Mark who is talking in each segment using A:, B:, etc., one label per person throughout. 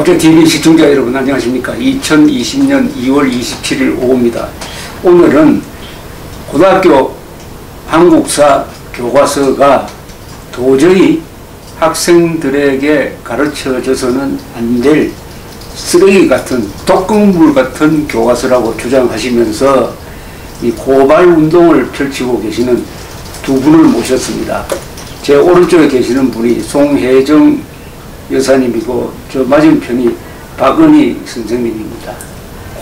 A: 박정TV 시청자 여러분 안녕하십니까. 2020년 2월 27일 오후입니다. 오늘은 고등학교 한국사 교과서가 도저히 학생들에게 가르쳐져서는 안 될 쓰레기 같은 독극물 같은 교과서라고 주장하시면서 이 고발 운동을 펼치고 계시는 두 분을 모셨습니다. 제 오른쪽에 계시는 분이 송혜정 여사님이고 저 맞은편이 박은희 선생님입니다.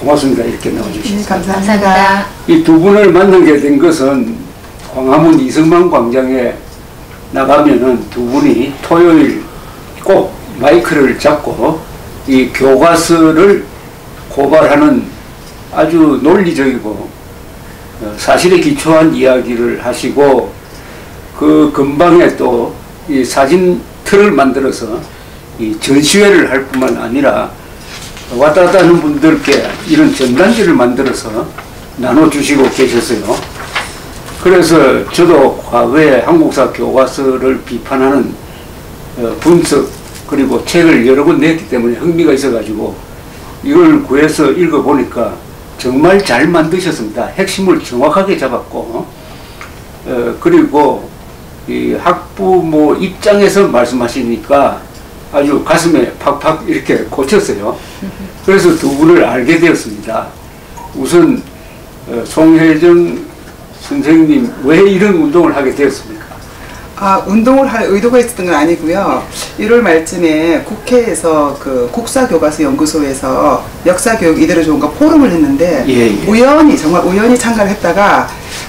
A: 고맙습니다. 이렇게 나와주셔서.
B: 네, 감사합니다.
A: 이 두 분을 만나게 된 것은 광화문 이승만 광장에 나가면은 두 분이 토요일 꼭 마이크를 잡고 이 교과서를 고발하는 아주 논리적이고 사실에 기초한 이야기를 하시고 그 근방에 또 이 사진 틀을 만들어서 이 전시회를 할 뿐만 아니라 왔다 갔다 하는 분들께 이런 전단지를 만들어서 나눠주시고 계셨어요. 그래서 저도 과거에 한국사 교과서를 비판하는 분석 그리고 책을 여러 권 냈기 때문에 흥미가 있어가지고 이걸 구해서 읽어보니까 정말 잘 만드셨습니다. 핵심을 정확하게 잡았고 그리고 이 학부모 입장에서 말씀하시니까 아주 가슴에 팍팍 이렇게 꽂혔어요. 그래서 두 분을 알게 되었습니다. 우선 송혜정 선생님 왜 이런 운동을 하게 되었습니까?
B: 운동을 할 의도가 있었던 건 아니고요. 1월 말쯤에 국회에서 그 국사교과서연구소에서 역사교육 이대로 좋은가 포럼을 했는데 우연히 정말 우연히 참가를 했다가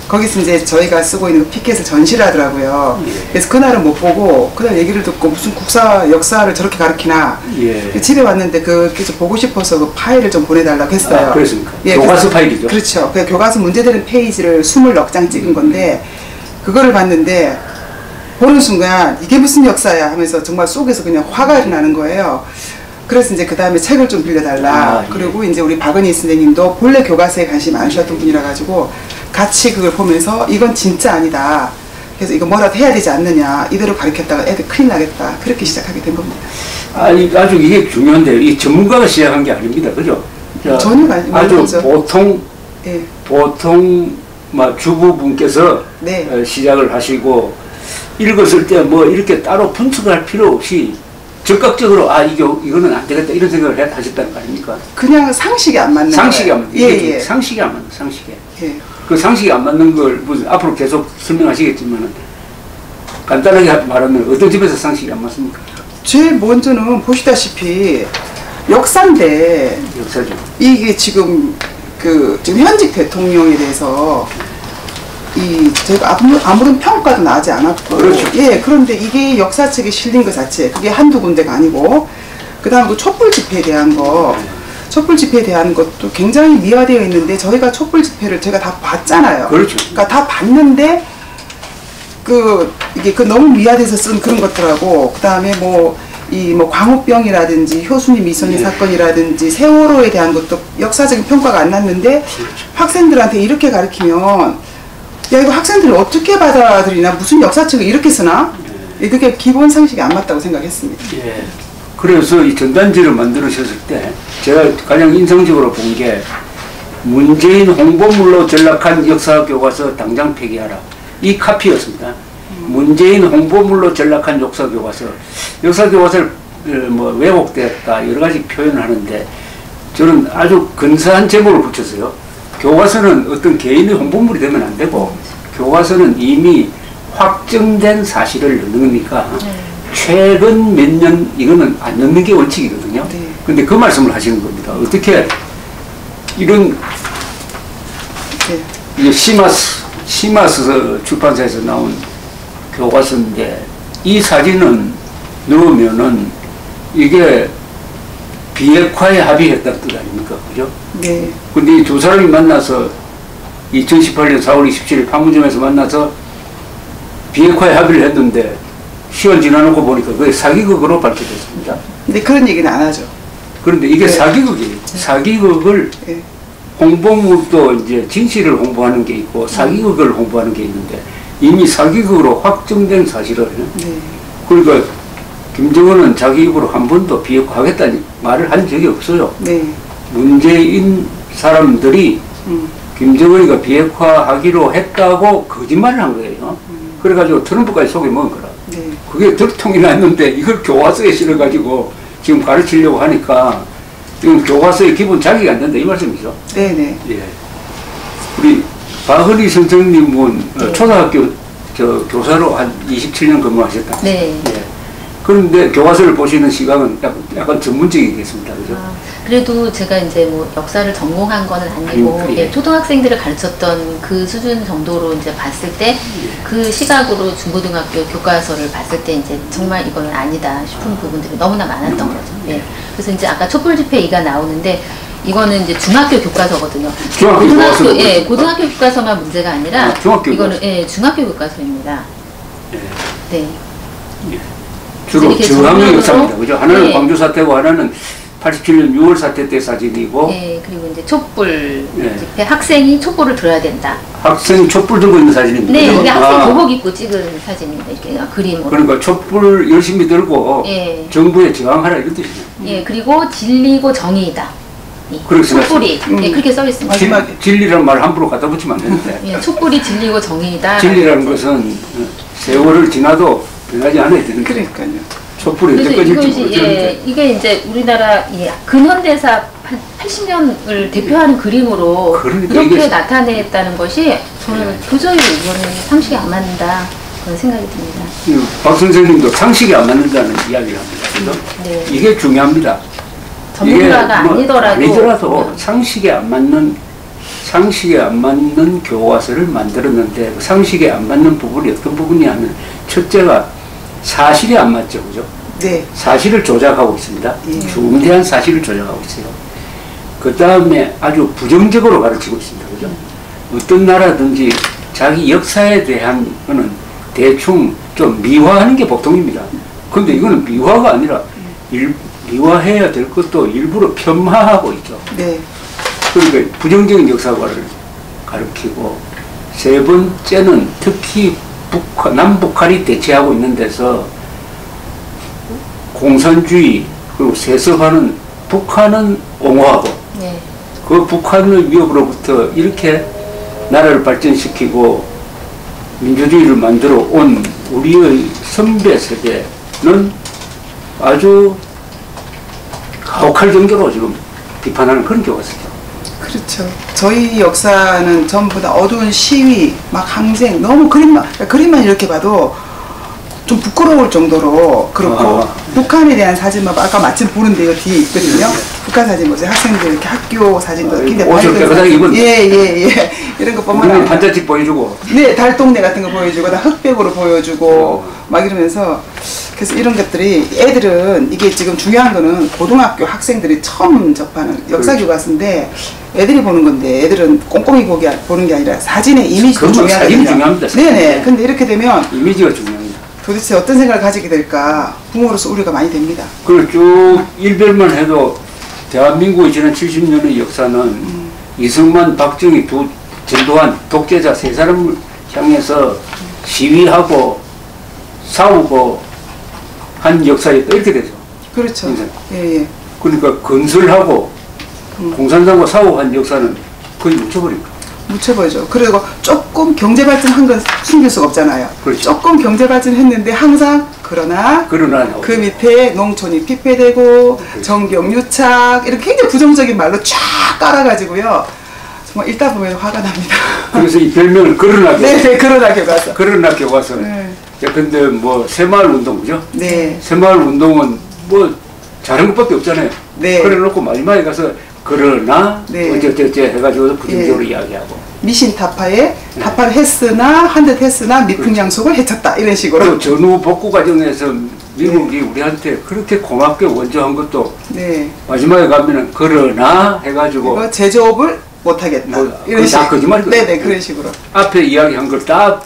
B: 거기서 이제 저희가 쓰고 있는 피켓을 전시를 하더라고요. 그래서 그날은 못 보고 그날 얘기를 듣고 무슨 국사 역사를 저렇게 가르치나 집에 왔는데 그래서 보고 싶어서 그 파일을 좀 보내달라고 했어요.
A: 그렇습니까? 교과서 파일이죠?
B: 그렇죠. 그 교과서 문제되는 페이지를 20몇 장 찍은 건데 그거를 봤는데 보는 순간 이게 무슨 역사야 하면서 정말 속에서 그냥 화가 나는 거예요. 그래서 이제 그 다음에 책을 좀 빌려달라. 그리고 이제 우리 박은희 선생님도 본래 교과서에 관심이 많으셨던 분이라 가지고 같이 그걸 보면서 이건 진짜 아니다. 그래서 이거 뭐라도 해야 되지 않느냐. 이대로 가르쳤다가 애들 큰일 나겠다. 그렇게 시작하게 된 겁니다.
A: 아주 이게 중요한데요. 이 전문가가 시작한 게 아닙니다. 그죠?
B: 전혀
A: 아주
B: 거죠.
A: 보통 주부분께서 시작을 하시고 읽었을 때 뭐 이렇게 따로 분석할 필요 없이 적극적으로 이거는 안 되겠다 이런 생각을 하셨다는 거 아닙니까?
B: 그냥 상식이 안 맞는
A: 상식이 안 맞는
B: 거예요.
A: 상식이 안 맞는 상식에. 그 상식이 안 맞는 걸 무슨 앞으로 계속 설명하시겠지만 간단하게 말하면 어떤 집에서 상식이 안 맞습니까? 제일
B: 먼저는 보시다시피 역사인데
A: 역사죠.
B: 이게 지금 지금 현직 대통령에 대해서 제가 아무런 평가도 나지 않았고
A: 그렇죠.
B: 그런데 이게 역사책에 실린 것 자체 그게 한두 군데가 아니고 그 다음 그 촛불 집회에 대한 촛불 집회에 대한 것도 굉장히 미화되어 있는데 저희가 촛불 집회를 제가 다 봤잖아요.
A: 그렇죠.
B: 그러니까 다 봤는데 이게 너무 미화돼서 쓴 그런 것들하고 그 다음에 광우병이라든지 효순이 미소녀 사건이라든지 세월호에 대한 것도 역사적인 평가가 안 났는데 학생들한테 이렇게 가르치면 야 이거 학생들이 어떻게 받아들이나 무슨 역사책을 이렇게 쓰나? 그게 기본 상식이 안 맞다고 생각했습니다.
A: 그래서 이 전단지를 만들으셨을 때 제가 가장 인상적으로 본 게 문재인 홍보물로 전락한 역사교과서 당장 폐기하라. 이 카피였습니다. 문재인 홍보물로 전락한 역사교과서를 왜곡됐다 여러 가지 표현을 하는데 저는 아주 근사한 제목을 붙였어요. 교과서는 어떤 개인의 홍보물이 되면 안 되고 교과서는 이미 확정된 사실을 넣는 거니까 최근 몇 년 이거는 안 넣는 게 원칙이거든요. 근데 그 말씀을 하시는 겁니다. 어떻게 이런 이게 시마스 출판사에서 나온 교과서인데 이 사진은 넣으면은 이게 비핵화에 합의했다는 뜻 아닙니까? 그죠? 근데 이 두 사람이 만나서 2018년 4월 27일 판문점에서 만나서 비핵화에 합의를 했는데 시간 지나놓고 보니까 그게 사기극으로 밝혀졌습니다.
B: 근데 그런 얘기는 안 하죠.
A: 그런데 이게 사기극이에요. 사기극을 홍보물도 이제 진실을 홍보하는 게 있고 사기극을 홍보하는 게 있는데 이미 사기극으로 확정된 사실을 그러니까 김정은은 자기 입으로 한 번도 비핵화하겠다는 말을 한 적이 없어요.
B: 네.
A: 문재인 사람들이 김정은이가 비핵화하기로 했다고 거짓말을 한 거예요. 그래가지고 트럼프까지 속에 먹은 거라.
B: 네.
A: 그게 들통이 났는데 이걸 교과서에 실어가지고 지금 가르치려고 하니까 지금 교과서의 기본 자격이 안 된다 이 말씀이죠.
B: 네네.
A: 예. 우리 박헌희 선생님은
C: 네.
A: 초등학교 교사로 한 27년 근무하셨다.
C: 네.
A: 예. 그런데 교과서를 보시는 시각은 약간 전문적이겠습니다. 그죠?
C: 그래도 제가 이제 뭐 역사를 전공한 거는 아니고
A: 아니, 예.
C: 초등학생들을 가르쳤던 그 수준 정도로 이제 봤을 때 그 시각으로 중고등학교 교과서를 봤을 때 이제 정말 이거는 아니다 싶은 부분들이 너무나 많았던 거죠. 예. 그래서 이제 아까 촛불 집회 이가 나오는데 이거는 이제 중학교 교과서거든요.
A: 중학교 교과서.
C: 예, 고등학교 교과서만 문제가 아니라
A: 중학교
C: 이거는
A: 교과서.
C: 예, 중학교 교과서입니다.
A: 예.
C: 네.
A: 예. 주로
C: 이렇게
A: 저항의
C: 정면으로,
A: 역사입니다. 그죠? 하나는
C: 네.
A: 광주 사태고 하나는 87년 6월 사태 때 사진이고
C: 예, 그리고 이제 촛불
A: 예.
C: 집회 학생이 촛불을 들어야 된다.
A: 학생이 촛불 들고 있는 사진입니다.
C: 네,
A: 그죠?
C: 우리 학생 교복 입고 찍은 사진입니다. 이렇게 그림으로.
A: 그러니까 촛불 열심히 들고
C: 예.
A: 정부에 저항하라 이런 뜻이죠.
C: 예, 그리고 진리고 정의이다. 이
A: 그렇게
C: 촛불이 예, 그렇게 써 있습니다.
A: 진리라는 말 함부로 갖다 붙이면 안 되는데
C: 예, 촛불이 진리고 정의이다.
A: 진리라는 것은 세월을 지나도 변하지 않아야 되는 거예요.
B: 그러니까요.
A: 촛불이
C: 그래서
A: 언제까지
C: 이것이
A: 모르겠는데
C: 예, 이게 이제 우리나라 근현대사 80년을 대표하는 그림으로
A: 그러니까
C: 이렇게
A: 이게-
C: 나타냈다는 것이 저는 도저히 이거는 상식이 안 맞는다 그런 생각이 듭니다.
A: 박 선생님도 상식이 안 맞는다는 이야기를 합니다. 그죠?
C: 네.
A: 이게 중요합니다.
C: 전문가가
A: 이게 뭐
C: 아니더라도
A: 상식에 안 맞는 교과서를 만들었는데 그 상식에 안 맞는 부분이 어떤 부분이냐면 첫째가 사실이 안 맞죠, 그죠?
B: 네.
A: 사실을 조작하고 있습니다.
B: 예.
A: 중대한 사실을 조작하고 있어요. 그 다음에 아주 부정적으로 가르치고 있습니다, 그죠? 어떤 나라든지 자기 역사에 대한 거는 대충 좀 미화하는 게 보통입니다. 근데 이거는 미화가 아니라 미화해야 될 것도 일부러 폄하하고 있죠.
B: 네.
A: 그러니까 부정적인 역사관을 가르치고 세 번째는 특히 남북한이 대치하고 있는 데서 공산주의 그리고 세습하는 북한은 옹호하고
C: 네.
A: 그 북한의 위협으로부터 이렇게 나라를 발전시키고 민주주의를 만들어 온 우리의 선배 세대는 아주 가혹할 정도로 지금 비판하는 그런 교과서죠.
B: 그렇죠. 저희 역사는 전부 다 어두운 시위, 막 항쟁, 너무 그림만 이렇게 봐도 좀 부끄러울 정도로 그렇고 북한에 대한 사진만 아까 마침 보는데 이거 뒤에 있거든요. 북한 사진 보세요. 학생들 이렇게 학교 사진도 굉장히
A: 옷을 깨끗하게 입은
B: 예예예 이런 거 보면
A: 우리는 판자집 보여주고
B: 네 달동네 같은 거 보여주고 다 흑백으로 보여주고 막 이러면서 그래서 이런 것들이 애들은 이게 지금 중요한 거는 고등학교 학생들이 처음 접하는 역사 교과서인데 애들이 보는 건데 애들은 꼼꼼히 보는 게 아니라 사진의 이미지가
A: 그건
B: 중요하거든요.
A: 사진이 중요합니다.
B: 네네. 근데 이렇게 되면
A: 이미지가 중요합니다.
B: 도대체 어떤 생각을 가지게 될까 부모로서 우려가 많이 됩니다.
A: 그걸 쭉 일별만 해도 대한민국의 지난 70년의 역사는 이승만, 박정희, 전두환, 독재자 세 사람을 향해서 시위하고 싸우고 한 역사였다 이렇게 되죠.
B: 그렇죠.
A: 인생.
B: 예예.
A: 그러니까 건설하고 공산당과 싸우고 한 역사는 거의 묻혀버립니다.
B: 묻혀버리죠. 그리고 조금 경제 발전한 건 숨길 수가 없잖아요.
A: 그렇죠.
B: 조금 경제 발전했는데 항상 그러나 그 밑에 농촌이 피폐되고 전경 유착 이렇게 굉장히 부정적인 말로 쫙 깔아가지고요. 정말 읽다 보면 화가 납니다.
A: 그래서 이 별명을 그러나
B: 네, 그러나 교과서.
A: 그러나 교과서.
B: 네.
A: 근데 뭐 새마을 운동 그죠?
B: 네.
A: 새마을 운동은 뭐 잘한 것밖에 없잖아요.
B: 네.
A: 그래 놓고 마지막에 가서 그러나
B: 네.
A: 어쩌저쩌 해가지고 부정적으로
B: 예.
A: 이야기하고
B: 미신 타파에 타파를 했으나 한 듯 했으나 미풍양속을 해쳤다 이런 식으로.
A: 또 전후 복구 과정에서 미국이 우리한테 그렇게 고맙게 원조한 것도
B: 네.
A: 마지막에 가면은 그러나 해가지고
B: 그리고 제조업을 못하겠다.
A: 뭐
B: 이런
A: 그거 다
B: 식.
A: 거짓말이거든요.
B: 네네 그런 식으로.
A: 앞에 이야기한 걸 다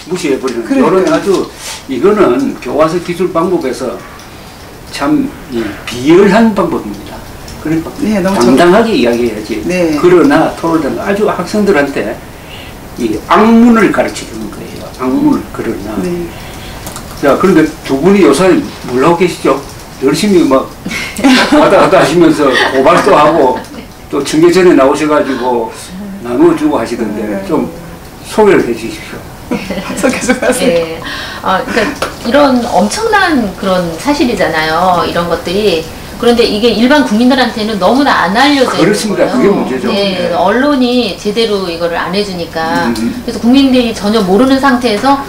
A: 무시해버리는
B: 그러니까요.
A: 이런 아주 이거는 교과서 기술 방법에서 참 비열한 방법입니다. 그러니까
B: 네, 너무
A: 당당하게 이야기해야지.
B: 네.
A: 그러나 토론은 아주 학생들한테 이 악문을 가르쳐주는 거예요. 악문을 그러나.
B: 네.
A: 자 그런데 두 분이 요새 뭘 하고 계시죠? 열심히 막 왔다 갔다 하시면서 고발도 하고 또 청계천에 나오셔가지고 나누어주고 하시던데 좀 소개를 해 주십시오.
B: 소개하세요.
C: 네. 그러니까 이런 엄청난 그런 사실이잖아요. 이런 것들이. 그런데 이게 일반 국민들한테는 너무나 안 알려져 있는
A: 그렇습니다.
C: 거예요.
A: 그게 문제죠.
C: 네.
A: 네.
C: 언론이 제대로 이거를 안 해주니까. 그래서 국민들이 전혀 모르는 상태에서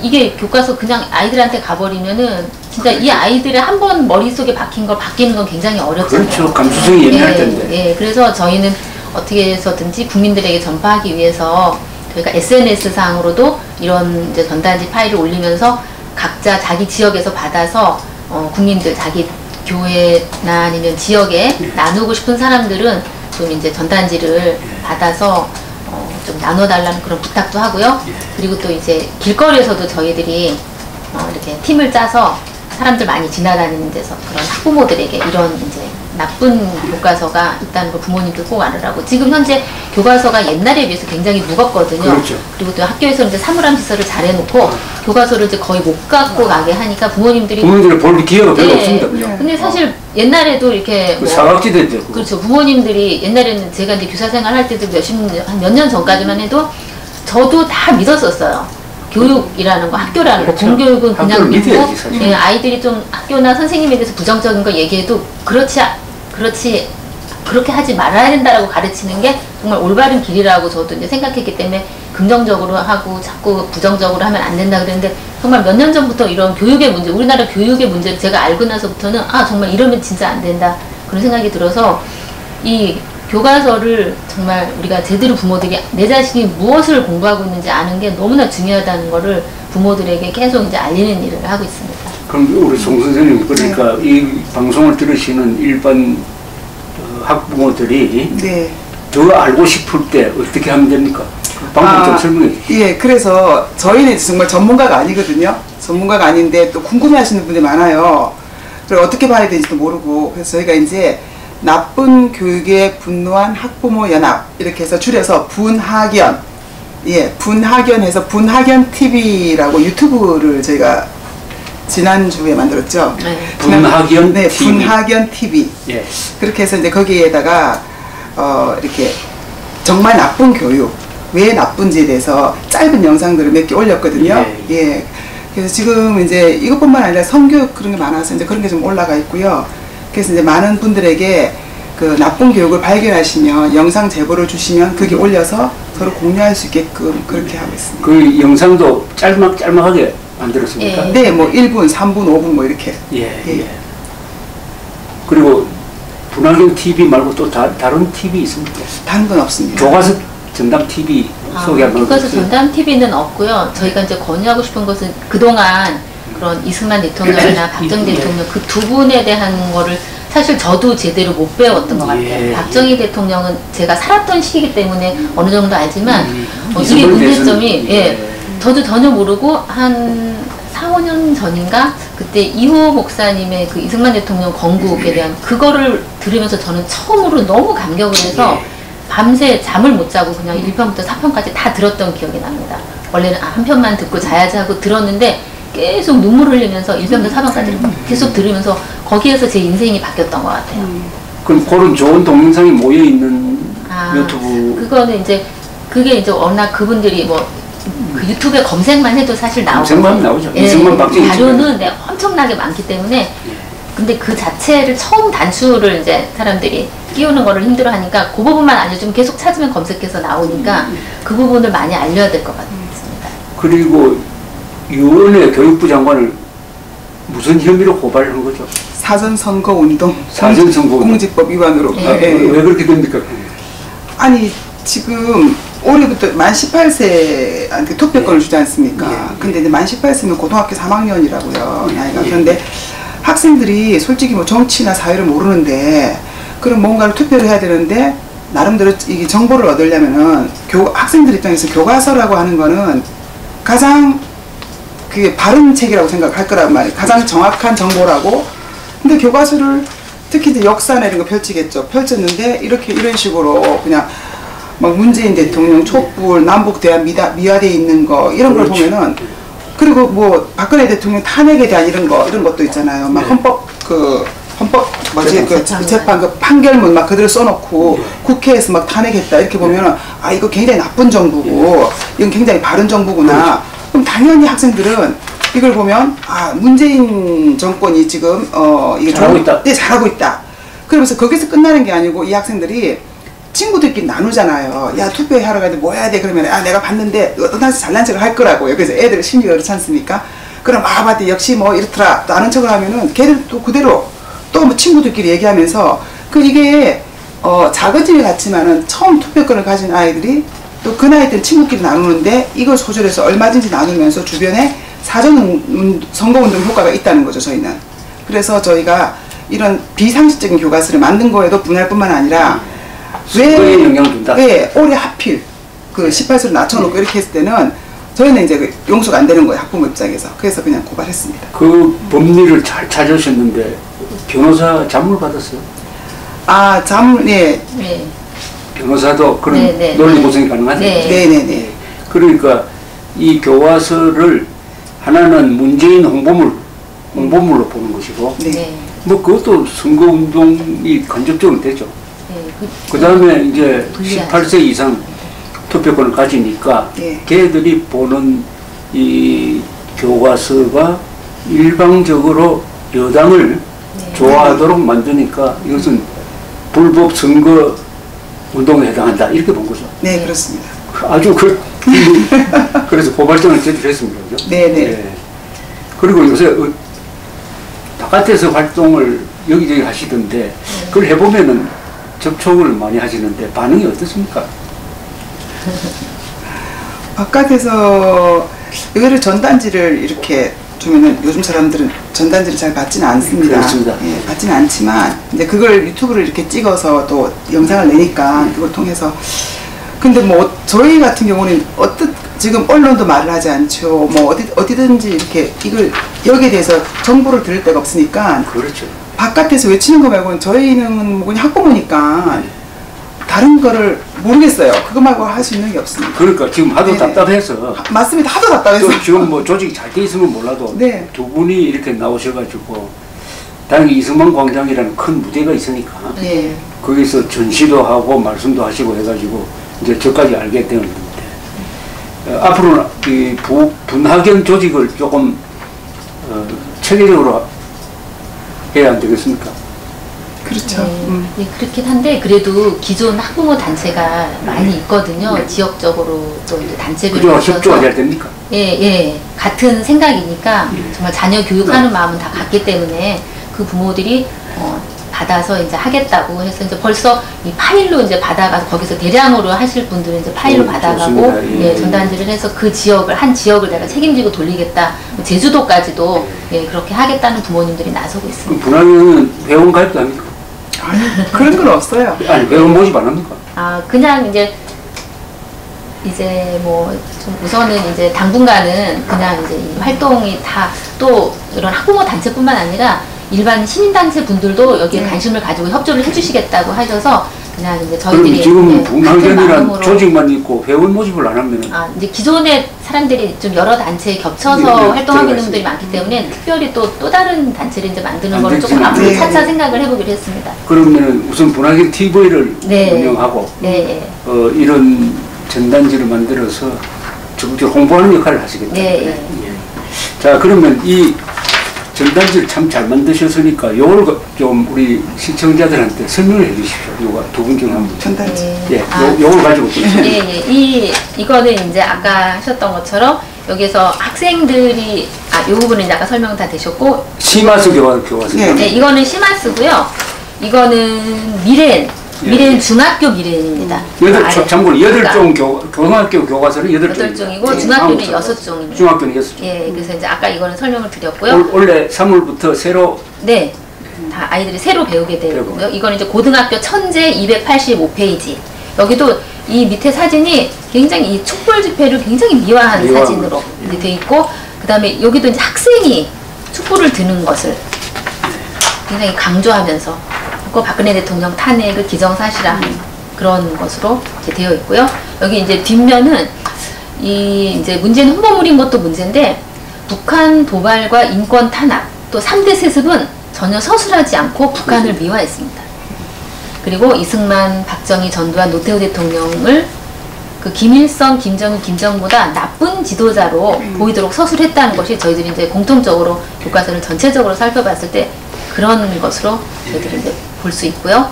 C: 이게 교과서 그냥 아이들한테 가버리면은 진짜 이 아이들의 한 번 머릿속에 박힌 걸 바뀌는 건 굉장히 어렵잖아요.
A: 그렇죠. 감수성이 예민할 텐데.
C: 예, 그래서 저희는 어떻게 해서든지 국민들에게 전파하기 위해서 저희가 SNS상으로도 이런 이제 전단지 파일을 올리면서 각자 자기 지역에서 받아서 국민들 자기 교회나 아니면 지역에 나누고 싶은 사람들은 좀 이제 전단지를 받아서 좀 나눠달라는 그런 부탁도 하고요. 그리고 또 이제 길거리에서도 저희들이 이렇게 팀을 짜서 사람들 많이 지나다니는 데서 그런 학부모들에게 이런 이제 나쁜 교과서가 있다는 걸 부모님들 꼭 알으라고. 지금 현재 교과서가 옛날에 비해서 굉장히 무겁거든요.
A: 그렇죠.
C: 그리고 또 학교에서 이제 사물함 시설을 잘 해놓고 교과서를 이제 거의 못 갖고 가게 하니까 부모님들이
A: 볼 기회가 별로
C: 네.
A: 없습니다. 그냥.
C: 근데 사실 옛날에도 이렇게
A: 그 사각지대죠.
C: 그렇죠. 부모님들이 옛날에는 제가 이제 교사 생활할 때도 한 몇 년 전까지만 해도 저도 다 믿었었어요. 교육이라는 거, 학교라는 거,
A: 그렇죠.
C: 공교육은 그냥
A: 학교를
C: 믿고,
A: 믿어야지, 사실.
C: 예, 아이들이 좀 학교나 선생님에 대해서 부정적인 거 얘기해도 그렇게 하지 말아야 된다라고 가르치는 게 정말 올바른 길이라고 저도 이제 생각했기 때문에 긍정적으로 하고 자꾸 부정적으로 하면 안 된다 그랬는데 정말 몇 년 전부터 이런 교육의 문제, 우리나라 교육의 문제를 제가 알고 나서부터는 정말 이러면 진짜 안 된다 그런 생각이 들어서 이 교과서를 정말 우리가 제대로 부모들이 내 자식이 무엇을 공부하고 있는지 아는 게 너무나 중요하다는 거를 부모들에게 계속 이제 알리는 일을 하고 있습니다.
A: 그럼 우리 송 선생님 그러니까 이 방송을 들으시는 일반 학부모들이
B: 네.
A: 더 알고 싶을 때 어떻게 하면 됩니까? 그 방법 좀 설명해 주시죠.
B: 예, 그래서 저희는 정말 전문가가 아니거든요. 전문가가 아닌데 또 궁금해 하시는 분들이 많아요. 그걸 어떻게 봐야 되는지도 모르고. 그래서 저희가 이제 나쁜 교육에 분노한 학부모 연합 이렇게 해서 줄여서 분학연, 예, 분학연해서 분학연 TV라고 유튜브를 저희가 지난주에 만들었죠.
C: 네.
A: 분학연
B: 네,
A: TV.
B: 분학연 TV.
A: 예.
B: 그렇게 해서 이제 거기에다가 이렇게 정말 나쁜 교육 왜 나쁜지에 대해서 짧은 영상들을 몇 개 올렸거든요.
A: 예.
B: 예. 그래서 지금 이제 이것뿐만 아니라 성교육 그런 게 많아서 이제 그런 게 좀 올라가 있고요. 그래서 이제 많은 분들에게 그 나쁜 교육을 발견하시면 영상 제보를 주시면 그게 올려서 서로 공유할 수 있게끔 그렇게 하고 있습니다.
A: 그 영상도 짤막하게 만들었습니까?
C: 예.
B: 네, 뭐 1분, 3분, 5분 뭐 이렇게.
A: 예.
B: 예.
A: 예. 그리고 분학연 TV 말고 또 다른 TV 있습니까?
B: 다른 건 없습니다.
A: 교과서 전담 TV 소개하면
C: 교과서 전담 TV는 없고요. 저희가 이제 권유하고 싶은 것은 그동안 그런 이승만 대통령이나 박정희
A: 예.
C: 대통령 그 두 분에 대한 거를 사실 저도 제대로 못 배웠던 것 같아요.
A: 예.
C: 박정희 대통령은 제가 살았던 시기이기 때문에 어느 정도 알지만 이게
A: 이승만
C: 문제점이
A: 대통령.
C: 예, 저도 전혀 모르고 한 4, 5년 전인가 그때 이호 목사님의 그 이승만 대통령 건국에 대한 그거를 들으면서 저는 처음으로 너무 감격을 해서 밤새 잠을 못 자고 그냥 1편부터 4편까지 다 들었던 기억이 납니다. 원래는 한 편만 듣고 자야지 하고 들었는데 계속 눈물 흘리면서 1편부터 4편까지 계속 들으면서 거기에서 제 인생이 바뀌었던 것 같아요.
A: 그럼 그런 좋은 동영상이 모여 있는 유튜브
C: 그거는 이제 그게 이제 워낙 그분들이 뭐 그 유튜브에 검색만 해도 사실 나오고
A: 검색만 나오죠. 이승만 박정희
C: 자료는 네, 엄청나게 많기 때문에 근데 그 자체를 처음 단추를 이제 사람들이 끼우는 거를 힘들어하니까 그 부분만 알려주면 계속 찾으면 검색해서 나오니까 그 부분을 많이 알려야 될 것 같습니다.
A: 그리고 유은혜 교육부 장관을 무슨 혐의로 고발한 거죠?
B: 사전선거운동
A: 사전선거운동.
B: 공직법 위반으로.
C: 예.
A: 아, 왜 그렇게 됩니까?
B: 아니 지금 올해부터 만 18세한테 투표권을 주지 않습니까?
A: 예.
B: 근데 이제 만 18세면 고등학교 3학년이라고요. 나이가.
A: 예.
B: 그런데 학생들이 솔직히 뭐 정치나 사회를 모르는데 그럼 뭔가를 투표를 해야 되는데 나름대로 이게 정보를 얻으려면은 학생들 입장에서 교과서라고 하는 거는 가장 그게 바른 책이라고 생각할 거란 말이에요. 가장 정확한 정보라고. 근데 교과서를 특히 이제 역사나 이런 거 펼치겠죠. 펼쳤는데 이런 식으로 그냥 막 문재인 대통령 촛불 남북 대화 미화돼 있는 거 이런 걸
A: 그렇죠.
B: 보면은 그리고 뭐 박근혜 대통령 탄핵에 대한 이런 것도 있잖아요. 막
A: 네.
B: 헌법 그 헌법 뭐지 그
C: 재판관.
B: 재판 그 판결문 막 그대로 써놓고 국회에서 막 탄핵했다 이렇게 보면은 아 이거 굉장히 나쁜 정부고 이건 굉장히 바른 정부구나. 그럼 당연히 학생들은 이걸 보면 아 문재인 정권이 지금 이게
A: 잘하고 있다.
B: 네, 잘하고 있다. 그러면서 거기서 끝나는 게 아니고 이 학생들이 친구들끼리 나누잖아요. 야 투표하러 가는데 뭐 해야 돼? 그러면 아 내가 봤는데 나한테 잘난 척을 할 거라고요. 그래서 애들 심리가 그렇지 않습니까? 그럼 아 맞대 역시 뭐 이렇더라 또 아는 척을 하면은 걔들 또 그대로 또 뭐 친구들끼리 얘기하면서 그 이게 작은 집에 같지만은 처음 투표권을 가진 아이들이 또 그 나이 때 친구끼리 나누는데 이걸 소절해서 얼마든지 나누면서 주변에 선거운동 효과가 있다는 거죠 저희는. 그래서 저희가 이런 비상식적인 교과서를 만든 거에도 분할 뿐만 아니라
A: 선거에 영향을 준다.
B: 왜 올해 하필 그 18세로 낮춰놓고 이렇게 했을 때는 저희는 이제 그 용서가 안 되는 거예요 학부모 입장에서. 그래서 그냥 고발했습니다.
A: 그 법리를 잘 찾으셨는데 변호사 자문을 받았어요.
B: 아 자문 네.
C: 네.
A: 변호사도 그런
C: 네, 네,
A: 논리
C: 네.
A: 구성이 가능하죠.
C: 네.
B: 네네네.
A: 그러니까 이 교과서를 하나는 문재인 홍보물로 보는 것이고,
B: 네.
C: 네.
A: 뭐 그것도 선거운동이 간접적으로 되죠.
C: 네.
A: 그 다음에 이제
C: 불리하죠.
A: 18세 이상 투표권을 가지니까
B: 네.
A: 걔들이 보는 이 교과서가 일방적으로 여당을
C: 네.
A: 좋아하도록 만드니까 이것은 불법 선거 운동에 해당한다 이렇게 본 거죠.
B: 네 그렇습니다.
A: 아주 그래서 고발장을 제출했습니다. 그죠?
B: 네네.
A: 예. 그리고 요새 바깥에서 활동을 여기저기 하시던데 그걸 해보면은 접촉을 많이 하시는데 반응이 어떻습니까?
B: 바깥에서 의외로 전단지를 이렇게 주면은 요즘 사람들은 전단지를 잘 받지는 않습니다.
A: 그렇습니다.
B: 예, 받지는 않지만 이제 그걸 유튜브를 이렇게 찍어서 또 영상을 내니까 그걸 통해서 근데 뭐 저희 같은 경우는 지금 언론도 말을 하지 않죠. 뭐 어디든지 이렇게 이걸 여기에 대해서 정보를 들을 데가 없으니까
A: 그렇죠.
B: 바깥에서 외치는 거 말고는 저희는 뭐 그냥 학부모니까 다른 거를 모르겠어요. 그거 말고 할 수 있는 게 없습니다.
A: 그러니까 지금 하도
B: 네네.
A: 답답해서
B: 맞습니다. 하도 답답해서.
A: 또 지금 뭐 조직이 잘 돼 있으면 몰라도
B: 네.
A: 두 분이 이렇게 나오셔가지고 당연히 이승만 광장이라는 큰 무대가 있으니까
B: 네.
A: 거기서 전시도 하고 말씀도 하시고 해가지고 이제 저까지 알게 되는데 앞으로는 이 분학연 조직을 조금 체계적으로 해야 안 되겠습니까?
B: 그렇죠.
C: 네, 그렇긴 한데 그래도 기존 학부모 단체가 많이 있거든요. 지역적으로 또 이제 단체를
A: 그죠?
C: 거쳐서
A: 협조가 잘 됩니까?
C: 예, 같은 생각이니까 정말 자녀 교육하는 마음은 다 같기 때문에 그 부모들이 받아서 이제 하겠다고 해서 이제 벌써 이 파일로 이제 받아가서 거기서 대량으로 하실 분들은 이제 파일로 받아가고
A: 좋습니다. 예.
C: 예, 전단지를 해서 그 지역을 한 지역을 내가 책임지고 돌리겠다. 제주도까지도 예, 그렇게 하겠다는 부모님들이 나서고
A: 그
C: 있습니다.
A: 분학연은 회원 가입도 합니까?
B: 아니, 그런 건 없어요.
A: 아니 회원 모집 안 합니까?
C: 아 그냥 이제 뭐 좀 우선은 이제 당분간은 그냥 이제 이 활동이 다 또 이런 학부모 단체뿐만 아니라 일반 시민단체 분들도 여기에 관심을 가지고 협조를 해주시겠다고 하셔서 그냥 이제
A: 그럼
C: 저희들이
A: 지금
C: 네, 같은
A: 분학연이란
C: 마음으로
A: 조직만 있고 회원 모집을 안 하면은
C: 이제 기존의 사람들이 좀 여러 단체에 겹쳐서
A: 네,
C: 활동하고
A: 들어가
C: 있는 분들이 많기 때문에 특별히 또 다른 단체를 이제 만드는
A: 안
C: 거를 조금
A: 되지만.
C: 앞으로
B: 네.
C: 차차 생각을 해보기로 했습니다.
A: 그러면은 우선 분학연 TV를
C: 네.
A: 운영하고
C: 네,
A: 이런 전단지를 만들어서 적극적으로 홍보하는 역할을 하시겠다.
C: 네,
A: 예. 자 그러면 이 전단지를 참 잘 만드셨으니까 요걸 좀 우리 시청자들한테 설명을 해 주십시오. 요거 두 분 중에 한 분.
B: 전단지.
A: 예,
C: 아,
A: 요걸 가지고 좀
C: 이거는 이제 아까 하셨던 것처럼 여기서 학생들이 요 부분은 이제 아까 설명 다 되셨고
A: 시마스 교과서.
B: 네.
C: 네, 이거는 시마스고요. 이거는 미래엔
A: 예.
C: 중학교 미래엔입니다.
A: 참고로
C: 그러니까
A: 8종 교과학교 교과서는 8종이고
C: 8종이고 중학교는 6종입니다.
A: 중학교는 6종.
C: 예, 그래서 이제 아까 이거는 설명을 드렸고요.
A: 원래 3월부터 새로
C: 네, 다 아이들이 새로 배우게 되고요.
A: 배우고.
C: 이거는 이제 고등학교 천재 285페이지. 여기도 이 밑에 사진이 굉장히 이 촛불 집회를 굉장히 미화한
A: 미화한
C: 사진으로
A: 거죠.
C: 이렇게 돼 있고, 그 다음에 여기도 이제 학생이 촛불을 드는 것을 굉장히 강조하면서 그 박근혜 대통령 탄핵을 기정사실한 그런 것으로 이제 되어 있고요. 여기 이제 뒷면은 이 이제 문재인 홍보물인 것도 문제인데 북한 도발과 인권 탄압 또 3대 세습은 전혀 서술하지 않고 북한을 미화했습니다. 그리고 이승만, 박정희, 전두환, 노태우 대통령을 그 김일성, 김정은, 김정보다 나쁜 지도자로 보이도록 서술했다는 것이 저희들이 이제 공통적으로 교과서를 전체적으로 살펴봤을 때 그런 것으로 저희들이 이제 볼 수 있고요.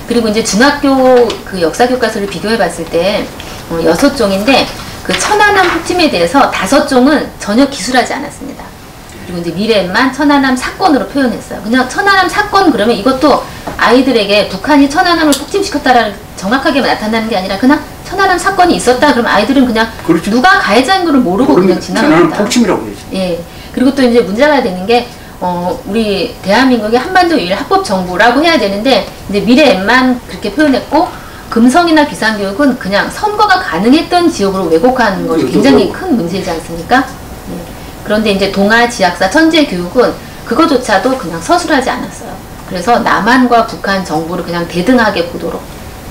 C: 그리고 이제 중학교 그 역사 교과서를 비교해 봤을 때 6종인데 그 천안함 폭침에 대해서 5종은 전혀 기술하지 않았습니다. 그리고 이제 미래만 천안함 사건으로 표현했어요. 그냥 천안함 사건 그러면 이것도 아이들에게 북한이 천안함을 폭침시켰다라는 정확하게 나타나는 게 아니라 그냥 천안함 사건이 있었다 그러면 아이들은 그냥
A: 그렇죠.
C: 누가 가해자인 걸 모르고 그냥 지나갑니다.
A: 천안함 폭침이라고 해야죠.
C: 예. 그리고 또 이제 문제가 되는 게 우리 대한민국이 한반도 유일 합법 정부라고 해야 되는데 이제 미래만 그렇게 표현했고 금성이나 비상교육은 그냥 선거가 가능했던 지역으로 왜곡하는 것이 굉장히 큰 문제이지 않습니까? 예. 그런데 이제 동아 지학사 천재 교육은 그거조차도 그냥 서술하지 않았어요. 그래서 남한과 북한 정부를 그냥 대등하게 보도록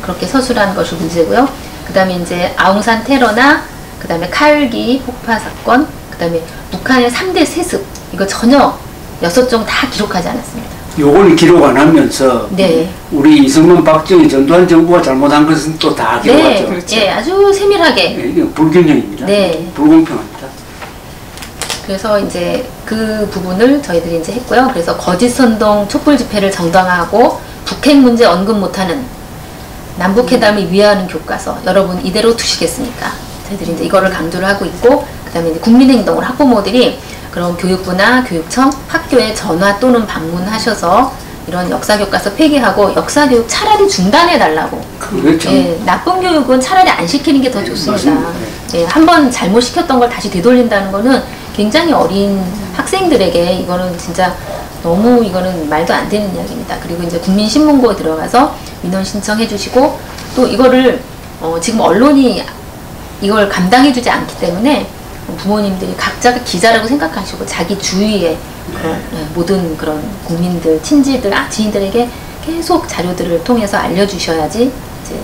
C: 그렇게 서술하는 것이 문제고요. 그 다음에 이제 아웅산 테러나 그 다음에 칼기 폭파 사건 그 다음에 북한의 3대 세습 이거 전혀 6종 다 기록하지 않았습니다.
A: 요걸 기록 안 하면서
C: 네.
A: 우리 이승만, 박정희, 전두환 정부가 잘못한 것은 또 다 기록하죠.
C: 네,
B: 그렇죠.
C: 예, 아주 세밀하게.
A: 네, 이게 불균형입니다.
C: 네.
A: 불공평합니다.
C: 그래서 이제 그 부분을 저희들이 이제 했고요. 그래서 거짓 선동 촛불 집회를 정당화하고 북핵 문제 언급 못하는 남북회담을 위하는 교과서 여러분 이대로 두시겠습니까? 저희들이 이제 이거를 강조를 하고 있고 그다음에 이제 국민행동을 학부모들이 그런 교육부나 교육청, 학교에 전화 또는 방문하셔서 이런 역사교과서 폐기하고 역사교육 차라리 중단해달라고.
A: 그렇죠.
C: 예, 나쁜 교육은 차라리 안 시키는 게 더 좋습니다.
A: 맞습니다.
C: 예, 한번 잘못 시켰던 걸 다시 되돌린다는 거는 굉장히 어린 학생들에게 이거는 진짜 너무 이거는 말도 안 되는 이야기입니다. 그리고 이제 국민신문고에 들어가서 민원 신청해 주시고 또 이거를 지금 언론이 이걸 감당해주지 않기 때문에 부모님들이 각자가 기자라고 생각하시고 자기 주위에 그런 모든 그런 국민들, 친지들, 지인들에게 계속 자료들을 통해서 알려주셔야지 이제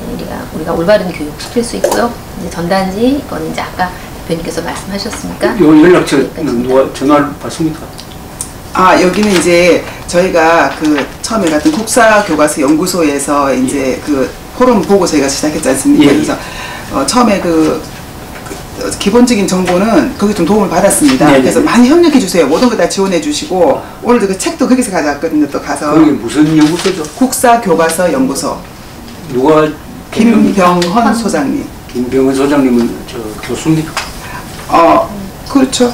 C: 우리가 올바른 교육 시킬 수 있고요. 이제 전단지 이거는 이제 아까 대표님께서 말씀하셨으니까
A: 요 연락처는 누가 전화를 받습니까?
B: 아, 여기는 이제 저희가 그 처음에 같은 국사교과서 연구소에서 이제 그 포럼 보고 저희가 시작했지 않습니까?
A: 예.
B: 그래서 처음에 그 기본적인 정보는 거기 좀 도움을 받았습니다.
A: 네네.
B: 그래서 많이 협력해 주세요. 모든 거 다 지원해 주시고 오늘도 그 책도 거기서 가져왔거든요. 또 가서
A: 그게 무슨 연구소죠?
B: 국사교과서 연구소
A: 누가
B: 김병헌 소장님.
A: 김병헌 소장님은 저 교수입니까?
B: 그렇죠.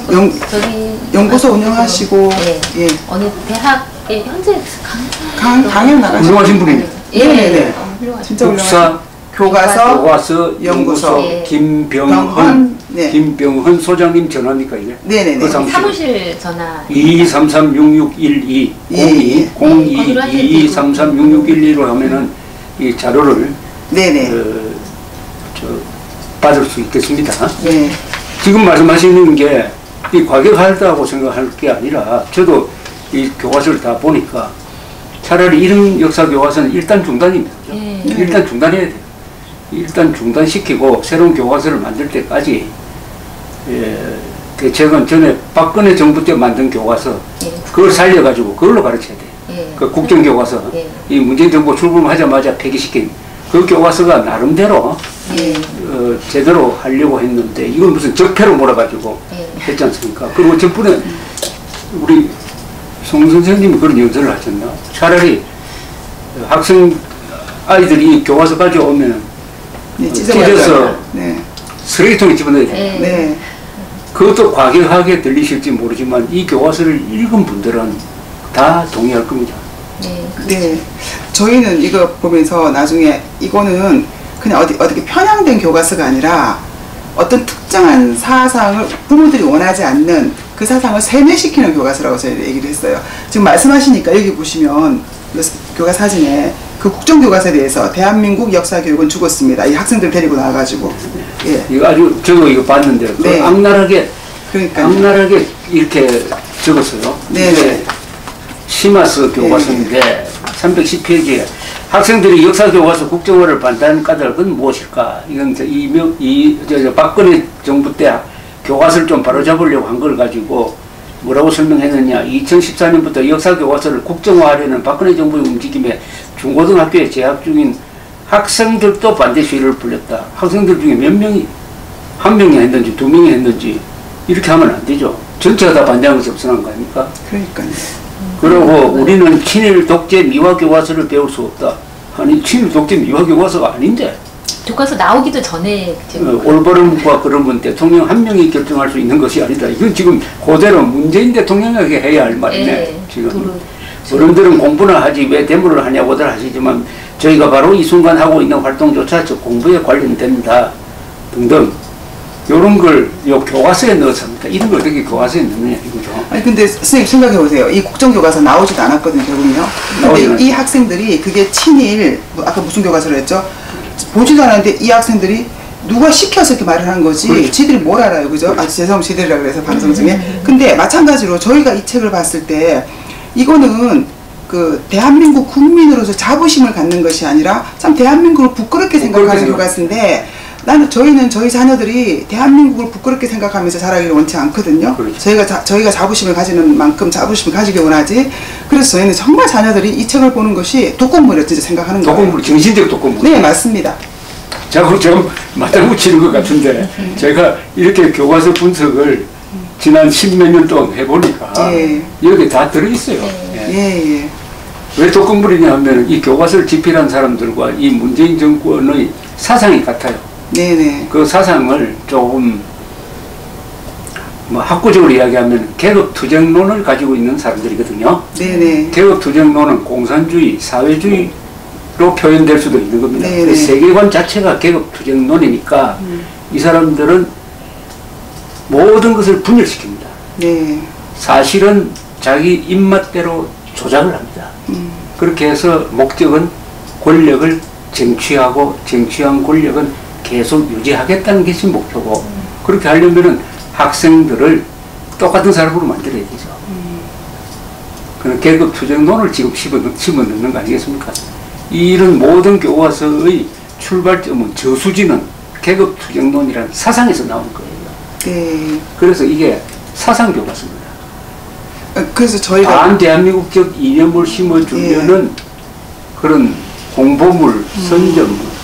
C: 저희
B: 연구소 운영하시고
C: 네.
B: 예.
C: 어느 대학에 현재
B: 강연 나가시고
A: 훌륭하신 분입니다.
B: 네네네.
C: 훌륭하신
B: 진짜
A: 국사
B: 교과서
A: 교과서 연구소
C: 예.
A: 김병헌
B: 네.
A: 김병헌 소장님 전화입니까 이게?
B: 네네네.
A: 그 사무실.
C: 사무실 전화
A: 22336612
B: 예.
A: 0222336612로 하면은 이 자료를
B: 네네.
A: 받을 수 있겠습니다.
B: 네.
A: 지금 말씀하시는 게 이 과격하다고 생각할 게 아니라 저도 이 교과서를 다 보니까 차라리 이런 역사 교과서는 일단 중단입니다.
C: 예.
A: 일단 중단해야 돼요. 일단 중단시키고 새로운 교과서를 만들 때까지 대책은 전에 박근혜 정부 때 만든 교과서
C: 예.
A: 그걸 살려가지고 그걸로 가르쳐야 돼요.
C: 예.
A: 그 국정교과서
C: 예.
A: 이 문재인 정부 출범하자마자 폐기시킨 그 교과서가 나름대로
C: 예.
A: 제대로 하려고 했는데 이건 무슨 적폐로 몰아가지고
C: 예.
A: 했지 않습니까? 그리고 전번에 우리 송 선생님이 그런 연설을 하셨나? 차라리 학생 아이들이 교과서 가져오면
B: 네,
A: 찢어서
B: 네.
A: 쓰레기통에 집어넣어야 돼요.
C: 예.
B: 네.
A: 그것도 과격하게 들리실지 모르지만 이 교과서를 읽은 분들은 다 동의할 겁니다.
C: 네.
B: 네. 저희는 이거 보면서 나중에 이거는 그냥 어떻게 편향된 교과서가 아니라 어떤 특정한 사상을 부모들이 원하지 않는 그 사상을 세뇌시키는 교과서라고 저희 얘기를 했어요. 지금 말씀하시니까 여기 보시면 교과서 사진에 그 국정교과서에 대해서 대한민국 역사교육은 죽었습니다. 이 학생들 데리고 나와가지고. 예.
A: 이거 아주 저도 이거 봤는데
B: 네.
A: 악랄하게
B: 그러니까요.
A: 악랄하게 이렇게 적었어요.
B: 네.
A: 이게 시마스 교과서인데 310페이지에 학생들이 역사교과서 국정화를 반대하는 까닭은 무엇일까? 이건 박근혜 정부 때 교과서를 좀 바로잡으려고 한 걸 가지고 뭐라고 설명했느냐. 2014년부터 역사 교과서를 국정화하려는 박근혜 정부의 움직임에 중고등학교에 재학 중인 학생들도 반대 시위를 불렸다. 학생들 중에 몇 명이, 한 명이 했는지 두 명이 했는지 이렇게 하면 안 되죠. 전체가 다 반대하는 것이 없어난 거 아닙니까?
B: 그러니까요.
A: 그리고 우리는 친일 독재 미화 교과서를 배울 수 없다. 아니 친일 독재 미화 교과서가 아닌데.
C: 교과서 나오기도 전에
A: 올바름과 그러면 대통령 한 명이 결정할 수 있는 것이 아니다. 이건 지금 그대로 문재인 대통령에게 해야 할 말이네.
C: 예,
A: 지금 어른들은 공부나 하지 왜 데모를 하냐고들 하시지만 저희가 바로 이 순간 하고 있는 활동조차 저 공부에 관련된다 등등 이런 걸 요 교과서에 넣었습니다. 이런 걸 어떻게 교과서에 넣느냐 이거죠.
B: 아니 근데 선생님 생각해 보세요. 이 국정교과서 나오지도 않았거든요, 결국은요. 근데 이 학생들이 그게 친일, 아까 무슨 교과서를 했죠? 보지도 않았는데 이 학생들이 누가 시켜서 이렇게 말을 한 거지.
A: 그렇죠.
B: 지들이 뭘 알아요, 그죠? 아, 죄송합니다, 지들이라 그래서 방송 중에. 근데 마찬가지로 저희가 이 책을 봤을 때 이거는 그 대한민국 국민으로서 자부심을 갖는 것이 아니라 참 대한민국을 부끄럽게 생각하는 교과서인데 저희는 저희 자녀들이 대한민국을 부끄럽게 생각하면서 자라기를 원치 않거든요.
A: 그렇죠.
B: 저희가 자부심을 가지는 만큼 자부심을 가지기 원하지. 그래서 저희는 정말 자녀들이 이 책을 보는 것이 독권물이라고 진짜 생각하는 거예요.
A: 독권물, 정신적 독권물.
B: 네, 맞습니다.
A: 자꾸 좀 맞장구치는 것 같은데 제가 이렇게 교과서 분석을 지난 십몇 년 동안 해보니까 여기 다 들어있어요.
B: 예.
A: 왜 독권물이냐 하면 이 교과서를 집필한 사람들과 이 문재인 정권의 사상이 같아요.
B: 네네.
A: 그 사상을 조금 뭐 학구적으로 이야기하면 계급투쟁론을 가지고 있는 사람들이거든요.
B: 네네.
A: 계급투쟁론은 공산주의, 사회주의로 표현될 수도 있는 겁니다. 그 세계관 자체가 계급투쟁론이니까 이 사람들은 모든 것을 분열시킵니다.
B: 네.
A: 사실은 자기 입맛대로 조작을 합니다. 그렇게 해서 목적은 권력을 쟁취하고 쟁취한 권력은 계속 유지하겠다는 것이 목표고 그렇게 하려면은 학생들을 똑같은 사람으로 만들어야 되죠. 그런 계급투쟁론을 지금 집어 넣는 거 아니겠습니까? 이런 모든 교과서의 출발점은 저수지는 계급투쟁론이라는 사상에서 나온 거예요.
B: 네.
A: 그래서 이게 사상교과서입니다.
B: 그래서 저희가
A: 반대한민국적 이념을 심어주려는 그런 홍보물, 선전물.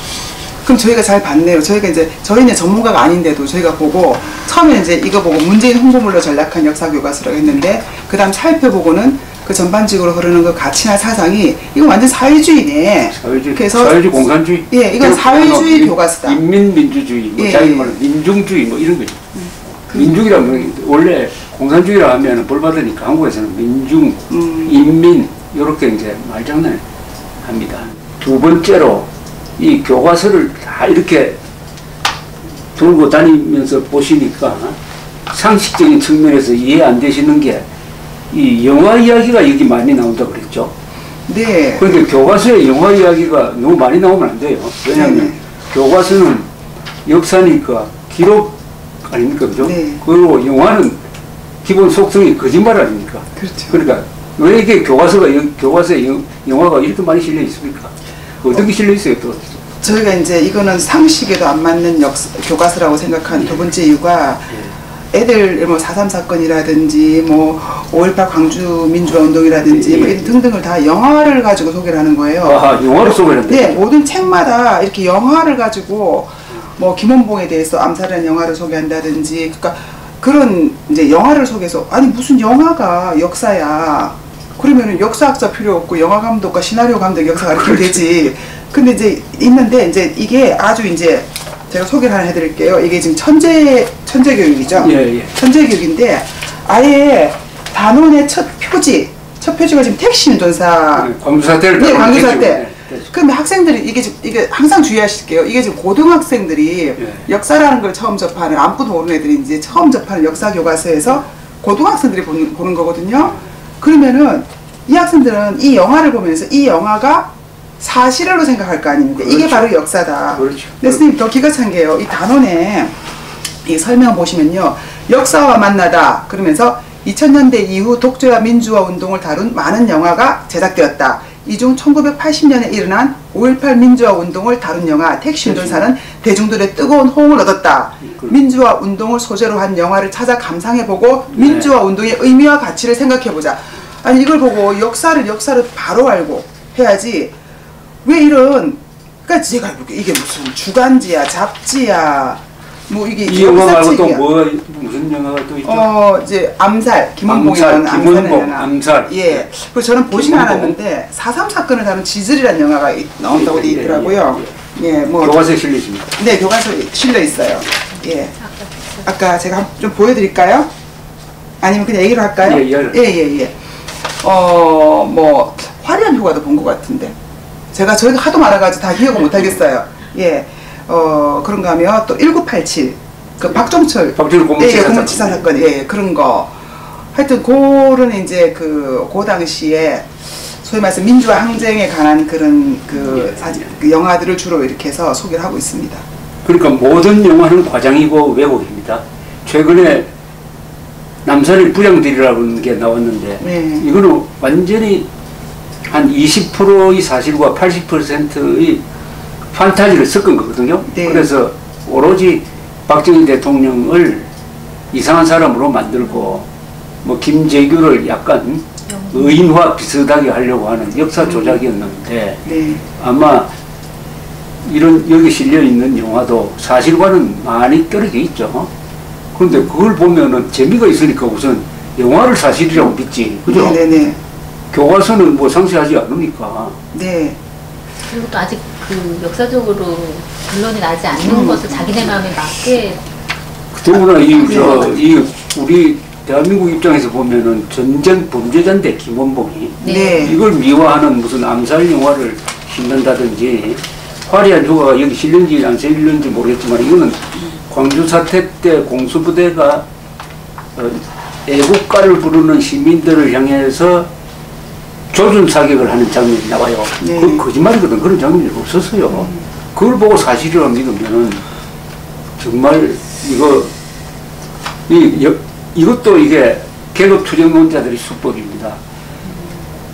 B: 그럼 저희가 잘 봤네요. 저희는 전문가가 아닌데도 저희가 보고 처음에 이제 이거 보고 문재인 홍보물로 전락한 역사교과서라고 했는데 그 다음 살펴보고는 그 전반적으로 흐르는 그 가치나 사상이 이거 완전 사회주의네. 그래서
A: 사회주의 공산주의.
B: 예, 이건 사회주의 교과서다.
A: 인민민주주의, 뭐 자기 말로 민중주의 뭐 이런 거죠. 민중이라면 원래 공산주의라 하면 벌 받으니까 한국에서는 민중, 인민 이렇게 이제 말장난 합니다. 두 번째로 이 교과서를 다 이렇게 들고 다니면서 보시니까 상식적인 측면에서 이해 안 되시는 게 이 영화 이야기가 여기 많이 나온다고 그랬죠.
B: 네.
A: 그런데 교과서에 영화 이야기가 너무 많이 나오면 안 돼요. 왜냐하면 교과서는 역사니까 기록 아닙니까, 그죠?
B: 네.
A: 그리고 영화는 기본 속성이 거짓말 아닙니까?
B: 그렇죠.
A: 그러니까 왜 이게 교과서에 영화가 이렇게 많이 실려 있습니까? 어떻게 실려 있어요, 또?
B: 저희가 이제 이거는 상식에도 안 맞는 교과서라고 생각한 두 번째 이유가 애들 뭐 4.3 사건이라든지 뭐 5.18 광주 민주화 운동이라든지 뭐 이런 등등을 다 영화를 가지고 소개를 하는 거예요.
A: 아, 영화로 소개를 한다?
B: 네, 모든 책마다 이렇게 영화를 가지고 뭐 김원봉에 대해서 암살하는 영화를 소개한다든지 그러니까 그런 이제 영화를 소개해서 아니 무슨 영화가 역사야. 그러면은 역사학자 필요 없고 영화 감독과 시나리오 감독 역사가 이렇게 되지. 근데 이제 있는데 이제 이게 아주 이제 제가 소개를 하나 해드릴게요. 이게 지금 천재 교육이죠.
A: 예.
B: 천재 교육인데 아예 단원의 첫 표지가 지금 택시운전사.
A: 광주 사태를.
B: 네, 광주 사태. 그러면 학생들이 이게 항상 주의하실게요. 이게 지금 고등학생들이 역사라는 걸 처음 접하는 아무것도 모르는 애들이 이제 처음 접하는 역사 교과서에서 고등학생들이 보는 거거든요. 그러면은 이 학생들은 이 영화를 보면서 이 영화가 사실로 생각할 거 아닙니까?
A: 그렇죠.
B: 이게 바로 역사다.
A: 그렇죠.
B: 근데 선생님 더 기가 찬 게요. 이 단원에 이 설명 보시면요. 역사와 만나다 그러면서 2000년대 이후 독재와 민주화 운동을 다룬 많은 영화가 제작되었다. 이 중 1980년에 일어난 5.18 민주화 운동을 다룬 영화 택시 운전사는 대중들의 뜨거운 호응을 얻었다. 민주화 운동을 소재로 한 영화를 찾아 감상해보고 민주화 운동의 의미와 가치를 생각해보자. 아니 이걸 보고 역사를 바로 알고 해야지 왜 이런, 그러니까 제가 이게 무슨 주간지야 잡지야 뭐 이게
A: 이 영화 말고 또 뭐 무슨 영화가 또 있죠?
B: 이제 암살, 김원봉이라는
A: 김원봉 암살.
B: 예. 그리고 저는 보진 않았는데 4.3 사건을 다룬 지즐이라는 영화가 나온다고 돼 있더라고요. 예, 뭐
A: 교과서에 실려 있습니다.
B: 네, 교과서에 실려 있어요. 예. 아까 제가 좀 보여드릴까요? 아니면 그냥 얘기를 할까요? 예. 뭐 화려한 휴가도 본 것 같은데 저희가 하도 많아가지고 다 기억을 못 하겠어요. 예. 그런가 하면 또 1987, 그 박종철 고문치사 사건, 예, 그런 거. 하여튼, 그런 이제 그 당시에 소위 말해서 민주화 항쟁에 관한 그런 그 영화들을 주로 이렇게 해서 소개를 하고 있습니다.
A: 그러니까 모든 영화는 과장이고 왜곡입니다. 최근에 남산의 불량들이라는 게 나왔는데, 이거는 완전히 한 20%의 사실과 80%의 판타지를 섞은 거거든요. 그래서 오로지 박정희 대통령을 이상한 사람으로 만들고 뭐 김재규를 약간 의인화 비슷하게 하려고 하는 역사 조작이었는데 아마 이런 여기 실려 있는 영화도 사실과는 많이 떨어져 있죠. 그런데 그걸 보면은 재미가 있으니까 우선 영화를 사실이라고 믿지, 그죠? 교과서는 뭐 상세하지 않으니까.
C: 네. 그리고 또 아직 그 역사적으로 결론이 나지 않는 것을 자기네 마음에 맞게.
A: 더구나 우리 대한민국 입장에서 보면은 전쟁 범죄자인데 김원봉이 이걸 미화하는 무슨 암살 영화를 신는다든지 화려한 휴가가 여기 실렸는지 안 실렸는지 모르겠지만 이거는 광주 사태 때 공수부대가 애국가를 부르는 시민들을 향해서 조준 사격을 하는 장면이 나와요. 그 거짓말이거든. 그런 장면이 없었어요. 그걸 보고 사실이라고 믿으면은 정말 이것도 이게 계급 투쟁론자들의 수법입니다.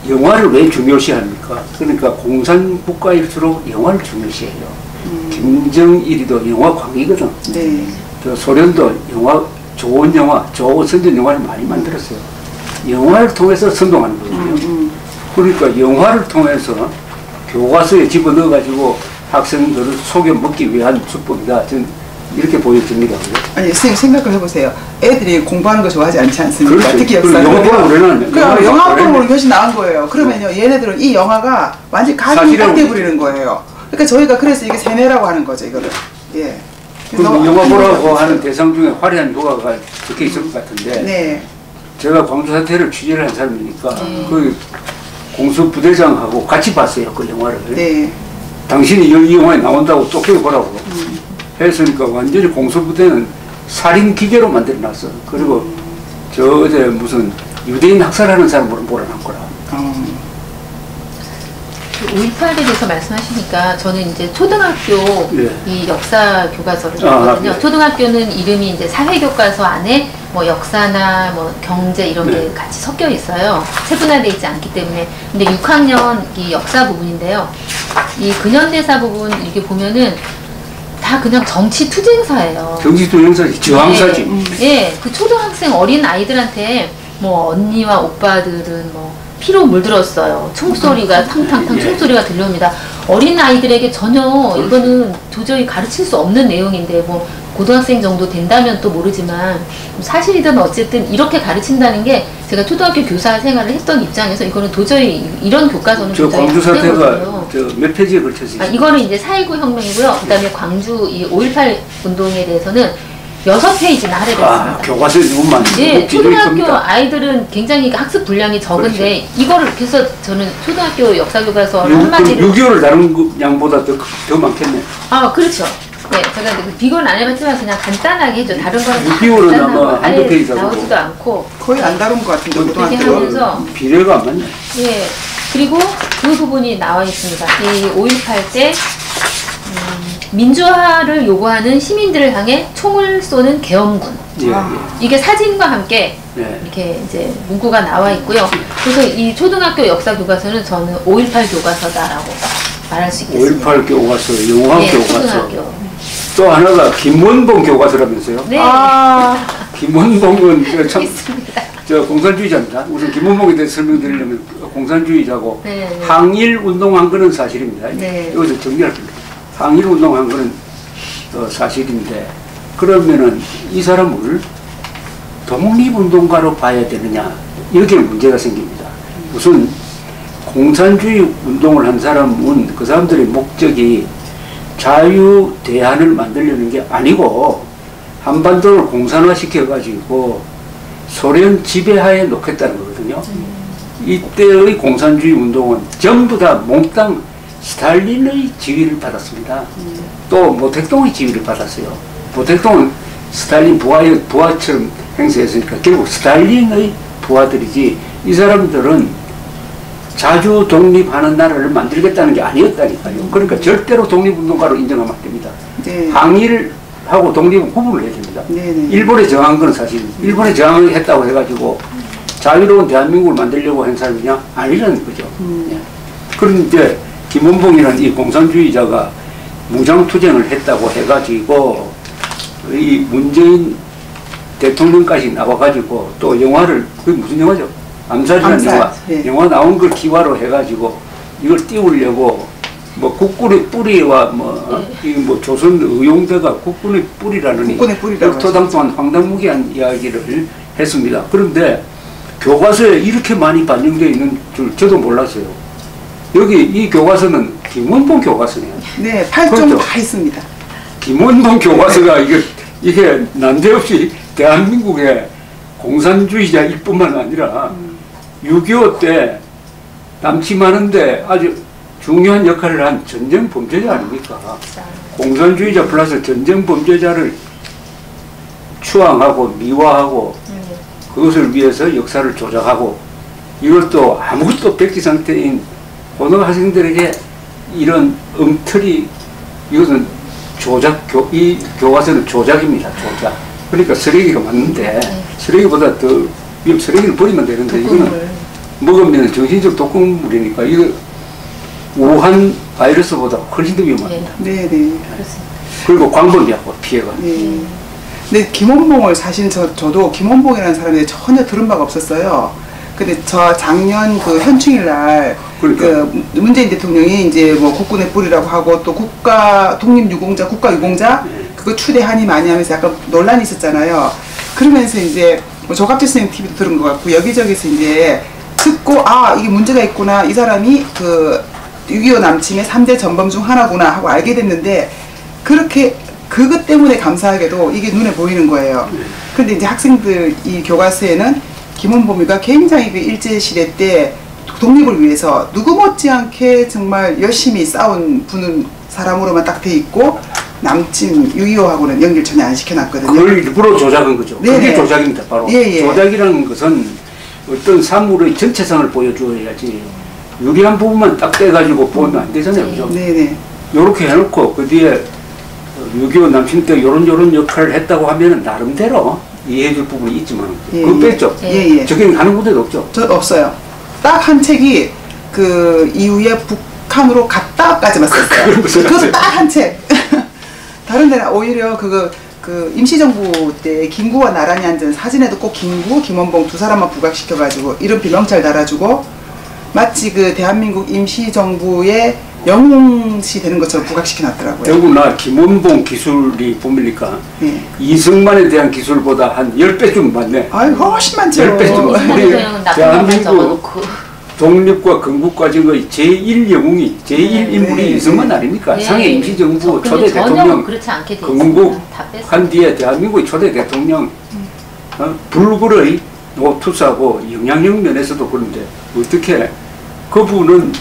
A: 영화를 왜 중요시합니까? 그러니까 공산 국가일수록 영화를 중요시해요. 김정일이도 영화 광이거든. 소련도 좋은 영화, 선전 영화를 많이 만들었어요. 영화를 통해서 선동하는 거거든요. 그러니까 영화를 통해서 교과서에 집어넣어가지고 학생들을 속여 먹기 위한 수법이다. 저는 이렇게 보여집니다.
B: 아니, 선생님 생각을 해보세요. 애들이 공부하는 거 좋아하지 않지 않습니까?
A: 그렇죠.
B: 특히 역사.
A: 영화 보는 우리는
B: 영화 보는 것이 나은 거예요. 그러면요, 얘네들은 이 영화가 완전히 가슴이 딱 돼버리는 거예요. 그러니까 저희가 그래서 이게 세뇌라고 하는 거죠, 이거를. 예.
A: 영화 보라고 하는 대상 중에 화려한 효과가 적혀 있을 것 같은데 제가 광주 사태를 취재를 한 사람이니까 그 공수부대장하고 같이 봤어요, 그 영화를. 당신이 이 영화에 나온다고 쫓겨보라고 했으니까 완전히 공수부대는 살인 기계로 만들어놨어. 그리고 어제 무슨 유대인 학살하는 사람으로 몰아놨거라.
C: 5.18에 대해서 말씀하시니까 저는 이제 초등학교 이 역사 교과서를 봤거든요. 초등학교는 이름이 이제 사회교과서 안에 뭐 역사나 뭐 경제 이런 게 같이 섞여 있어요. 세분화되어 있지 않기 때문에. 근데 6학년 이 역사 부분인데요. 이 근현대사 부분 이렇게 보면은 다 그냥 정치 투쟁사예요.
A: 정치 투쟁사지, 저항사지.
C: 그 초등학생 어린 아이들한테 뭐 언니와 오빠들은 뭐 피로 물들었어요. 총소리가 탕탕탕 총소리가 들려옵니다. 어린 아이들에게 전혀 이거는 도저히 가르칠 수 없는 내용인데 뭐 고등학생 정도 된다면 또 모르지만 사실이든 어쨌든 이렇게 가르친다는 게 제가 초등학교 교사 생활을 했던 입장에서 이거는 도저히 이런 교과서는
A: 저 광주 사태가 몇 페이지에 걸쳐져 있어요?
C: 이거는 이제 4.19 혁명이고요. 그다음에 광주 이 5.18 운동에 대해서는 6페이지나 할애됐습니다.
A: 교과서에 너무 많이.
C: 초등학교 아이들은 굉장히 학습 분량이 적은데 이거를 그래서 저는 초등학교 역사 교과서를 한마디로
A: 6.25를 다룬 양보다 더 많겠네.
C: 그렇죠. 네, 제가 비교는 안 해봤지만 그냥 간단하게 해줘. 다른 거는
A: 6.25는 아마 한두 페이지
C: 나오지도 않고
B: 거의 안 다룬 것 같은데
C: 그렇게 하면서
A: 비례가 안 맞네.
C: 그리고 그 부분이 나와 있습니다. 이 5.18 때 민주화를 요구하는 시민들을 향해 총을 쏘는 계엄군.
A: 예, 예.
C: 이게 사진과 함께
A: 네.
C: 이렇게 이제 문구가 나와 있고요. 그래서 이 초등학교 역사 교과서는 저는 5.18 교과서다라고 말할 수 있겠습니다.
A: 5.18 교과서, 영화
C: 네,
A: 교과서.
C: 초등학교.
A: 또 하나가 김원봉 교과서라면서요?
C: 네.
A: 김원봉은 참
C: 있습니다.
A: 공산주의자입니다. 우선 김원봉에 대해서 설명드리려면 공산주의자고
C: 네.
A: 항일 운동한 거는 사실입니다.
C: 네.
A: 여기서 정리할 겁니다. 항일 운동한 거는 사실인데 그러면은 이 사람을 독립운동가로 봐야 되느냐 이렇게 문제가 생깁니다. 우선 공산주의 운동을 한 사람은 그 사람들의 목적이 자유 대한을 만들려는 게 아니고 한반도를 공산화시켜가지고 소련 지배하에 놓겠다는 거거든요. 이때의 공산주의 운동은 전부 다 몽땅 스탈린의 지휘를 받았습니다. 또 모택동의 지휘를 받았어요. 모택동은 스탈린 부하처럼 행세했으니까 결국 스탈린의 부하들이지 이 사람들은 자주 독립하는 나라를 만들겠다는 게 아니었다니까요. 그러니까 절대로 독립운동가로 인정하면 안 됩니다.
B: 네.
A: 항일하고 독립은 구분을 해야 됩니다.
B: 네네.
A: 일본에 저항한 건 사실 일본에 저항을 했다고 해가지고 자유로운 대한민국을 만들려고 한 사람이냐? 아니라는 거죠. 예. 그런데 김원봉이라는 이 공산주의자가 무장투쟁을 했다고 해가지고 이 문재인 대통령까지 나와가지고 또 영화를 그게 무슨 영화죠? 암살이라는
B: 암살,
A: 영화.
B: 예.
A: 영화 나온 걸 기화로 해가지고 이걸 띄우려고 뭐 국군의 뿌리와 뭐 조선 의용대가 국군의 뿌리라는
B: 국군의 뿌리라고
A: 토당토한 황당무계한 이야기를 했습니다. 그런데 교과서에 이렇게 많이 반영되어 있는 줄 저도 몰랐어요. 여기 이 교과서는 김원봉 교과서네요.
B: 네, 8종
A: 그렇죠.
B: 다 있습니다.
A: 김원봉 교과서가 이게 난데없이 대한민국의 공산주의자일 뿐만 아니라 6.25 때 남침하는데 아주 중요한 역할을 한 전쟁 범죄자 아닙니까? 공산주의자 플러스 전쟁 범죄자를 추앙하고 미화하고 그것을 위해서 역사를 조작하고 이것도 아무것도 백지 상태인 고등학생들에게 이런 엉터리 이것은 이 교과서는 조작입니다. 조작. 그러니까 쓰레기가 맞는데 쓰레기보다 더 쓰레기를 버리면 되는데 이거는 먹으면 정신적 독극물이니까 이거 우한 바이러스보다 훨씬 더 위험합니다.
B: 네네.
C: 그렇습니다.
A: 그리고 광범위하고 피해가.
B: 네. 근데 김원봉을 사실 저도 김원봉이라는 사람에 전혀 들은 바가 없었어요. 근데 저 작년 그 현충일 날 그 문재인 대통령이 이제 뭐 국군의 뿌리라고 하고 또 국가 독립유공자, 국가유공자 그거 추대하니 많이 하면서 약간 논란이 있었잖아요. 그러면서 이제 뭐 조갑재 선생님 TV도 들은 것 같고 여기저기서 이제 듣고 아 이게 문제가 있구나 이 사람이 그 6.25 남침의 3대 전범 중 하나구나 하고 알게 됐는데 그렇게 그것 때문에 감사하게도 이게 눈에 보이는 거예요. 근데 이제 학생들 이 교과서에는 김원봉이가 굉장히 그 일제시대 때 독립을 위해서 누구 못지않게 정말 열심히 싸운 분은 사람으로만 딱 돼 있고 남침 6.25하고는 연결 전혀 안 시켜놨거든요.
A: 그걸 일부러 조작한 거죠.
B: 네네.
A: 그게 조작입니다. 바로.
B: 예.
A: 조작이라는 것은 어떤 사물의 전체상을 보여줘야지 유리한 부분만 딱 떼가지고 보면 안 되잖아요. 그죠?
B: 네네.
A: 요렇게 해놓고 그 뒤에 6.25 남침 때 요런 역할을 했다고 하면은 나름대로 이해해줄 부분이 있지만 그거 뺐죠.
B: 예.
A: 적용하는 군데도 없죠.
B: 저 없어요. 딱 한 책이 그 이후에 북한으로 갔다까지만 썼어요. 그것도 딱 한 책. 다른 데는 오히려 그 임시정부 때 김구와 나란히 앉은 사진에도 꼭 김구, 김원봉 두 사람만 부각시켜가지고 이름표 명찰 달아주고 마치 그 대한민국 임시정부의 영웅시 되는 것처럼 부각시켜놨더라고요.
A: 더구나 김원봉 기술이 뭡니까?
B: 네.
A: 이승만에 대한 기술보다 한 10배쯤 많네.
B: 아유 훨씬 많죠.
A: 10배쯤 우리 대한민국
C: 적어놓고.
A: 독립과 건국 과정의 제1영웅이 제1인물이 이승만 아닙니까? 상해 임시정부 초대 대통령
C: 그렇지 않게
A: 건국 한 뒤에 대한민국의 초대 대통령 불굴의 노투사고 영향력 면에서도 그런데 어떻게 그분은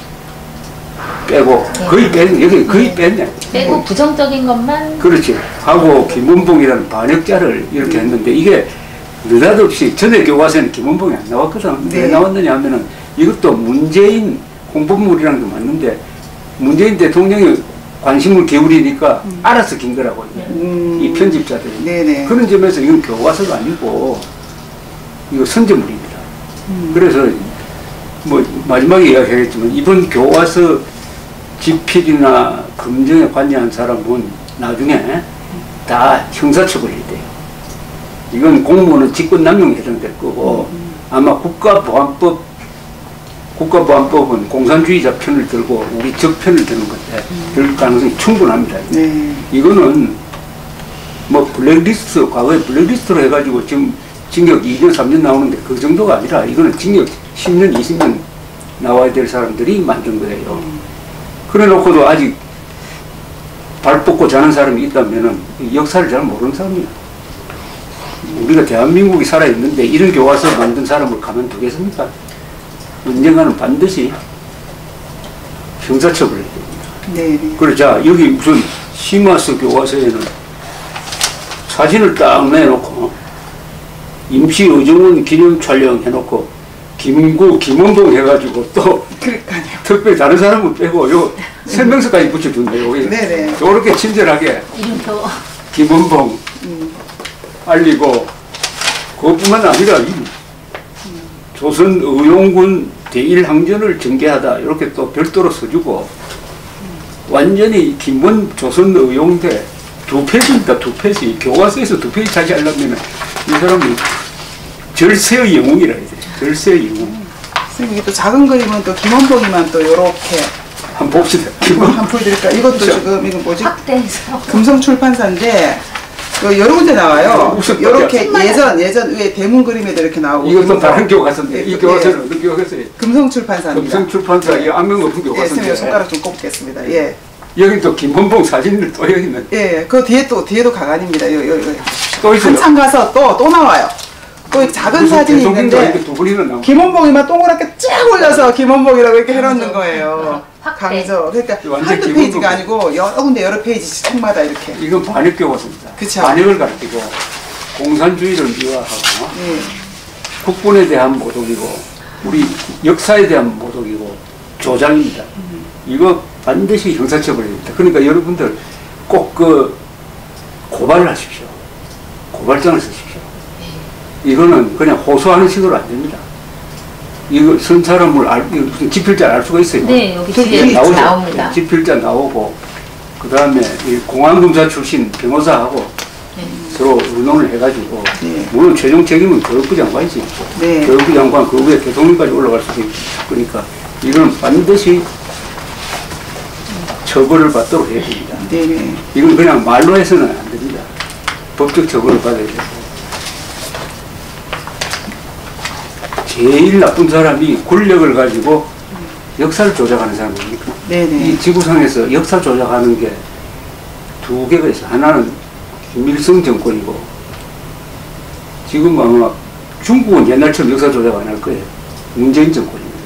A: 빼고 거의 뺐네. 여기 거의 뺐네.
C: 빼고 부정적인 것만
A: 그렇지. 하고 김원봉이라는 반역자를 이렇게 했는데 이게 느닷없이 전에 교과서에는 김원봉이 안 나왔거든. 왜 나왔느냐 하면은 이것도 문재인 공범물이라는 게 맞는데 문재인 대통령이 관심을 기울이니까 알아서 긴 거라고 이 편집자들이.
B: 네네.
A: 그런 점에서 이건 교과서가 아니고 이거 선제물입니다. 그래서 뭐 마지막에 이야기하겠지만 이번 교과서 집필이나 검증에 관여한 사람은 나중에 다 형사처벌이 돼요. 이건 공무원은 직권남용에 해당될 거고 아마 국가보안법은 공산주의자 편을 들고 우리 적 편을 드는 건데 들 가능성이 충분합니다.
B: 네.
A: 이거는 뭐 블랙리스트, 과거에 블랙리스트로 해가지고 지금 징역 2년, 3년 나오는데 그 정도가 아니라 이거는 징역 10년, 20년 나와야 될 사람들이 만든 거예요. 그래 놓고도 아직 발 뻗고 자는 사람이 있다면은 역사를 잘 모르는 사람이야. 우리가 대한민국이 살아있는데 이런 교과서 만든 사람을 가만두겠습니까? 언젠가는 반드시 형사처벌을 해야 됩니다.
B: 네.
A: 그래, 자, 여기 무슨 심화서 교과서에는 사진을 딱 내놓고 임시 의정원 기념 촬영 해놓고 김구, 김원봉 해가지고 또
B: 그러니까요.
A: 특별히 다른 사람은 빼고 요 설명서까지 붙여준대요.
B: 네네.
A: 요렇게 친절하게
C: 이름표.
A: 김원봉 알리고 그것뿐만 아니라 이 조선 의용군 대일항전을 전개하다 이렇게 또 별도로 써주고 완전히 조선 의용대 2페이지입니다. 2페이지. 교과서에서 2페이지 차지하려면 이 사람은 절세의 영웅이라 해야 돼. 절세의 영웅.
B: 선생님, 또 작은 그림은 또 김원봉이만 또 요렇게
A: 한번 봅시다.
B: 한번 보여드릴까요? 이것도
A: 그렇죠.
B: 지금, 이건 뭐지?
C: 확대해서.
B: 금성출판사인데, 여러 군데 나와요.
A: 무슨
B: 요렇게 예전 위에 대문 그림에도 이렇게 나오고.
A: 이것도 다른 교과서인데 이
B: 예.
A: 교과서는 어떤 교과서예요?
B: 금성출판사입니다.
A: 금성출판사 이 악명 높은
B: 예, 선생님
A: 교과서인데
B: 손가락 좀 꼽겠습니다. 예.
A: 여기 또 김원봉 사진을 또 여기 있는
B: 예, 그 뒤에도 가관입니다.
A: 또 있어요.
B: 한참 가서 또 나와요. 또 작은 사진이 있는데,
A: 두 분이나 나오고
B: 김원봉이만 동그랗게 쫙 올려서 김원봉이라고 이렇게 해놓는 거예요.
C: 확대.
B: 강조. 그러니까
A: 완전
B: 한두
A: 기본적으로.
B: 페이지가 아니고 여러 군데 여러 페이지 책마다 이렇게.
A: 이건 반역 교과서입니다.
B: 그쵸.
A: 반역을 가르치고 공산주의를 미화하고
B: 예.
A: 국군에 대한 모독이고 우리 역사에 대한 모독이고 조장입니다. 이거 반드시 형사처벌이 됩니다. 그러니까 여러분들 꼭 그 고발을 하십시오. 고발장을 쓰십시오. 이거는 그냥 호소하는 식으로 안 됩니다. 이거 쓴 사람을 무슨 지필자 알 수가 있어요.
C: 네, 여기
B: 저기
C: 뒤에
A: 나오죠.
C: 나옵니다.
A: 지필자 나오고 그 다음에 공안검사 출신 변호사하고 서로 의논을 해가지고
B: 네.
A: 물론 최종 책임은 교육부 장관이지.
B: 네.
A: 교육부 장관 그 위에 대통령까지 올라갈 수도 있고 그러니까 이건 반드시 처벌을 받도록 해야 됩니다.
B: 네네.
A: 이건 그냥 말로 해서는 안 됩니다. 법적 처벌을 받아야 되고 제일 나쁜 사람이 권력을 가지고 역사를 조작하는 사람입니까?
B: 네네.
A: 이 지구상에서 역사 조작하는 게 두 개가 있어요. 하나는 김일성 정권이고 지금 아마 중국은 옛날처럼 역사 조작 안 할 거예요. 문재인 정권입니다.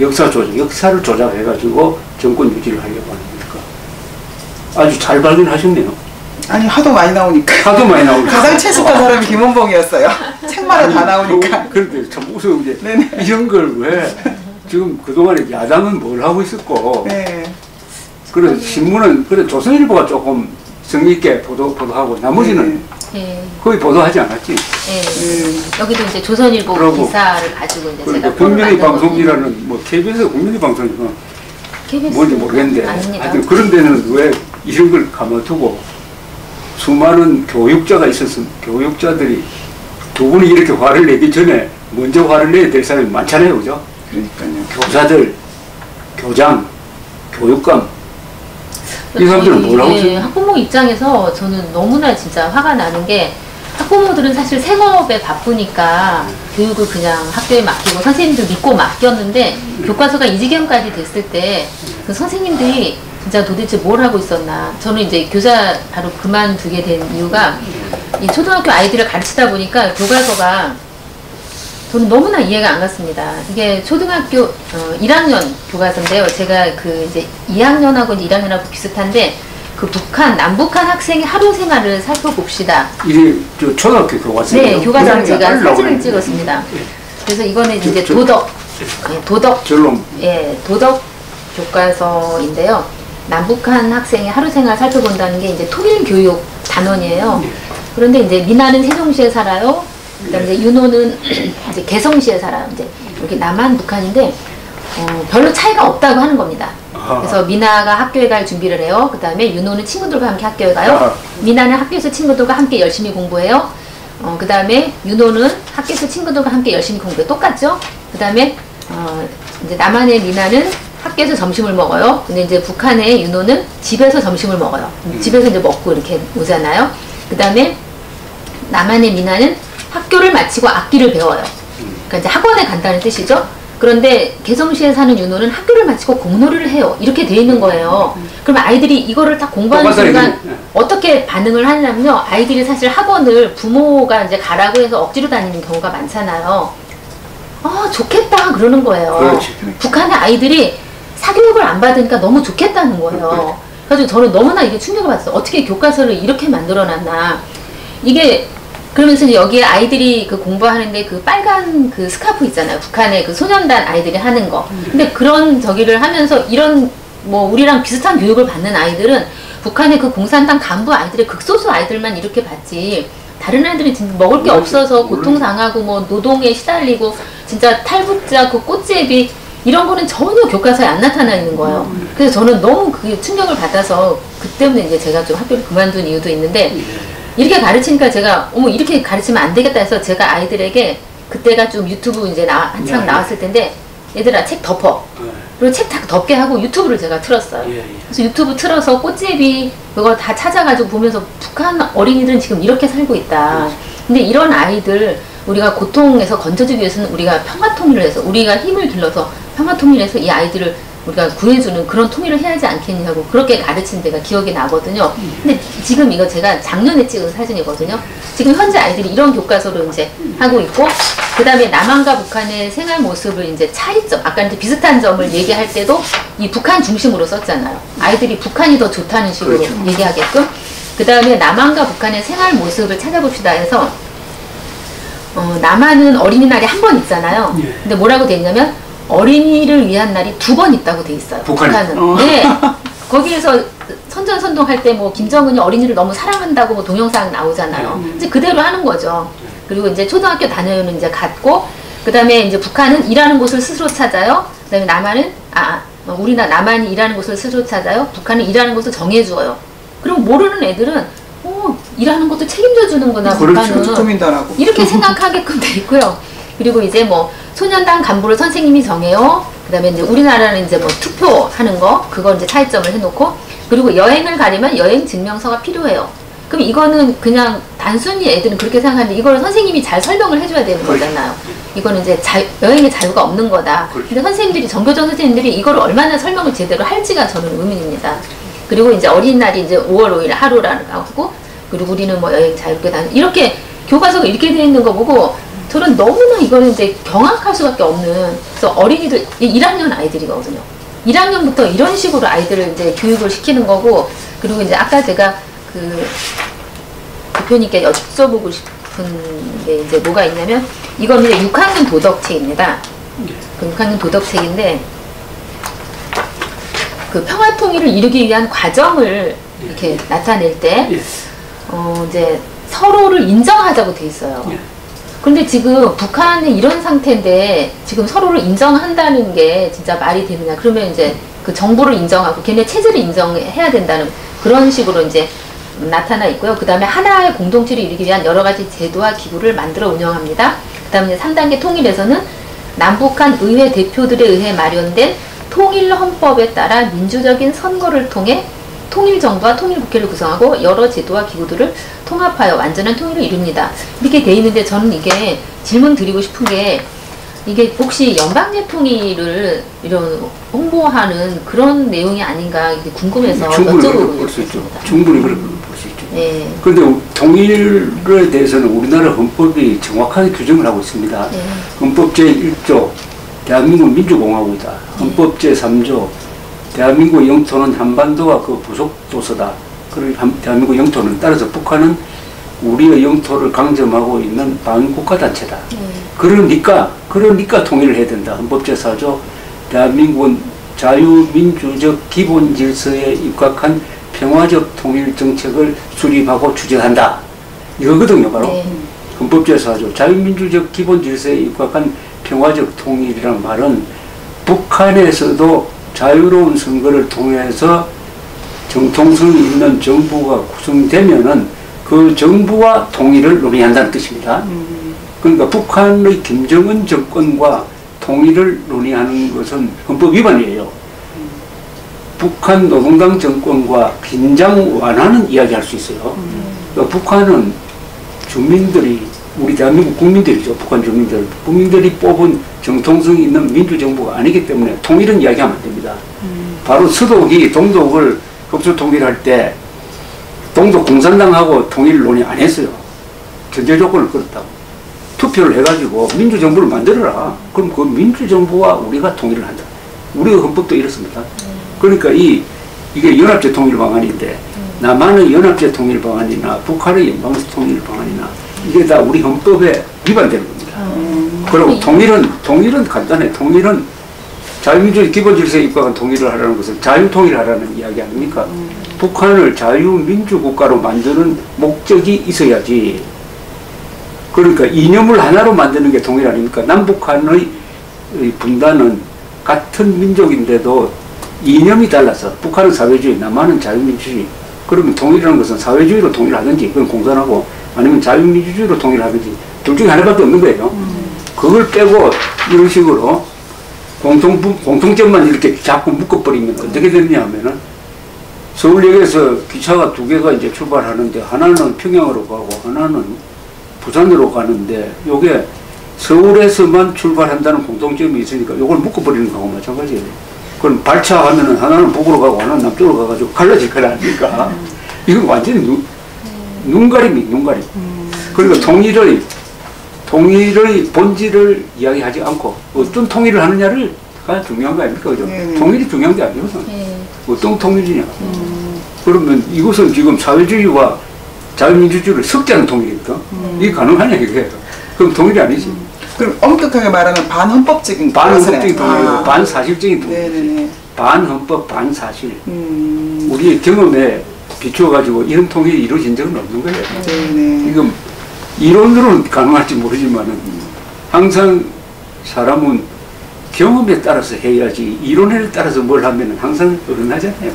A: 역사 조작, 역사를 조작해가지고 정권 유지를 하려고 하는 거니까 아주 잘 발견하셨네요.
B: 아니 하도 많이 나오니까.
A: 하도 많이 나오니까.
B: 가장 채식한 사람이 김원봉이었어요. 책마다 다 나오니까.
A: 그런데 참 무서운 게
B: 네네.
A: 이런 걸 왜 지금 그동안에 야당은 뭘 하고 있었고
B: 네.
A: 그래 신문은 그래 조선일보가 조금 성의 있게 보도하고 나머지는
C: 예.
A: 거의 보도하지 않았지.
C: 예. 여기도 이제 조선일보
A: 그러고
C: 기사를 가지고 이제
A: 그러니까
C: 제가
A: 국민의 방송이라는 뭐 KBS 국민의 방송이건
C: KBS
A: 뭔지 모르겠는데
C: 아닙니다.
A: 하여튼 그런 데는 왜 이런 걸 가만두고 수많은 교육자가 있었으면 교육자들이 두 분이 이렇게 화를 내기 전에 먼저 화를 내야 될 사람이 많잖아요. 그죠?
B: 그러니까요.
A: 교사들, 교장, 교육감 이 사람들은 뭘 하고 있어요?
C: 학부모 입장에서 저는 너무나 진짜 화가 나는 게 학부모들은 사실 생업에 바쁘니까 교육을 그냥 학교에 맡기고 선생님들 믿고 맡겼는데 교과서가 이 지경까지 됐을 때 그 선생님들이 진짜 도대체 뭘 하고 있었나. 저는 이제 교사 바로 그만두게 된 이유가 이 초등학교 아이들을 가르치다 보니까 교과서가 저는 너무나 이해가 안 갔습니다. 이게 초등학교 1학년 교과서인데요. 제가 그 이제 2학년하고 이제 1학년하고 비슷한데 그 남북한 학생의 하루 생활을 살펴봅시다.
A: 이게 저 초등학교 교과서예요.
C: 네, 교과서를 제가
A: 빨리
C: 사진을
A: 나오네.
C: 찍었습니다.
A: 예.
C: 그래서 이거는 이제
A: 저-
C: 도덕
A: 절로
C: 교과서인데요. 남북한 학생의 하루 생활 살펴본다는 게 이제 통일교육 단원이에요. 그런데 이제 미나는 세종시에 살아요. 그다음에 이제 윤호는 이제 개성시에 살아요. 이제 이렇게 남한 북한인데 별로 차이가 없다고 하는 겁니다. 그래서 미나가 학교에 갈 준비를 해요. 그 다음에 윤호는 친구들과 함께 학교에 가요. 미나는 학교에서 친구들과 함께 열심히 공부해요. 그 다음에 윤호는 학교에서 친구들과 함께 열심히 공부해. 똑같죠? 그 다음에 이제 남한의 미나는 학교에서 점심을 먹어요. 근데 이제 북한의 윤호는 집에서 점심을 먹어요. 집에서 이제 먹고 이렇게 오잖아요. 그 다음에 남한의 미나는 학교를 마치고 악기를 배워요. 그러니까 이제 학원에 간다는 뜻이죠. 그런데 개성시에 사는 윤호는 학교를 마치고 공놀이를 해요. 이렇게 돼 있는 거예요. 그럼 아이들이 이거를 다 공부하는 순간 어떻게 반응을 하냐면요. 아이들이 사실 학원을 부모가 이제 가라고 해서 억지로 다니는 경우가 많잖아요. 좋겠다 그러는 거예요.
A: 그렇지.
C: 북한의 아이들이 사교육을 안 받으니까 너무 좋겠다는 거예요. 그래서 저는 너무나 이게 충격을 받았어요. 어떻게 교과서를 이렇게 만들어놨나. 이게 그러면서 이제 여기에 아이들이 그 공부하는데 그 빨간 그 스카프 있잖아요. 북한의 그 소년단 아이들이 하는 거. 근데 그런 저기를 하면서 이런 뭐 우리랑 비슷한 교육을 받는 아이들은 북한의 그 공산당 간부 아이들의 극소수 아이들만 이렇게 받지. 다른 아이들이 진짜 먹을 게 없어서 고통당하고 뭐 노동에 시달리고 진짜 탈북자 그 꽃제비 이런 거는 전혀 교과서에 안 나타나 있는 거예요. 그래서 저는 너무 그게 충격을 받아서 그 때문에 이제 제가 좀 학교를 그만둔 이유도 있는데 이렇게 가르치니까 제가 이렇게 가르치면 안 되겠다 해서 제가 아이들에게 그때가 좀 유튜브 이제 한창 나왔을 텐데 얘들아 책 덮어. 그리고 책 다 덮게 하고 유튜브를 제가 틀었어요. 그래서 유튜브 틀어서 꽃제비 그거 다 찾아가지고 보면서 북한 어린이들은 지금 이렇게 살고 있다. 근데 이런 아이들 우리가 고통에서 건져주기 위해서는 우리가 평화통일을 해서 우리가 힘을 길러서 평화통일해서 이 아이들을 우리가 구해주는 그런 통일을 해야 하지 않겠냐고 그렇게 가르친 데가 기억이 나거든요. 근데 지금 이거 제가 작년에 찍은 사진이거든요. 지금 현재 아이들이 이런 교과서로 이제 하고 있고 그 다음에 남한과 북한의 생활 모습을 이제 차이점, 아까 이제 비슷한 점을 얘기할 때도 이 북한 중심으로 썼잖아요. 아이들이 북한이 더 좋다는 식으로
A: 그렇죠.
C: 얘기하게끔. 그 다음에 남한과 북한의 생활 모습을 찾아봅시다 해서 남한은 어린이날이 한 번 있잖아요. 근데 뭐라고 돼 있냐면 어린이를 위한 날이 2번 있다고 돼 있어요. 북한은. 네. 거기에서 선전선동할 때 뭐 김정은이 어린이를 너무 사랑한다고 뭐 동영상 나오잖아요. 이제 그대로 하는 거죠. 그리고 이제 초등학교 다녀오면 이제 갔고, 그 다음에 이제 북한은 일하는 곳을 스스로 찾아요. 그 다음에 남한은, 남한이 일하는 곳을 스스로 찾아요. 북한은 일하는 곳을 정해주어요. 그리고 모르는 애들은, 일하는 것도 책임져 주는구나, 북한은.
B: 국민다라고.
C: 이렇게 생각하게끔 돼 있고요. 그리고 이제 뭐, 소년단 간부를 선생님이 정해요. 그 다음에 이제 우리나라는 이제 뭐 투표하는 거, 그걸 이제 차이점을 해놓고, 그리고 여행을 가려면 여행 증명서가 필요해요. 그럼 이거는 그냥 단순히 애들은 그렇게 생각하는데 이걸 선생님이 잘 설명을 해줘야 되는 거잖아요. 이거는 이제 여행의 자유가 없는 거다. 근데 선생님들이, 전교정 선생님들이 이걸 얼마나 설명을 제대로 할지가 저는 의문입니다. 그리고 이제 어린이날이 이제 5월 5일 하루라는 거고, 그리고 우리는 뭐 여행 자유롭게 다니는, 이렇게 교과서가 이렇게 되어 있는 거 보고 저는 너무나 이거는 이제 경악할 수밖에 없는, 그래서 어린이들, 1학년 아이들이거든요. 1학년부터 이런 식으로 아이들을 이제 교육을 시키는 거고, 그리고 이제 아까 제가 그 대표님께 여쭤보고 싶은 게 이제 뭐가 있냐면, 이거는 이제 6학년 도덕책입니다. 그 6학년 도덕책인데, 그 평화통일을 이루기 위한 과정을 이렇게 나타낼 때, 이제 서로를 인정하자고 돼 있어요. 근데 지금 북한은 이런 상태인데 지금 서로를 인정한다는 게 진짜 말이 되느냐. 그러면 이제 그 정부를 인정하고 걔네 체제를 인정해야 된다는 그런 식으로 이제 나타나 있고요. 그 다음에 하나의 공동체를 이루기 위한 여러 가지 제도와 기구를 만들어 운영합니다. 그 다음에 3단계 통일에서는 남북한 의회 대표들에 의해 마련된 통일 헌법에 따라 민주적인 선거를 통해 통일정부와 통일국회를 구성하고 여러 제도와 기구들을 통합하여 완전한 통일을 이룹니다. 이렇게 돼 있는데 저는 이게 질문 드리고 싶은 게, 이게 혹시 연방제 통일을 이런 홍보하는 그런 내용이 아닌가 궁금해서 여쭤보고 있습니다.
A: 충분히 그렇게 볼 수 있죠.
C: 네.
A: 그런데 통일에 대해서는 우리나라 헌법이 정확하게 규정을 하고 있습니다.
C: 네.
A: 헌법 제1조 대한민국 민주공화국이다. 헌법 제3조 대한민국 영토는 한반도와 그 부속 도서다. 그리고 대한민국 영토는, 따라서 북한은 우리의 영토를 강점하고 있는 반국가단체다. 그러니까 통일을 해야 된다. 헌법 제4조 대한민국은 자유민주적 기본 질서에 입각한 평화적 통일 정책을 수립하고 추진한다. 이거거든요, 바로.
C: 네.
A: 헌법제에서 하죠. 자유민주적 기본 질서에 입각한 평화적 통일이란 말은 북한에서도 자유로운 선거를 통해서 정통성이 있는 정부가 구성되면은 그 정부와 통일을 논의한다는 뜻입니다. 그러니까 북한의 김정은 정권과 통일을 논의하는 것은 헌법 위반이에요. 북한 노동당 정권과 긴장 완화는 이야기할 수 있어요. 그러니까 북한은 주민들이, 우리 대한민국 국민들이죠. 북한 주민들. 국민들이 뽑은 정통성이 있는 민주정부가 아니기 때문에 통일은 이야기하면 안 됩니다. 바로 서독이 동독을 흡수 통일할 때 동독 공산당하고 통일 논의 안 했어요. 전제 조건을 걸었다고. 투표를 해가지고 민주정부를 만들어라. 그럼 그 민주정부와 우리가 통일을 한다. 우리의 헌법도 이렇습니다. 그러니까 이게 연합제 통일 방안인데 남한의 연합제 통일 방안이나 북한의 연방제 통일 방안이나 이게 다 우리 헌법에 위반되는 겁니다. 그리고 통일은 간단해. 통일은 자유민주주의 기본 질서에 입각한 통일을 하라는 것은 자유통일하라는 이야기 아닙니까? 북한을 자유민주국가로 만드는 목적이 있어야지. 그러니까 이념을 하나로 만드는 게 통일 아닙니까? 남북한의 분단은 같은 민족인데도 이념이 달라서 북한은 사회주의, 남한은 자유민주주의. 그러면 통일이라는 것은 사회주의로 통일하든지 그건 공산하고 아니면 자유민주주의로 통일하든지 둘 중에 하나밖에 없는 거예요. 그걸 빼고 이런 식으로 공통점만 이렇게 자꾸 묶어버리면 어떻게 되느냐 하면은 서울역에서 기차가 두 개가 이제 출발하는데 하나는 평양으로 가고 하나는 부산으로 가는데 요게 서울에서만 출발한다는 공통점이 있으니까 요걸 묶어버리는 거하고 마찬가지예요. 그럼 발차하면은 하나는 북으로 가고 하나는 남쪽으로 가가지고 갈라질 거 아닙니까? 이건 완전히 눈가림이 눈가림. 그러니까 통일의 본질을 이야기하지 않고 어떤 통일을 하느냐가 중요한 거 아닙니까? 그죠? 통일이 중요한 게 아니거든. 어떤 통일이냐. 그러면 이것은 지금 사회주의와 자유민주주의를 섞자는 통일입니까? 이게 가능하냐 이게. 그럼 통일이 아니지.
B: 그럼 엄격하게 말하면 반헌법적인
A: 반헌법적인 통일이고 반사실적인 통일.
B: 네네네.
A: 반헌법 반사실. 우리의 경험에 비추어가지고 이런 통일이 이루어진 적은 없는 거예요.
B: 네네.
A: 지금 이론으로는 가능할지 모르지만은 항상 사람은 경험에 따라서 해야지 이론에 따라서 뭘 하면 항상 어긋나잖아요.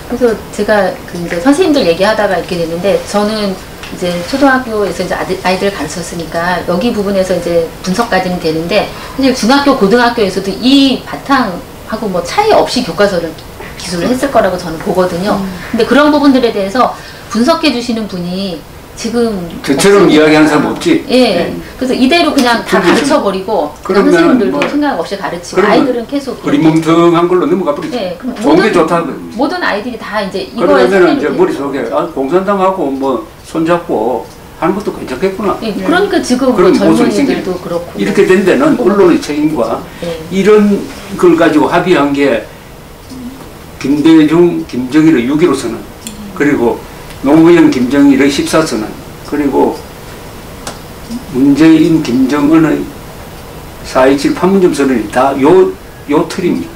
C: 그래서 제가 이제 선생님들 얘기하다가 이렇게 됐는데 저는 이제 초등학교에서 이제 아이들 가르쳤으니까 여기 부분에서 이제 분석까지는 되는데 사실 중학교, 고등학교에서도 이 바탕하고 뭐 차이 없이 교과서를 기술을 했을 거라고 저는 보거든요. 근데 그런 부분들에 대해서 분석해 주시는 분이 지금
A: 저처럼 이야기하는 사람 없지?
C: 예. 네. 그래서 이대로 그냥 다 가르쳐버리고 선생님들도 뭐 생각 없이 가르치고 아이들은 계속
A: 흐리멍텅한 걸로 넘어가 버리지.
C: 네.
A: 좋은 게 좋다.
C: 모든 아이들이 다 이제 이거에
A: 그러면은 이제 머릿속에 공산당하고 뭐 손잡고 하는 것도 괜찮겠구나.
C: 예. 그러니까 지금 뭐 젊은이들도 그렇고
A: 이렇게 된 데는 언론의 책임과 이런 걸 가지고 합의한 게 김대중, 김정일의 6.15 선언 그리고 노무현, 김정일의 14선언 그리고 문재인, 김정은의 4.27 판문점 선언이 다 요 틀입니다.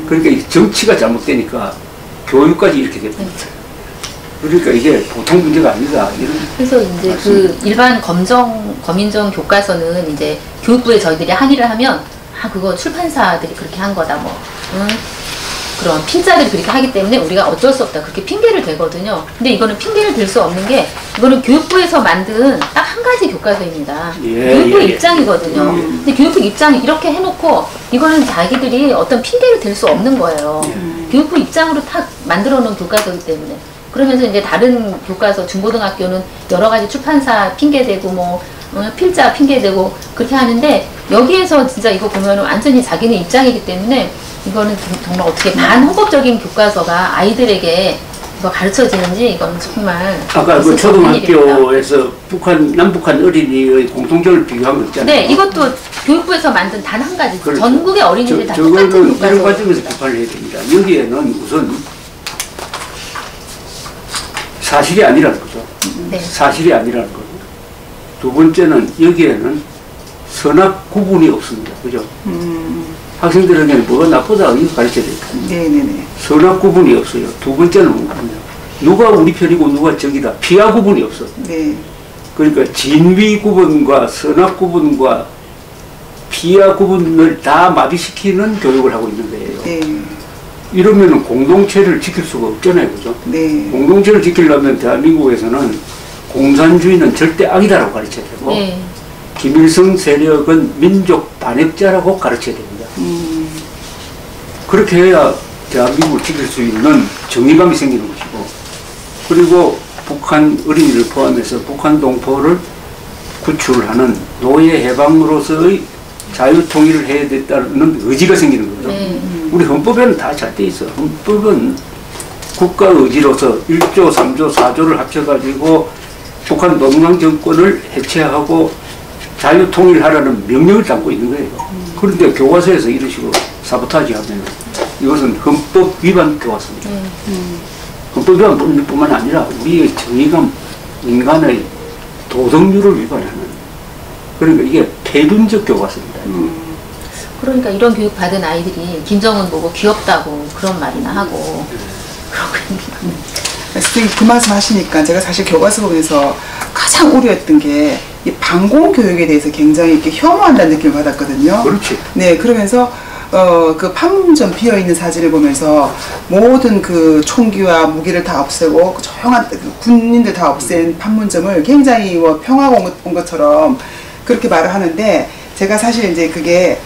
A: 그러니까 이 정치가 잘못되니까 교육까지 이렇게 됩니다. 그러니까 이게 보통 문제가 아니다. 이런
C: 그래서 이제 말씀입니다. 그 일반 검인정 교과서는 이제 교육부에 저희들이 항의를 하면 그거 출판사들이 그렇게 한 거다 뭐. 그런 필자들이 그렇게 하기 때문에 우리가 어쩔 수 없다 그렇게 핑계를 대거든요. 근데 이거는 핑계를 댈 수 없는 게 이거는 교육부에서 만든 딱 한 가지 교과서입니다. 교육부 입장이거든요. 근데 교육부 입장이 이렇게 해놓고 이거는 자기들이 어떤 핑계를 댈 수 없는 거예요. 교육부 입장으로 딱 만들어 놓은 교과서이기 때문에. 그러면서 이제 다른 교과서 중고등학교는 여러 가지 출판사 핑계대고 뭐 필자 핑계대고 그렇게 하는데 여기에서 진짜 이거 보면은 완전히 자기네 입장이기 때문에 이거는 정말 어떻게 반헌법적인 교과서가 아이들에게 이거 가르쳐지는지 이건 정말
A: 아까 그 초등학교에서 남북한 어린이의 공통점을 비교한 거 있잖아요.
C: 네, 이것도 교육부에서 만든 단 한 가지.
A: 그렇죠.
C: 전국의 어린이들이 다 똑같은
A: 저거는
C: 교과서.
A: 이런 과정에서 비판을 해야 됩니다. 여기에는 우선 사실이 아니라는 거죠.
C: 네.
A: 사실이 아니라는 거죠. 두 번째는 여기에는 선악 구분이 없습니다. 그죠? 학생들에게는 뭐가 나쁘다 이거 가르쳐야 돼요.
B: 네네네.
A: 선악 구분이 없어요. 두 번째는 뭐냐? 누가 우리 편이고 누가 적이다. 피하 구분이 없어.
B: 네.
A: 그러니까 진위 구분과 선악 구분과 피하 구분을 다 마비시키는 교육을 하고 있는 거예요.
B: 네.
A: 이러면 공동체를 지킬 수가 없잖아요. 그죠?
B: 네.
A: 공동체를 지키려면 대한민국에서는 공산주의는 절대 악이다라고 가르쳐야 되고
C: 네.
A: 김일성 세력은 민족 반역자라고 가르쳐야 됩니다. 그렇게 해야 대한민국을 지킬 수 있는 정의감이 생기는 것이고, 그리고 북한 어린이를 포함해서 북한 동포를 구출하는 노예 해방으로서의 자유통일을 해야 됐다는 의지가 생기는 거죠.
C: 네.
A: 우리 헌법에는 다 잘 돼 있어. 헌법은 국가 의지로서 1조, 3조, 4조를 합쳐가지고 북한 노동당 정권을 해체하고 자유통일하라는 명령을 담고 있는 거예요. 그런데 교과서에서 이런 식으로 사보타지 하면 이것은 헌법 위반 교과서입니다. 헌법 위반뿐만 아니라 우리의 정의감, 인간의 도덕률을 위반하는, 그러니까 이게 폐륜적 교과서입니다.
C: 그러니까 이런 교육 받은 아이들이 김정은 보고 귀엽다고 그런 말이나 하고 그러고
B: 선생님 그 말씀 하시니까 제가 사실 교과서 보면서 가장 우려했던 게 이 반공 교육에 대해서 굉장히 이렇게 혐오한다는 느낌을 받았거든요.
A: 그렇지.
B: 네, 그러면서 그 판문점 비어 있는 사진을 보면서 모든 그 총기와 무기를 다 없애고 그 조용한 군인들 다 없앤 판문점을 굉장히 뭐 평화가 온 것처럼 그렇게 말을 하는데, 제가 사실 이제 그게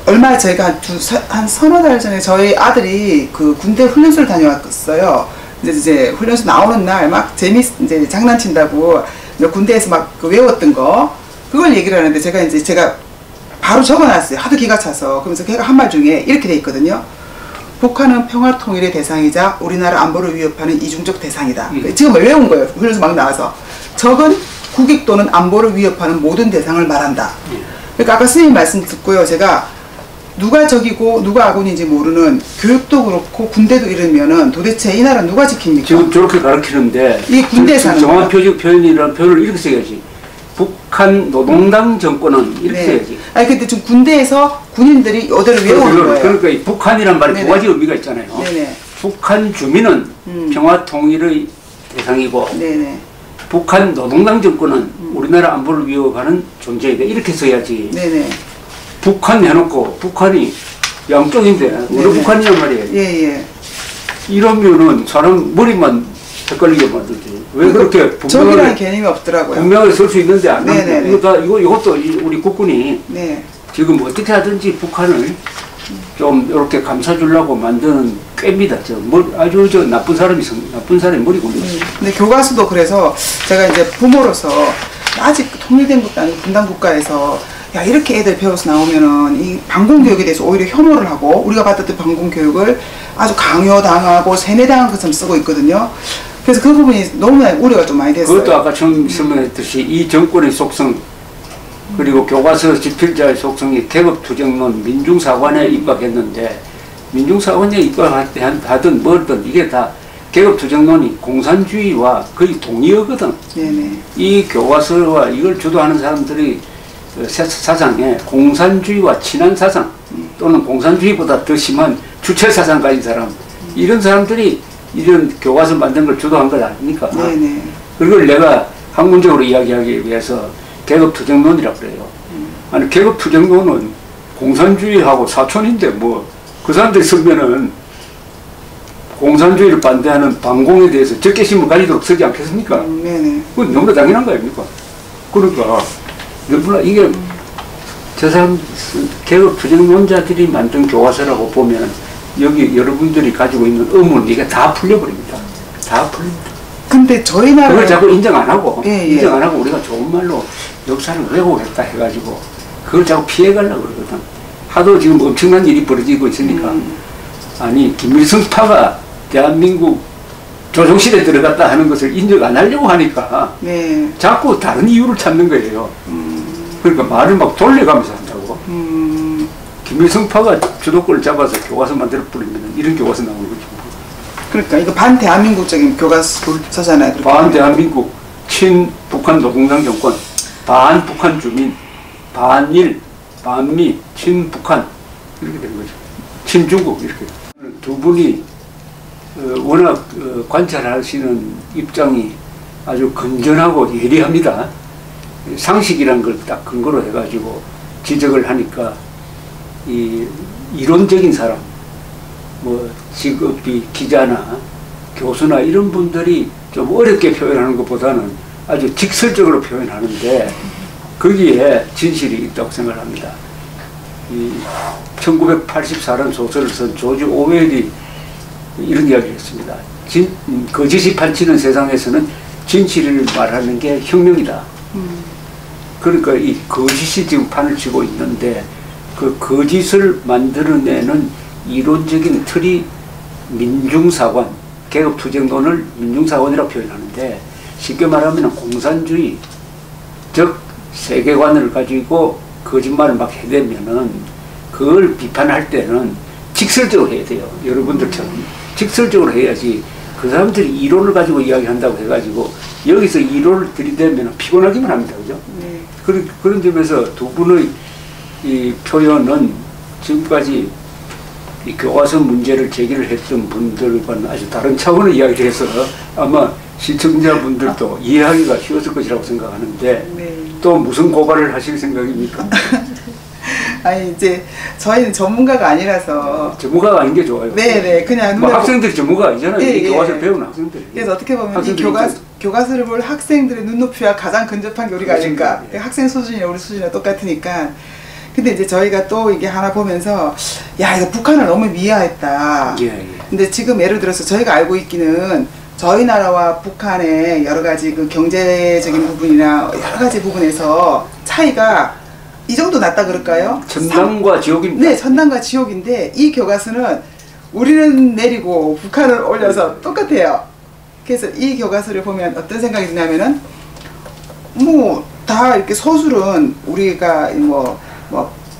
B: 얼마 저희가 한 서너 달 전에 저희 아들이 그 군대 훈련소를 다녀왔어요. 이제 훈련소 나오는 날 막 이제 장난친다고 군대에서 막 그 외웠던 거 그걸 얘기를 하는데, 제가 바로 적어놨어요. 하도 기가 차서. 그러면서 걔가 한 말 중에 이렇게 돼 있거든요. 북한은 평화 통일의 대상이자 우리나라 안보를 위협하는 이중적 대상이다. 지금 외운 거예요. 훈련소 막 나와서. 적은 국익 또는 안보를 위협하는 모든 대상을 말한다. 그러니까 아까 선생님 말씀 듣고요. 제가 누가 적이고 누가 아군인지 모르는 교육도 그렇고 군대도 이러면은 도대체 이 나라 누가 지킵니까?
A: 지금 저렇게 가르치는데
B: 이 군대에 사는
A: 정확 표현이라는 표현을 이렇게 써야지. 북한 노동당 정권은 이렇게
B: 네.
A: 써야지.
B: 아니 근데 지금 군대에서 군인들이 어디로 외우는 거예요.
A: 그러니까 이 북한이란 말이
B: 네네.
A: 두 가지 의미가 있잖아요.
B: 네네.
A: 북한 주민은 평화 통일의 대상이고,
B: 네네.
A: 북한 노동당 정권은 우리나라 안보를 위협하는 존재이다. 이렇게 써야지.
B: 네네.
A: 북한 해놓고 북한이 양쪽인데 어느 북한이란 말이에요.
B: 예예.
A: 이러면은 사람 머리만 헷갈리게 만들지. 왜 그렇게
B: 적이라는 개념이 없더라고요.
A: 분명하게 쓸 수 있는데 안
B: 네네네.
A: 나는데 이것도 우리 국군이
B: 네.
A: 지금 어떻게 하든지 북한을 좀 이렇게 감싸주려고 만드는 꾀입니다. 아주 나쁜 사람이 머리 굴리죠.
B: 근데 교과서도 그래서 제가 이제 부모로서 아직 통일된 국가 아니고 분단 국가에서 야 이렇게 애들 배워서 나오면은 이 반공교육에 대해서 오히려 혐오를 하고 우리가 받았던 반공교육을 아주 강요당하고 세뇌당한 것처럼 쓰고 있거든요. 그래서 그 부분이 너무나 우려가 좀 많이 됐어요.
A: 그것도 아까 처음 설명했듯이 이 정권의 속성, 그리고 교과서 집필자의 속성이 계급투쟁론 민중사관에 입각했는데, 민중사관에 입각하든 뭐든 이게 다 계급투쟁론이 공산주의와 거의 동의어거든.
B: 네네.
A: 이 교과서와 이걸 주도하는 사람들이 사상에 공산주의와 친한 사상 또는 공산주의보다 더 심한 주체사상 가진 사람, 이런 사람들이 이런 교과서 만든 걸 주도한 것 아닙니까?
B: 네네.
A: 그걸 내가 학문적으로 이야기하기 위해서 계급투쟁론이라고 그래요. 아니 계급투쟁론은 공산주의하고 사촌인데 뭐 그 사람들이 쓰면은 공산주의를 반대하는 반공에 대해서 적개심을 가지도록 쓰지 않겠습니까?
B: 네네.
A: 그건 너무나 당연한 거 아닙니까? 그러니까 너무나 이게 저 사람 계급투쟁론자들이 만든 교과서라고 보면 여기 여러분들이 가지고 있는 의문 이게 다 풀려버립니다. 다 풀립니다.
B: 근데 저희 나라
A: 그걸 자꾸 인정 안 하고 인정
B: 예.
A: 안 하고 우리가 좋은 말로 역사를 왜곡했다 해가지고 그걸 자꾸 피해가려고 그러거든. 하도 지금 엄청난 일이 벌어지고 있으니까 아니 김일성파가 대한민국 조정실에 들어갔다 하는 것을 인정 안 하려고 하니까
B: 네.
A: 자꾸 다른 이유를 찾는 거예요. 그러니까 말을 막 돌려가면서 한다고. 김일성파가 주도권을 잡아서 교과서 만들어 버리면 이런 교과서 나오는 거죠.
B: 그러니까 이거 반대한민국적인 교과서잖아요.
A: 반대한민국, 친북한 노동당 정권, 반북한 주민, 반일, 반미, 친북한 이렇게 된 거죠. 친중국 이렇게. 두 분이 워낙 관찰하시는 입장이 아주 건전하고 예리합니다. 상식이란 걸 딱 근거로 해가지고 지적을 하니까 이 이론적인 사람, 뭐 직업이 기자나 교수나 이런 분들이 좀 어렵게 표현하는 것보다는 아주 직설적으로 표현하는데 거기에 진실이 있다고 생각합니다. 이 1984년 소설을 쓴 조지 오웰이 이런 이야기를 했습니다. 거짓이 판치는 세상에서는 진실을 말하는 게 혁명이다. 그러니까 이 거짓이 지금 판을 치고 있는데 그 거짓을 만들어내는 이론적인 틀이 민중사관, 계급투쟁론을 민중사관이라고 표현하는데 쉽게 말하면 공산주의, 즉 세계관을 가지고 거짓말을 막 해대면은 그걸 비판할 때는 직설적으로 해야 돼요. 여러분들처럼 직설적으로 해야지 그 사람들이 이론을 가지고 이야기한다고 해가지고 여기서 이론을 들이대면 피곤하기만 합니다. 그죠?
B: 네.
A: 그런 점에서 두 분의 이 표현은 지금까지 이 교과서 문제를 제기를 했던 분들과는 아주 다른 차원의 이야기를 해서 아마 시청자분들도 이해하기가 쉬웠을 것이라고 생각하는데
B: 네.
A: 또 무슨 고발을 하실 생각입니까?
B: 아니 이제 저희는 전문가가 아니라서
A: 전문가가 아닌 게 좋아요.
B: 네네 그냥
A: 뭐 학생들이 전문가가 아니잖아요.
B: 예,
A: 이
B: 예.
A: 교과서를 배우는 학생들이.
B: 그래서 어떻게 보면 이
A: 학생들이
B: 교과서를 볼 학생들의 눈높이와 가장 근접한 게 우리가 아닐까.
A: 예.
B: 학생 수준이나 우리 수준이랑 똑같으니까. 근데 이제 저희가 또 이게 하나 보면서 야 이거 북한을 너무 미화했다.
A: 예, 예.
B: 근데 지금 예를 들어서 저희가 알고 있기는 저희 나라와 북한의 여러 가지 그 경제적인 부분이나 여러 가지 부분에서 차이가 이 정도 났다 그럴까요?
A: 천당과 지옥입니다.
B: 네, 천당과 지옥인데 이 교과서는 우리는 내리고 북한을 올려서 똑같아요. 그래서 이 교과서를 보면 어떤 생각이 드냐면은 뭐 다 이렇게 서술은 우리가 뭐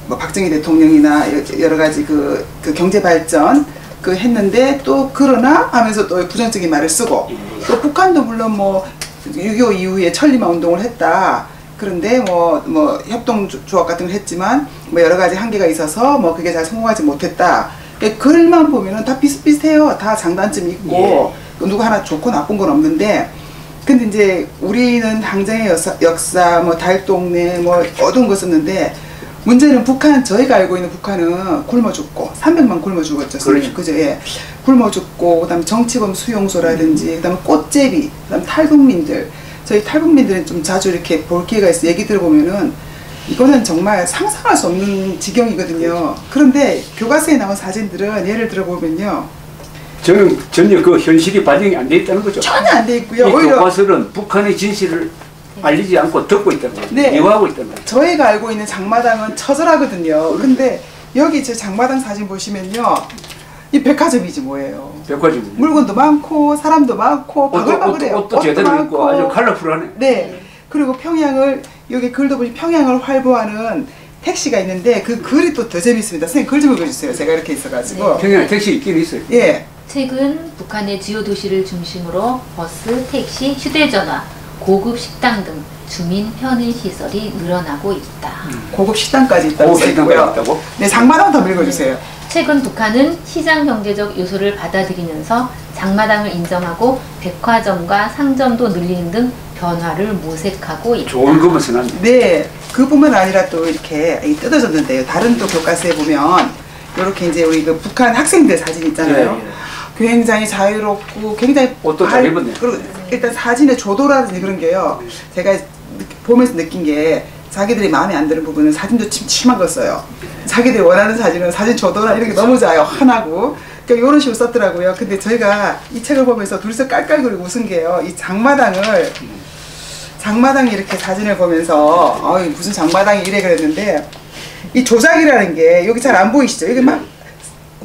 B: 박정희 대통령이나 여러 가지 그 경제 발전 그 했는데 또 그러나 하면서 또 부정적인 말을 쓰고 또 북한도 물론 뭐 6.25 이후에 천리마 운동을 했다. 그런데 뭐 협동조합 같은 걸 했지만 뭐 여러 가지 한계가 있어서 뭐 그게 잘 성공하지 못했다. 글만 보면은 다 비슷비슷해요. 다 장단점이 있고 누구 하나 좋고 나쁜 건 없는데 근데 이제 우리는 항쟁의 역사 뭐 달동네 뭐 어두운 거 썼는데 문제는 북한 저희가 알고 있는 북한은 굶어 죽고 300만 굶어 죽었죠. 그죠? 예. 굶어 죽고 그다음에 정치범 수용소라든지 그다음에 꽃제비 그다음에 탈북민들 저희 탈북민들은 좀 자주 이렇게 볼 기회가 있어 얘기 들어보면은 이거는 정말 상상할 수 없는 지경이거든요. 그런데 교과서에 나온 사진들은 예를 들어보면요.
A: 저는 전혀 그 현실이 반영이 안 돼 있다는 거죠.
B: 전혀 안 돼 있고요.
A: 이
B: 오히려
A: 교과서는 북한의 진실을 알리지 않고 듣고 있다는 거죠.
B: 네.
A: 미화하고 있다는 거죠.
B: 저희가 알고 있는 장마당은 처절하거든요. 근데 여기 제 장마당 사진 보시면요. 이 백화점이지 뭐예요.
A: 백화점입니다.
B: 물건도 많고 사람도 많고 바글바글해요.
A: 옷도 제대로 입고 아주 컬러풀하네.
B: 네. 그리고 평양을 여기 글도 보니 평양을 활보하는 택시가 있는데 그 글이 또 더 재밌습니다. 선생님 글 좀 읽어주세요. 제가 이렇게 있어가지고.
A: 평양에 택시 있긴 있어요.
B: 예.
C: 최근 북한의 주요 도시를 중심으로 버스, 택시, 휴대전화, 고급 식당 등 주민 편의 시설이 늘어나고 있다.
B: 고급 식당까지 있다고
A: 고급 식당까지
B: 써있고요.
A: 있다고?
B: 네, 장마당 더 읽어주세요.
C: 최근 북한은 시장 경제적 요소를 받아들이면서 장마당을 인정하고 백화점과 상점도 늘리는 등 변화를 모색하고 있다.
A: 좋은 것만 써놨네.
B: 네, 그뿐만 아니라 또 이렇게 뜯어졌는데요. 다른 또 교과서에 보면 이렇게 이제 우리 그 북한 학생들 사진 있잖아요.
A: 예, 예.
B: 굉장히 자유롭고 굉장히
A: 옷도 잘 입었네.
B: 그리고 일단 사진의 조도라든지 그런 게요. 제가 보면서 느낀 게 자기들이 마음에 안 드는 부분은 사진도 침침한 걸 써요. 자기들이 원하는 사진은 사진 조도나 이런 게 너무 좋아요. 환하고. 그러니까 이런 식으로 썼더라고요. 근데 저희가 이 책을 보면서 둘이서 깔깔거리고 웃은 게요. 이 장마당이 이렇게 사진을 보면서 무슨 장마당이 이래 그랬는데 이 조작이라는 게 여기 잘 안 보이시죠? 여기 막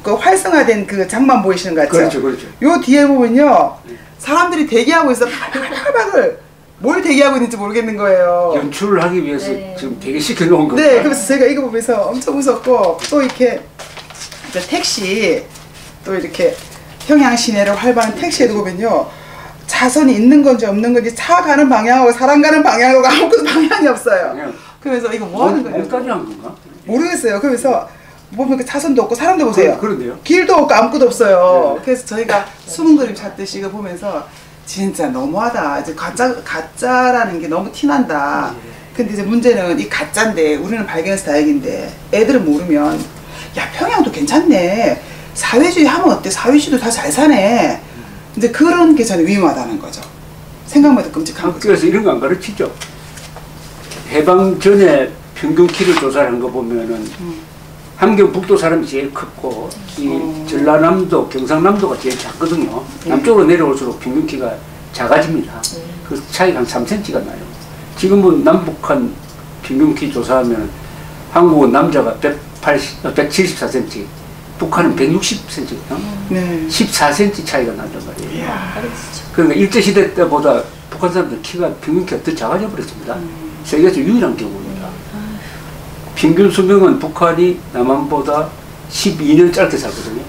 B: 그 활성화된 그 장만 보이시는 거 같죠?
A: 그렇죠, 그렇죠.
B: 요 뒤에 보면요. 사람들이 대기하고 있어. 바글바글. 뭘 대기하고 있는지 모르겠는 거예요.
A: 연출을 하기 위해서
C: 네.
A: 지금 되게 시켜놓은 거예요.
B: 네, 그래서 제가 이거 보면서 엄청 웃었고 또 이렇게 택시 또 이렇게 평양 시내를 활보하는 택시에도 보면요. 차선이 있는 건지 없는 건지 차 가는 방향하고 사람 가는 방향하고 아무것도 방향이 없어요.
A: 그냥
B: 그래서 이거 뭐 하는 거예요?
A: 몸까지 한 건가?
B: 모르겠어요. 그래서 보면 그 차선도 없고 사람도 보세요.
A: 그런데요.
B: 길도 없고 아무것도 없어요.
A: 네.
B: 그래서 저희가 숨은 그림 찾듯이 이거 보면서 진짜 너무하다. 이제 가짜라는 게 너무 티난다. 근데 이제 문제는 이 가짜인데 우리는 발견해서 다행인데 애들은 모르면 야 평양도 괜찮네. 사회주의 하면 어때? 사회주의도 다 잘 사네. 이제 그런 게 저는 위험하다는 거죠. 생각만 해도 끔찍한 거죠.
A: 그래서 이런 거 안 가르치죠. 해방 전에 평균 키를 조사한 거 보면은 함경북도 사람이 제일 컸고 이 전라남도, 경상남도가 제일 작거든요. 남쪽으로 내려올수록 평균 키가 작아집니다. 그 차이가 한 3cm가 나요. 지금은 남북한 평균 키 조사하면 한국은 남자가 174cm, 북한은 160cm거든요.
B: 네.
A: 14cm 차이가 난단 말이에요.
C: 가르치죠.
A: 그러니까 일제시대 때보다 북한 사람들 키가 평균 키가 더 작아져 버렸습니다. 세계에서 유일한 경우입니다. 평균 수명은 북한이 남한보다 12년 짧게 살거든요.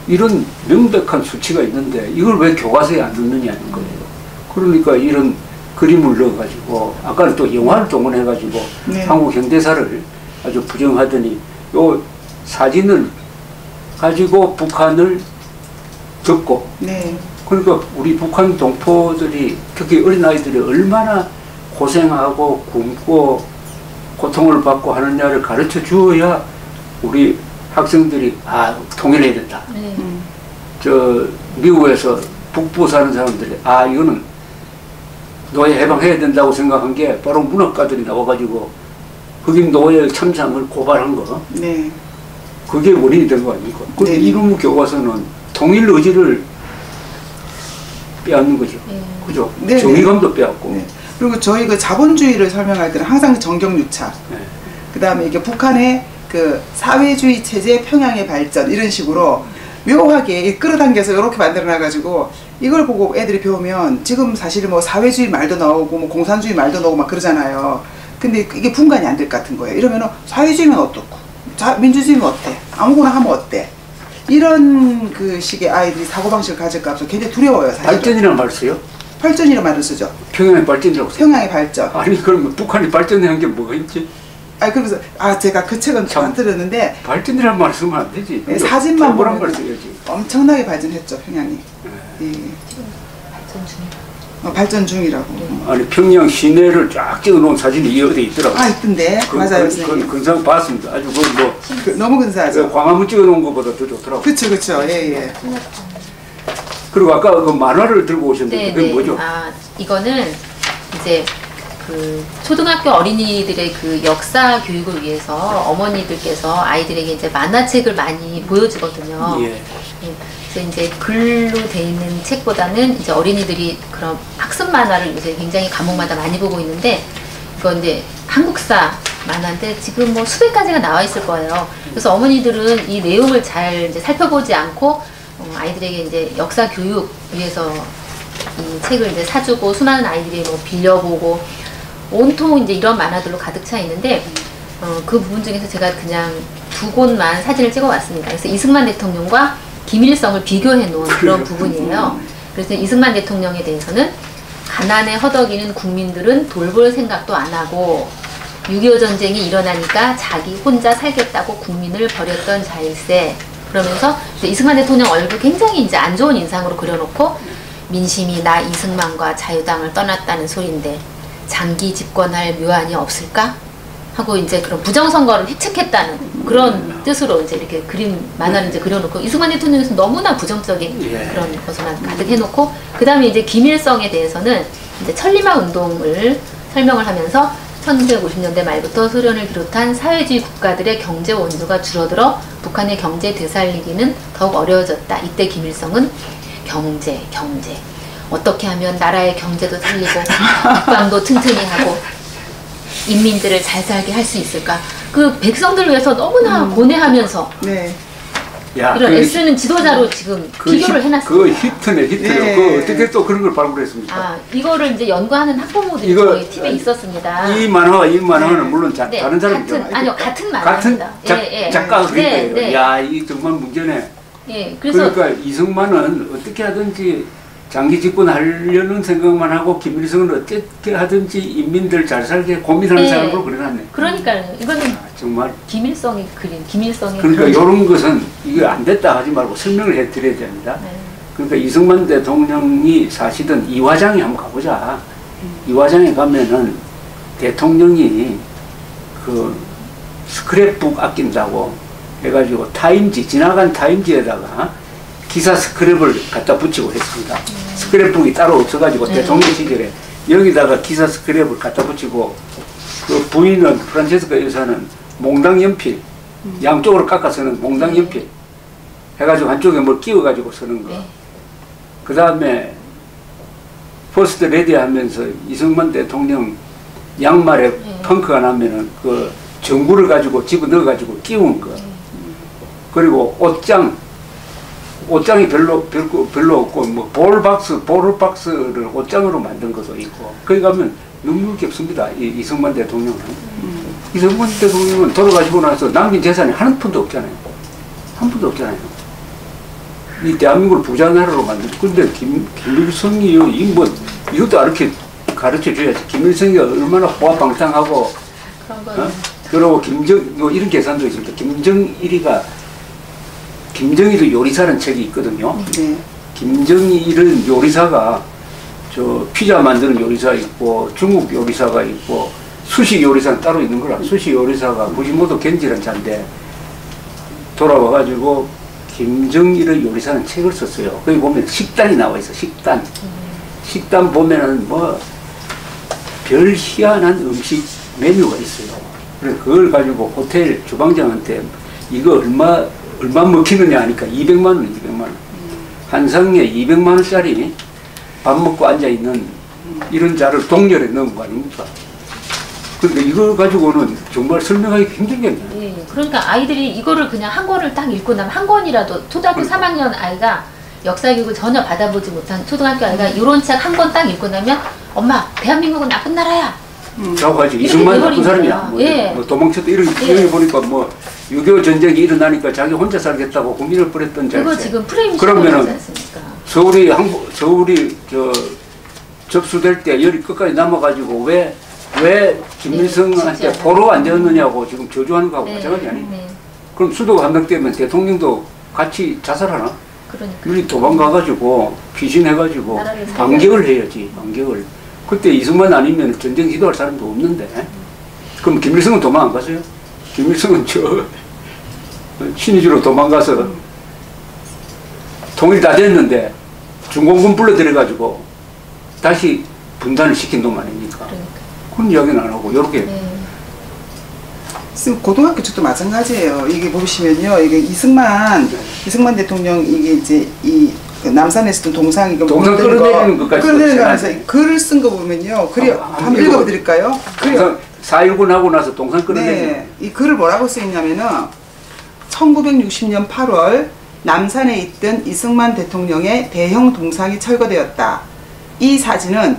A: 이런 명백한 수치가 있는데 이걸 왜 교과서에 안 넣느냐는 거예요. 그러니까 이런 그림을 넣어가지고 아까는 또 영화를 동원해가지고
B: 네.
A: 한국 현대사를 아주 부정하더니 요 사진을 가지고 북한을 덮고
B: 네.
A: 그러니까 우리 북한 동포들이 특히 어린아이들이 얼마나 고생하고 굶고 고통을 받고 하느냐를 가르쳐 주어야 우리 학생들이 아 통일해야 된다.
C: 네.
A: 저 미국에서 북부 사는 사람들이 아 이거는 노예 해방해야 된다고 생각한 게 바로 문학가들이 나와가지고 흑인 노예 참상을 고발한 거
B: 네.
A: 그게 원인이 된 거 아닙니까? 근데
B: 네.
A: 이런 교과서는 통일 의지를 빼앗는 거죠. 그죠?
B: 네.
A: 정의감도 빼앗고.
B: 네. 그리고 저희 그 자본주의를 설명할 때는 항상 정경유착.
A: 네.
B: 그 다음에 이게 북한의 그 사회주의 체제 평양의 발전 이런 식으로 묘하게 끌어당겨서 이렇게 만들어놔가지고 이걸 보고 애들이 배우면 지금 사실 뭐 사회주의 말도 나오고 뭐 공산주의 말도 나오고 막 그러잖아요. 근데 이게 분간이 안 될 것 같은 거예요. 이러면은 사회주의면 어떻고 민주주의면 어때? 아무거나 하면 어때? 이런 그 식의 아이들이 사고방식을 가질까 봐서 굉장히 두려워요. 사실.
A: 발전이라는 말 써요?
B: 발전이라는 말을 쓰죠.
A: 평양의 발전이라고 써요.
B: 평양의 발전.
A: 아니 그럼 북한이 발전한 게 뭐가 있지?
B: 그래서 제가 그 책은 안 들었는데
A: 발전이라는 말 쓰면 안 되지.
B: 네, 사진만
A: 보란
B: 보면
A: 말 써야지.
B: 엄청나게 발전했죠 평양이. 예.
C: 발전 중이다.
B: 발전 중이라고.
A: 아니 평양 시내를 쫙 찍어놓은 사진이 어디 있더라고요.
B: 있던데. 맞아요 선생님.
A: 근상 봤습니다. 아주
B: 너무 근사하죠.
A: 광화문 찍어놓은 것보다 더 좋더라고요.
B: 그쵸. 예.
A: 그리고 아까 그 만화를 들고 오셨는데 그게 뭐죠?
C: 이거는 이제 그 초등학교 어린이들의 그 역사 교육을 위해서 어머니들께서 아이들에게 이제 만화책을 많이 보여주거든요.
A: 예.
C: 그래서 이제 글로 돼 있는 책보다는 이제 어린이들이 그런 학습 만화를 요새 굉장히 과목마다 많이 보고 있는데 이건 이제 한국사 만화인데 지금 뭐 수백 가지가 나와 있을 거예요. 그래서 어머니들은 이 내용을 잘 이제 살펴보지 않고 아이들에게 이제 역사 교육 위해서 이 책을 이제 사주고 수많은 아이들이 뭐 빌려보고 온통 이제 이런 만화들로 가득 차 있는데 그 부분 중에서 제가 그냥 두 곳만 사진을 찍어 왔습니다. 그래서 이승만 대통령과 김일성을 비교해 놓은 그런 부분이에요. 그래서 이승만 대통령에 대해서는 가난에 허덕이는 국민들은 돌볼 생각도 안 하고 6.25 전쟁이 일어나니까 자기 혼자 살겠다고 국민을 버렸던 자일세. 그러면서 이승만 대통령 얼굴 굉장히 이제 안 좋은 인상으로 그려놓고 민심이 나 이승만과 자유당을 떠났다는 소린데 장기 집권할 묘안이 없을까? 하고 이제 그런 부정선거를 획책했다는 그런 뜻으로 이제 이렇게 그림 만화를 이제 그려놓고 이승만 대통령에서 너무나 부정적인 그런 것만 가득 해놓고 그 다음에 이제 김일성에 대해서는 이제 천리마 운동을 설명을 하면서 1950년대 말부터 소련을 비롯한 사회주의 국가들의 경제 원조가 줄어들어 북한의 경제 되살리기는 더욱 어려워졌다. 이때 김일성은 경제 어떻게 하면 나라의 경제도 살리고 국방도 튼튼히 하고 인민들을 잘 살게 할 수 있을까? 그 백성들을 위해서 너무나 고뇌하면서
B: 네.
C: 이런 애쓰는 지도자로 지금 비교를 해놨습니다.
A: 그 히트네.
B: 네.
A: 그 어떻게 또 그런 걸 발굴했습니까?
C: 이거를 이제 연구하는 학부모들이
A: 이거,
C: 저희 팀에 있었습니다.
A: 이 만화는 물론 다른 사람이죠.
C: 같은 만화입니다.
A: 같은 작가가 그린 거예요.
C: 네.
A: 야, 이 정말 문제네.
C: 예, 그래서
A: 그러니까 이승만은 어떻게 하든지 장기 집권하려는 생각만 하고 김일성은 어떻게 하든지 인민들 잘 살게 고민하는 사람으로 그려놨네.
C: 그러니까요. 이거는
A: 정말.
C: 김일성이 그린 김일성의
A: 그러니까
C: 그런-
A: 이런 것은 이게 안 됐다 하지 말고 설명을 해드려야 됩니다.
C: 네.
A: 그러니까 이승만 대통령이 사실은 이화장에 한번 가보자. 이화장에 가면은 대통령이 그 스크랩북 아낀다고 해가지고 타임지, 지나간 타임지에다가 기사 스크랩을 갖다 붙이고 했습니다. 스크랩북이 따로 없어가지고
C: 네.
A: 대통령 시절에 여기다가 기사 스크랩을 갖다 붙이고 그 부인은 프란체스카 여사는 몽당 연필, 양쪽으로 깎아 쓰는 몽당 연필 해가지고 한쪽에 뭘 끼워가지고 쓰는 거.
C: 네.
A: 그 다음에 퍼스트 레디 하면서 이승만 대통령 양말에
C: 네.
A: 펑크가 나면은 그 전구를 가지고 집어 넣어가지고 끼운 거. 그리고 옷장이 별로 없고 뭐 볼박스를 옷장으로 만든 것도 있고. 거기 가면 눈물겹습니다. 이승만 대통령은. 이승만 대통령은 돌아가시고 나서 남긴 재산이 한 푼도 없잖아요. 한 푼도 없잖아요. 이 대한민국을 부자 나라로 만든. 근데 김일성이 이것도 이렇게 가르쳐 줘야지. 김일성이 얼마나 호화방탕하고,
C: 그런 거
A: 그리고 이런 계산도 있습니다. 김정일의 요리사라는 책이 있거든요.
B: 네.
A: 김정일은 요리사가 저 피자 만드는 요리사 있고 중국 요리사가 있고 수시 요리사는 따로 있는 거라. 수시 요리사가 무시모토 겐지라는 자인데 돌아와가지고 김정일의 요리사는 책을 썼어요. 거기 보면 식단이 나와 있어. 식단 보면은 뭐 별 희한한 음식 메뉴가 있어요. 그래서 그걸 가지고 호텔 주방장한테 이거 얼마 먹히느냐 하니까 200만 원. 한 상에 200만 원짜리 밥 먹고 앉아있는 이런 자를 동렬에 넣은 거 아닙니까? 그러니까 이거 가지고는 정말 설명하기 힘든 게 아니에요.
C: 예, 그러니까 아이들이 이거를 그냥 한 권을 딱 읽고 나면 한 권이라도 초등학교 3학년 아이가 역사교육을 전혀 받아보지 못한 초등학교 아이가 이런 책 한 권 딱 읽고 나면 엄마 대한민국은 나쁜 나라야.
A: 라고 하지.
C: 이렇게
A: 이승만 나쁜
C: 돼버린
A: 사람이야.
C: 거야.
A: 뭐,
C: 예.
A: 뭐 도망쳤다 이런
C: 예.
A: 여기 보니까 뭐 6.25 전쟁이 일어나니까 자기 혼자 살겠다고 국민을 버렸던
C: 그거
A: 자세.
C: 지금 프레임
A: 그러면은
C: 씌워놓지 않습니까?
A: 서울이 접수될 때 열이 끝까지 남아가지고 왜 김일성한테
C: 네,
A: 포로가 안 되었느냐고 지금 저주하는 거하고
C: 네,
A: 마찬가지 아니?
C: 네.
A: 그럼 수도가 함락되면 대통령도 같이 자살하나?
C: 그러니까.
A: 우리 도망가가지고 피신해가지고
C: 나라를 살려야
A: 반격을 해야지. 반격을. 그때 이승만 아니면 전쟁 지도할 사람도 없는데. 그럼 김일성은 도망 안 갔어요? 김일성은 신의주로 도망가서 통일 다 됐는데 중공군 불러들여가지고 다시 분단을 시킨 놈 아닙니까?
C: 그러니까.
A: 그런 이야기는 안 하고 이렇게
C: 네.
B: 지금 고등학교 쪽도 마찬가지예요. 이게 보시면요, 이게 이승만 대통령 이게 이제 그 남산에 있었던 동상 이거
A: 동상 끌어내리는 것까지
B: 끌어내리는 거
A: 없잖아요.
B: 하면서 글을 쓴 거 보면요, 글이 한번 읽어드릴까요?
A: 동산 4.19 하고 나서 동산 끌어내리는
B: 네, 이 글을 뭐라고 쓰였냐면은 1960년 8월 남산에 있던 이승만 대통령의 대형 동상이 철거되었다. 이 사진은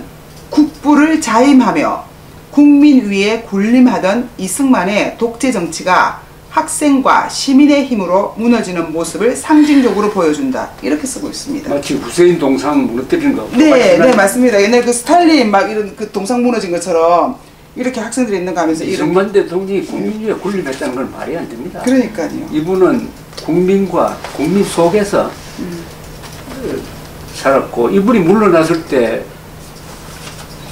B: 국부를 자임하며 국민 위에 군림하던 이승만의 독재 정치가 학생과 시민의 힘으로 무너지는 모습을 상징적으로 보여준다. 이렇게 쓰고 있습니다.
A: 마치 후세인 동상 무너뜨리는 거.
B: 네, 네, 맞습니다. 옛날 그 스탈린 막 이런 그 동상 무너진 것처럼 이렇게 학생들이 있는 거 하면서 이런.
A: 이승만 대통령이 국민 위에 군림했다는 건 말이 안 됩니다.
B: 그러니까요.
A: 이분은 국민 속에서 살았고, 이분이 물러났을 때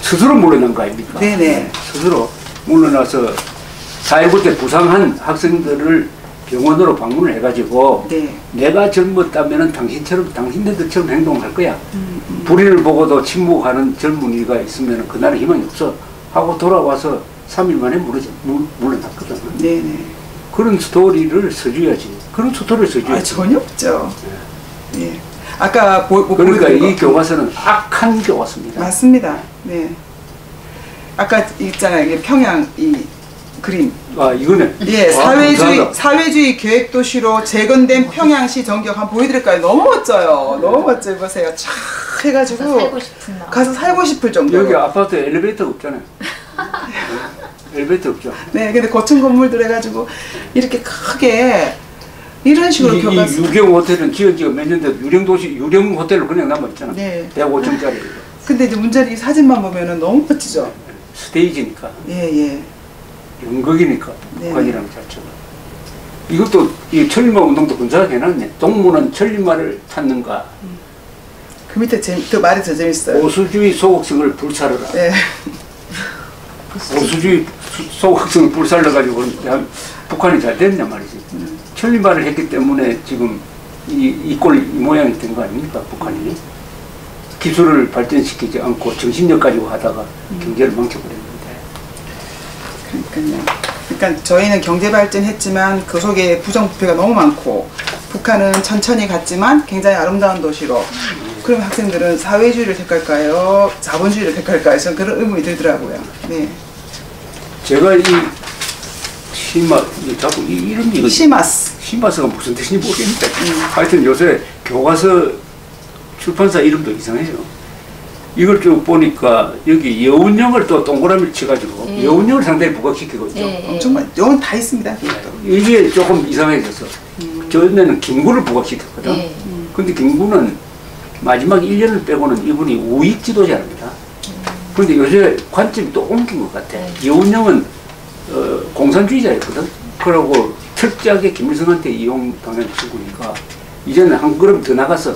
A: 스스로 물러난 거 아닙니까?
B: 네네.
A: 스스로 물러나서 4.19 때 부상한 학생들을 병원으로 방문을 해가지고
B: 네.
A: 내가 젊었다면 당신네들처럼 행동할 거야. 불의를 보고도 침묵하는 젊은이가 있으면 그날은 희망이 없어 하고 돌아와서 3일 만에 물러났거든.
B: 네네.
A: 그런 스토리를 써줘야지. 그런 스토리를 써줘야지.
B: 아, 전혀 없죠. 예. 아까
A: 그러니까
B: 보여드린
A: 이 교과서는 악한 교과서입니다.
B: 맞습니다. 네. 아까 있잖아요. 이게 평양 이 그림.
A: 아, 이거네.
B: 예,
A: 아, 감사하다.
B: 사회주의 계획 도시로 재건된 평양시 전경 한번 보여드릴까요? 너무 멋져요. 너무 멋져요. 보세요. 촥 해가지고
C: 살고 싶은 마음.
B: 가서 살고 싶을 정도로.
A: 여기 아파트 엘리베이터가 없잖아요. 엘리베이터 없죠.
B: 네, 근데 고층 건물들 해가지고 이렇게 크게 이런 식으로
A: 이
B: 교과서.
A: 유령 호텔은 지은 지가 몇 년 돼도 유령 호텔로 그냥 남아있잖아.
B: 네.
A: 105층짜리.
B: 근데 이제 문제는 이 사진만 보면은 너무 멋지죠.
A: 스테이지니까.
B: 예, 예.
A: 연극이니까
B: 네.
A: 북한이라는 자체가. 이것도 이 천리마 운동도 근사하게 해놨네. 동무는 천리마를 찾는가.
B: 그 밑에 그 말이 더 재밌어요.
A: 보수주의 소극성을 불살르라.
B: 네.
A: 보수주의 소극성을 불살러가지고 북한이 잘 됐냐 말이지. 천리마를 했기 때문에 지금 이 모양이 된 거 아닙니까, 북한이? 기술을 발전시키지 않고 정신력 가지고 하다가 경제를 망쳐버렸는데.
B: 그러니까요. 그러니까 저희는 경제 발전했지만 그 속에 부정부패가 너무 많고, 북한은 천천히 갔지만 굉장히 아름다운 도시로. 그럼 학생들은 사회주의를 택할까요? 자본주의를 택할까요? 저는 그런 의문이 들더라고요. 네.
A: 제가 이 자꾸 이름이 시마스가 무슨 뜻인지 모르겠는데 하여튼 요새 교과서 출판사 이름도 이상해요. 이걸 쭉 보니까 여기 여운형을 또 동그라미를 쳐가지고 여운형을 상당히 부각시키고 있죠.
B: 정말 여운 다 있습니다.
A: 이게 조금 이상해져서 전에는 김구를 부각시켰거든. 근데 김구는 마지막 1년을 빼고는 이분이 우익 지도자입니다. 그런데 요새 관점이 또 옮긴 것 같아. 여운형은 공산주의자였거든. 그러고 철저하게 김일성한테 이용당한 친구니까 이제는 한 걸음 더 나가서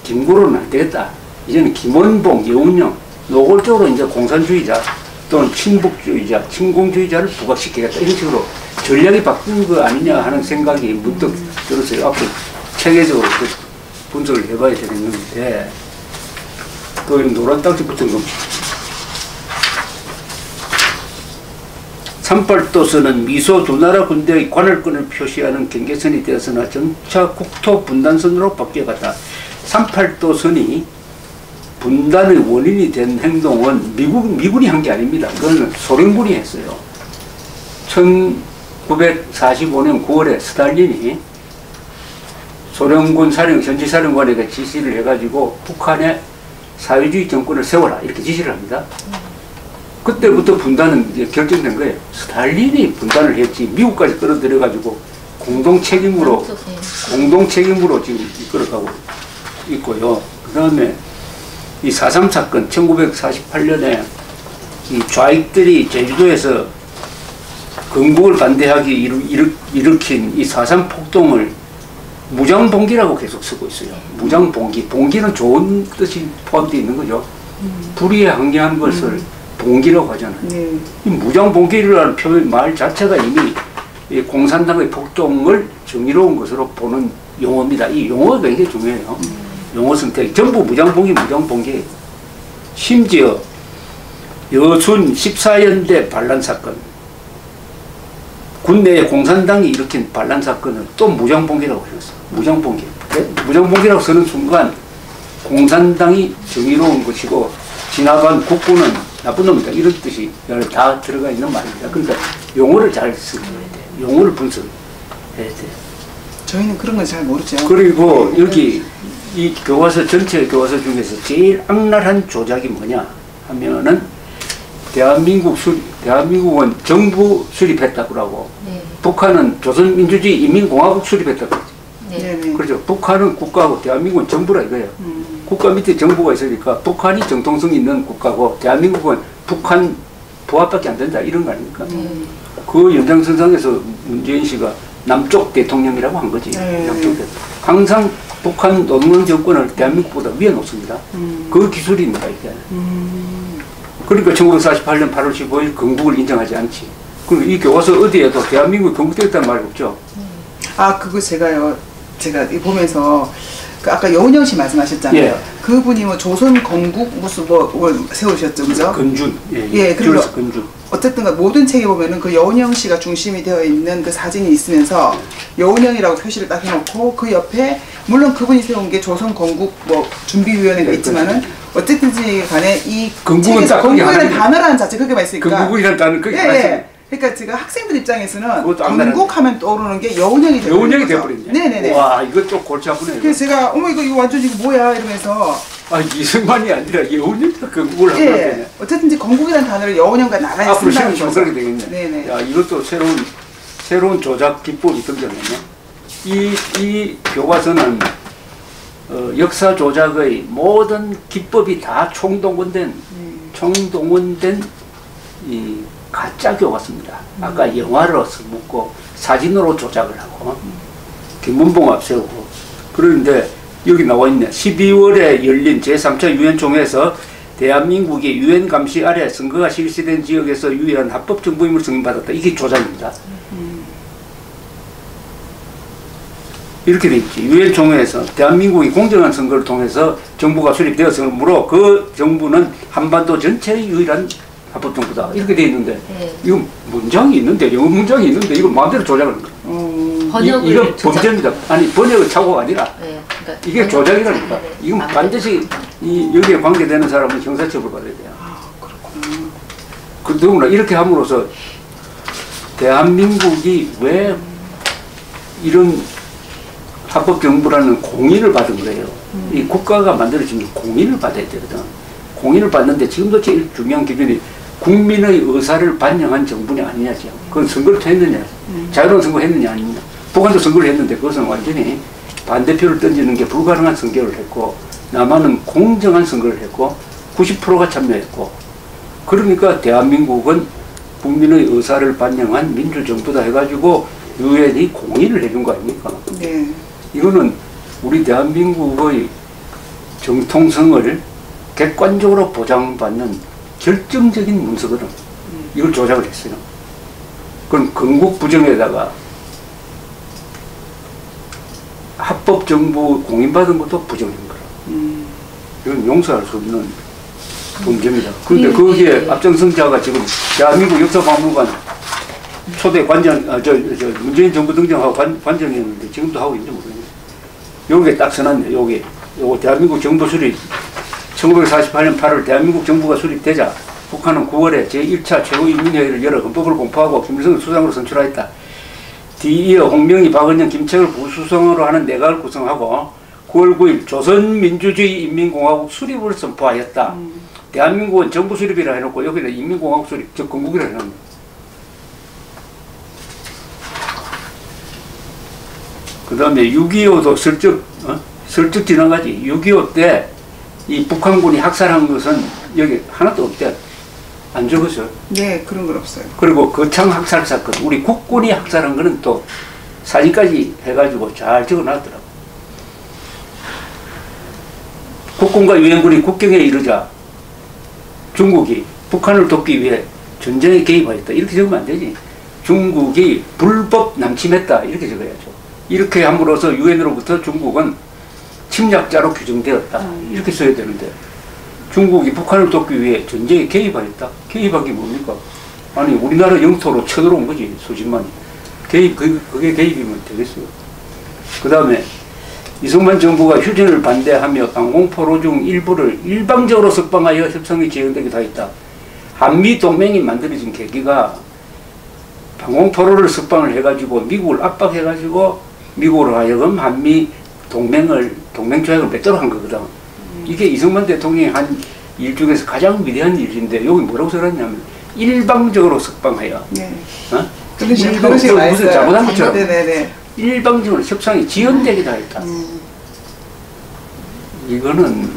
A: 김구로는 안 되겠다. 이제는 김원봉, 여운형 노골적으로 이제 공산주의자 또는 친북주의자, 친공주의자를 부각시키겠다. 이런 식으로 전략이 바뀐 거 아니냐 하는 생각이 문득 들었어요. 앞으로 체계적으로 분석을 해봐야 되겠는데 또 노란 딱지 붙은 겁니다. 38도선은 미소 두 나라 군대의 관할권을 표시하는 경계선이 되었으나 점차 국토 분단선으로 바뀌어갔다. 38도선이 분단의 원인이 된 행동은 미군이 한 게 아닙니다. 그건 소련군이 했어요. 1945년 9월에 스탈린이 소련군 현지 사령관에게 지시를 해가지고 북한에 사회주의 정권을 세워라 이렇게 지시를 합니다. 그때부터 분단은 이제 결정된 거예요. 스탈린이 분단을 했지 미국까지 끌어들여가지고 공동 책임으로 지금 이끌어가고 있고요. 그 다음에 이 4.3 사건 1948년에 이 좌익들이 제주도에서 건국을 반대하기 일으킨 이 4.3 폭동을 무장봉기라고 계속 쓰고 있어요. 무장봉기. 봉기는 좋은 뜻이 포함되어 있는 거죠. 불의에 항의한 것을 봉기라고 하잖아요. 이 무장봉기라는 표현 말 자체가 이미 이 공산당의 폭동을 정의로운 것으로 보는 용어입니다. 이 용어가 굉장히 중요해요. 용어 선택. 전부 무장봉기. 심지어 여순 14연대 반란사건. 군내에 공산당이 일으킨 반란사건을 또 무장봉기라고 해놨어. 무장봉기라고 쓰는 순간 공산당이 정의로운 것이고 진압한 국군은 나쁜 놈이다. 이런 뜻이 다 들어가 있는 말입니다. 그러니까 용어를 잘 쓰게 해야 돼. 용어를 분석해야 돼.
B: 저희는 그런 건 잘 모르죠.
A: 그리고 여기 이 교과서 전체 교과서 중에서 제일 악랄한 조작이 뭐냐 하면은 대한민국은 정부 수립했다고 하고 북한은 조선민주주의 인민공화국 수립했다고 하죠. 그렇죠. 북한은 국가고 대한민국은 정부라 이거예요. 국가 밑에 정부가 있으니까 북한이 정통성 있는 국가고 대한민국은 북한 부하밖에 안 된다 이런 거 아닙니까? 그 연장선상에서 문재인 씨가 남쪽 대통령이라고 한 거지. 남쪽 대통령. 항상 북한 노무현 정권을 대한민국보다 위에 놓습니다. 그 기술입니다 이게. 그러니까 1948년 8월 15일 건국을 인정하지 않지. 그럼 이 교과서 어디에도 대한민국이 건국되었다는 말이 없죠.
B: 아 그거 제가 보면서 그 아까 여운형 씨 말씀하셨잖아요.
A: 예.
B: 그분이 뭐 조선 건국 무슨 뭘 세우셨죠, 그죠?
A: 건준.
B: 그리고
A: 건준.
B: 어쨌든 모든 책에 보면은 그 여운형 씨가 중심이 되어 있는 그 사진이 있으면서 여운형이라고 표시를 딱 해놓고 그 옆에 물론 그분이 세운 게 조선 건국 뭐 준비위원회가 있지만은 어쨌든지 간에 이 건국이라는 단어라는 자체 그게만 있으니까
A: 건국이라는 단어 그게
B: 예. 그러니까 제가 학생들 입장에서는 건국하면 떠오르는 게 여운형이
A: 돼버렸네.
B: 네네네.
A: 와 이거 또 골치 아프네.
B: 그래서 제가 어머 이거 완전 이거 뭐야 이러면서
A: 이승만이 아니라 여운형이 건국을 한 거네.
B: 어쨌든지 건국이라는 단어를 여운형과 나란히
A: 앞으로
B: 쓴다는
A: 시험 그렇게 되겠네.
B: 네네.
A: 야 이것도 새로운 조작 기법이 등장했네. 이 교과서는 역사 조작의 모든 기법이 다 총동원된 이 가짜 교과서입니다. 아까 영화로 써먹고 사진으로 조작을 하고 김문봉 앞세우고 그런데 여기 나와 있네. 12월에 열린 제3차 유엔 총회에서 대한민국이 유엔 감시 아래 선거가 실시된 지역에서 유일한 합법 정부임을 승인받았다. 이게 조작입니다. 이렇게 돼 있지. 유엔 총회에서 대한민국이 공정한 선거를 통해서 정부가 수립되었으므로 그 정부는 한반도 전체의 유일한 합법 정부다. 이렇게 돼 있는데 이거 문장이 있는데 영어 문장이 있는데 이거 마음대로 조작하는 거야.
C: 번역을
A: 이건 범죄입니다. 아니 번역은 착오가 아니라
C: 그러니까
A: 이게 조작이라니까. 이건 반드시 여기에 관계되는 사람은 형사처벌 받아야 돼요.
B: 그렇구나.
A: 더구나 이렇게 함으로써 대한민국이 왜 이런 합법 정부라는 공인을 받은 거예요. 이 국가가 만들어지면 공인을 받아야 되거든. 공인을 받는데 지금도 제일 중요한 기준이 국민의 의사를 반영한 정부냐 아니냐죠. 그건 선거를 했느냐, 자유로운 선거 했느냐 아니냐. 북한도 선거를 했는데 그것은 완전히 반대표를 던지는 게 불가능한 선거를 했고 남한은 공정한 선거를 했고 90%가 참여했고 그러니까 대한민국은 국민의 의사를 반영한 민주정부다 해가지고 유엔이 공인을 해준 거 아닙니까?
B: 네.
A: 이거는 우리 대한민국의 정통성을 객관적으로 보장받는 결정적인 문서거든. 이걸 조작을 했어요. 그럼 건국 부정에다가 합법 정부 공인받은 것도 부정인 거라. 이건 용서할 수 없는 범죄입니다. 그런데 거기에 앞장선 자가 지금 대한민국 역사박물관 초대 관장, 문재인 정부 등장하고 관장이었는데 지금도 하고 있는지 모르겠네요. 여기에 딱 써놨네. 요거 대한민국 정부 수립 1948년 8월 대한민국 정부가 수립되자 북한은 9월에 제1차 최고인민회의를 열어 헌법을 공포하고 김일성을 수장으로 선출하였다. 뒤이어 홍명희, 박은영, 김책을 부수성으로 하는 내각을 구성하고 9월 9일 조선민주주의 인민공화국 수립을 선포하였다. 대한민국은 정부 수립이라 해놓고 여기는 인민공화국 수립, 즉 건국이라 해놓습니다. 그 다음에 6.25도 슬쩍 지나가지. 6.25 때 이 북한군이 학살한 것은 여기 하나도 없대. 안 적었어요.
B: 네, 그런 건 없어요.
A: 그리고 거창 학살 사건, 우리 국군이 학살한 거는 또 사진까지 해가지고 잘 적어놨더라고. 국군과 유엔군이 국경에 이르자 중국이 북한을 돕기 위해 전쟁에 개입하였다. 이렇게 적으면 안 되지. 중국이 불법 남침했다. 이렇게 적어야죠. 이렇게 함으로써 유엔으로부터 중국은 침략자로 규정되었다. 이렇게 써야 되는데 중국이 북한을 돕기 위해 전쟁에 개입하였다. 개입한 게 뭡니까? 아니 우리나라 영토로 쳐들어온 거지. 수십만이. 그게 개입이면 되겠어요. 그 다음에 이승만 정부가 휴전을 반대하며 방공포로 중 일부를 일방적으로 석방하여 협상이 재현되기도 하였다. 한미 동맹이 만들어진 계기가 방공포로를 석방을 해가지고 미국을 압박해가지고 미국으로 하여금 한미 동맹 조약을 맺도록 한 거거든. 이게 이승만 대통령이 한 일 중에서 가장 위대한 일인데 여기 뭐라고 써놨냐면 일방적으로 석방하여.
B: 네.
A: 어?
B: 그런 식으로
A: 무슨 잘못한 것처럼
B: 네네네.
A: 일방적으로 협상이 지연되기도 했다. 이거는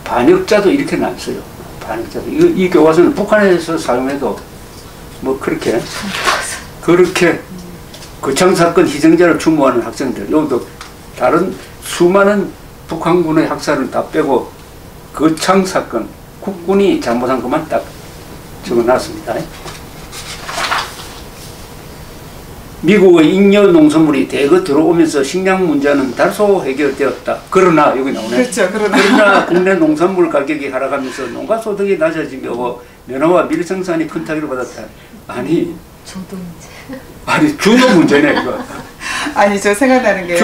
A: 반역자도 이렇게는 안 써요. 반역자도. 이 교과서는 북한에서 사용해도 뭐 그렇게 거창사건 희생자를 추모하는 학생들, 여기도 다른 수많은 북한군의 학살을 다 빼고 거창사건, 국군이 잘못한 것만 딱 적어놨습니다. 미국의 잉여 농산물이 대거 들어오면서 식량 문제는 다소 해결되었다. 그러나 여기 나오네.
B: 그렇죠.
A: 그러나 국내 농산물 가격이 하락하면서 농가 소득이 낮아지며 면허와 밀 생산이 큰 타격을 받았다. 아니
C: 주도 문제.
A: 아니 주도 문제네 이거.
B: 아니 저 생각나는 게요.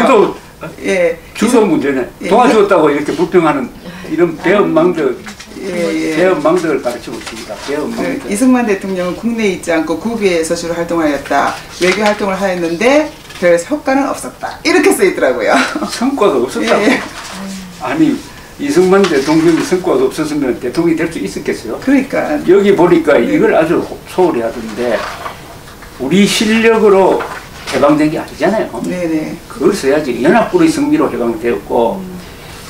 A: 주도 문제네. 도와줬다고 이렇게 불평하는 이런 배은망덕. 배은망덕을 가르치고 있습니다. 배은망덕.
B: 이승만 대통령은 국내에 있지 않고 국외에서 주로 활동하였다. 외교 활동을 하였는데 별 효과는 없었다. 이렇게 써 있더라고요.
A: 성과가 없었다고. 아니 이승만 대통령이 성과가 없었으면 대통령이 될 수 있었겠어요?
B: 그러니까
A: 여기 보니까 이걸 아주 소홀히 하던데 우리 실력으로 해방된 게 아니잖아요.
B: 네네.
A: 그걸 써야지. 연합군의 승리로 해방되었고